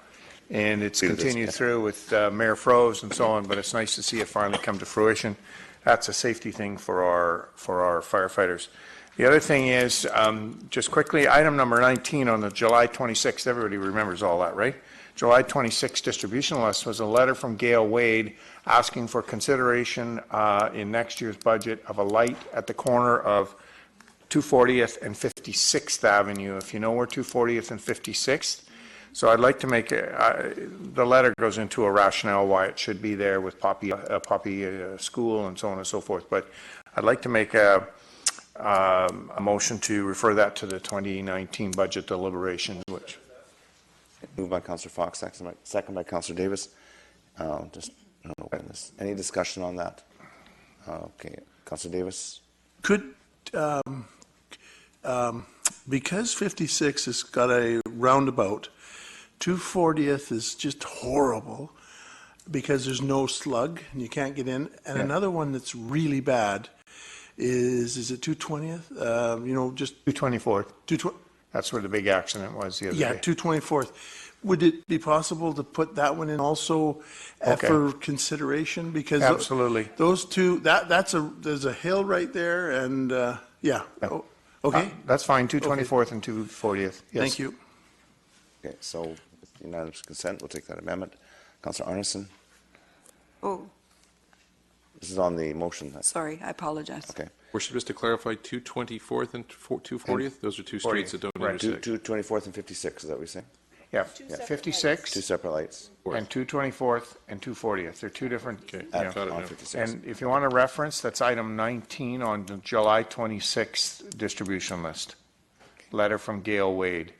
And it's continued through with Mayor Froese and so on, but it's nice to see it finally come to fruition. That's a safety thing for our firefighters. The other thing is, just quickly, item number 19 on the July 26th, everybody remembers all that, right? July 26th distribution list was a letter from Gail Wade asking for consideration in next year's budget of a light at the corner of 240th and 56th Avenue, if you know where 240th and 56th. So I'd like to make the letter goes into a rationale why it should be there with Poppy School and so on and so forth. But I'd like to make a motion to refer that to the 2019 budget deliberations. Which moved by Councillor Fox, second by Councillor Davis. Any discussion on that? Okay, Councillor Davis. Could because 56 has got a roundabout, 240th is just horrible because there's no slug and you can't get in. And another one that's really bad is it 220th? Just 224th. That's where the big accident was the other day. Yeah, 224th. Would it be possible to put that one in also for consideration? Because absolutely, those two, there's a hill right there, and okay, that's fine. 224th and 240th. Yes. Thank you. Okay, so with unanimous consent, we'll take that amendment. Councillor Arneson. Oh, this is on the motion. sorry, I apologize. Okay. Worship, just to clarify, 224th and 240th, those are two streets that don't intersect. 224th and 56, is that what you're saying? Yeah, 56. Two separate lights. And 224th and 240th. They're two different. Okay, Yeah. got it now. 56. And if you want a reference, that's item 19 on the July 26th distribution list. Letter from Gail Wade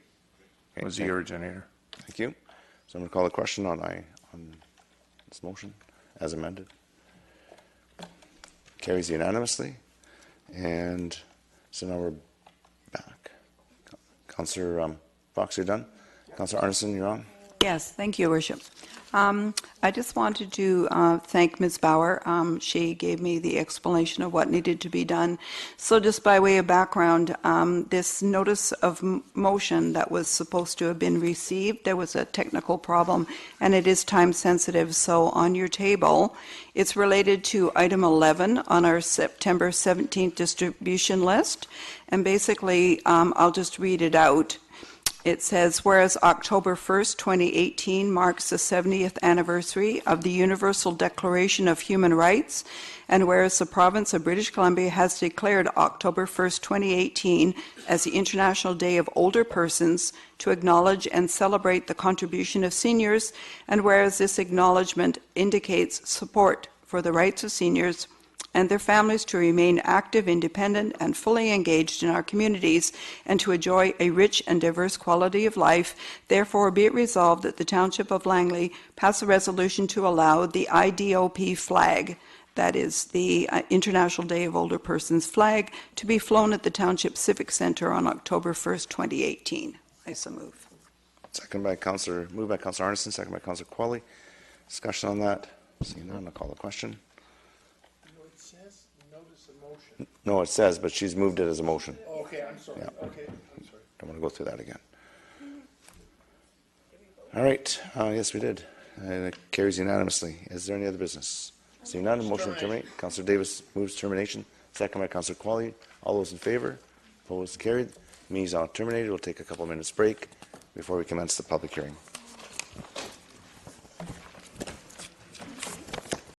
was the originator. Thank you. So I'm going to call the question on this motion as amended. Carries unanimously. And so now we're back. Councillor Fox, you're done? Councillor Arneson, you're on? Yes, thank you, Your Worship. I just wanted to thank Ms. Bauer. She gave me the explanation of what needed to be done. So just by way of background, this notice of motion that was supposed to have been received, there was a technical problem, and it is time sensitive. So on your table, it's related to item 11 on our September 17th distribution list. And basically, I'll just read it out. It says, whereas October 1st, 2018 marks the 70th anniversary of the Universal Declaration of Human Rights, and whereas the province of British Columbia has declared October 1st, 2018 as the International Day of Older Persons to acknowledge and celebrate the contribution of seniors, and whereas this acknowledgement indicates support for the rights of seniors and their families to remain active, independent, and fully engaged in our communities, and to enjoy a rich and diverse quality of life. Therefore, be it resolved that the Township of Langley pass a resolution to allow the IDOP flag, that is the International Day of Older Persons flag, to be flown at the Township Civic Centre on October 1st, 2018. I so move. Moved by Councillor Arneson, second by Councillor Qualley. Discussion on that? Seeing none, I'll call the question. No, it says, but she's moved it as a motion. Okay, I'm sorry. Yeah. Okay, I'm sorry. Don't want to go through that again. All right. Yes, we did. And it carries unanimously. Is there any other business? Seeing none, motion to terminate. Councillor Davis moves termination. Second by Councillor Qualley. All those in favor? Opposed? Carried. Meeting is now terminated. We'll take a couple minutes break before we commence the public hearing.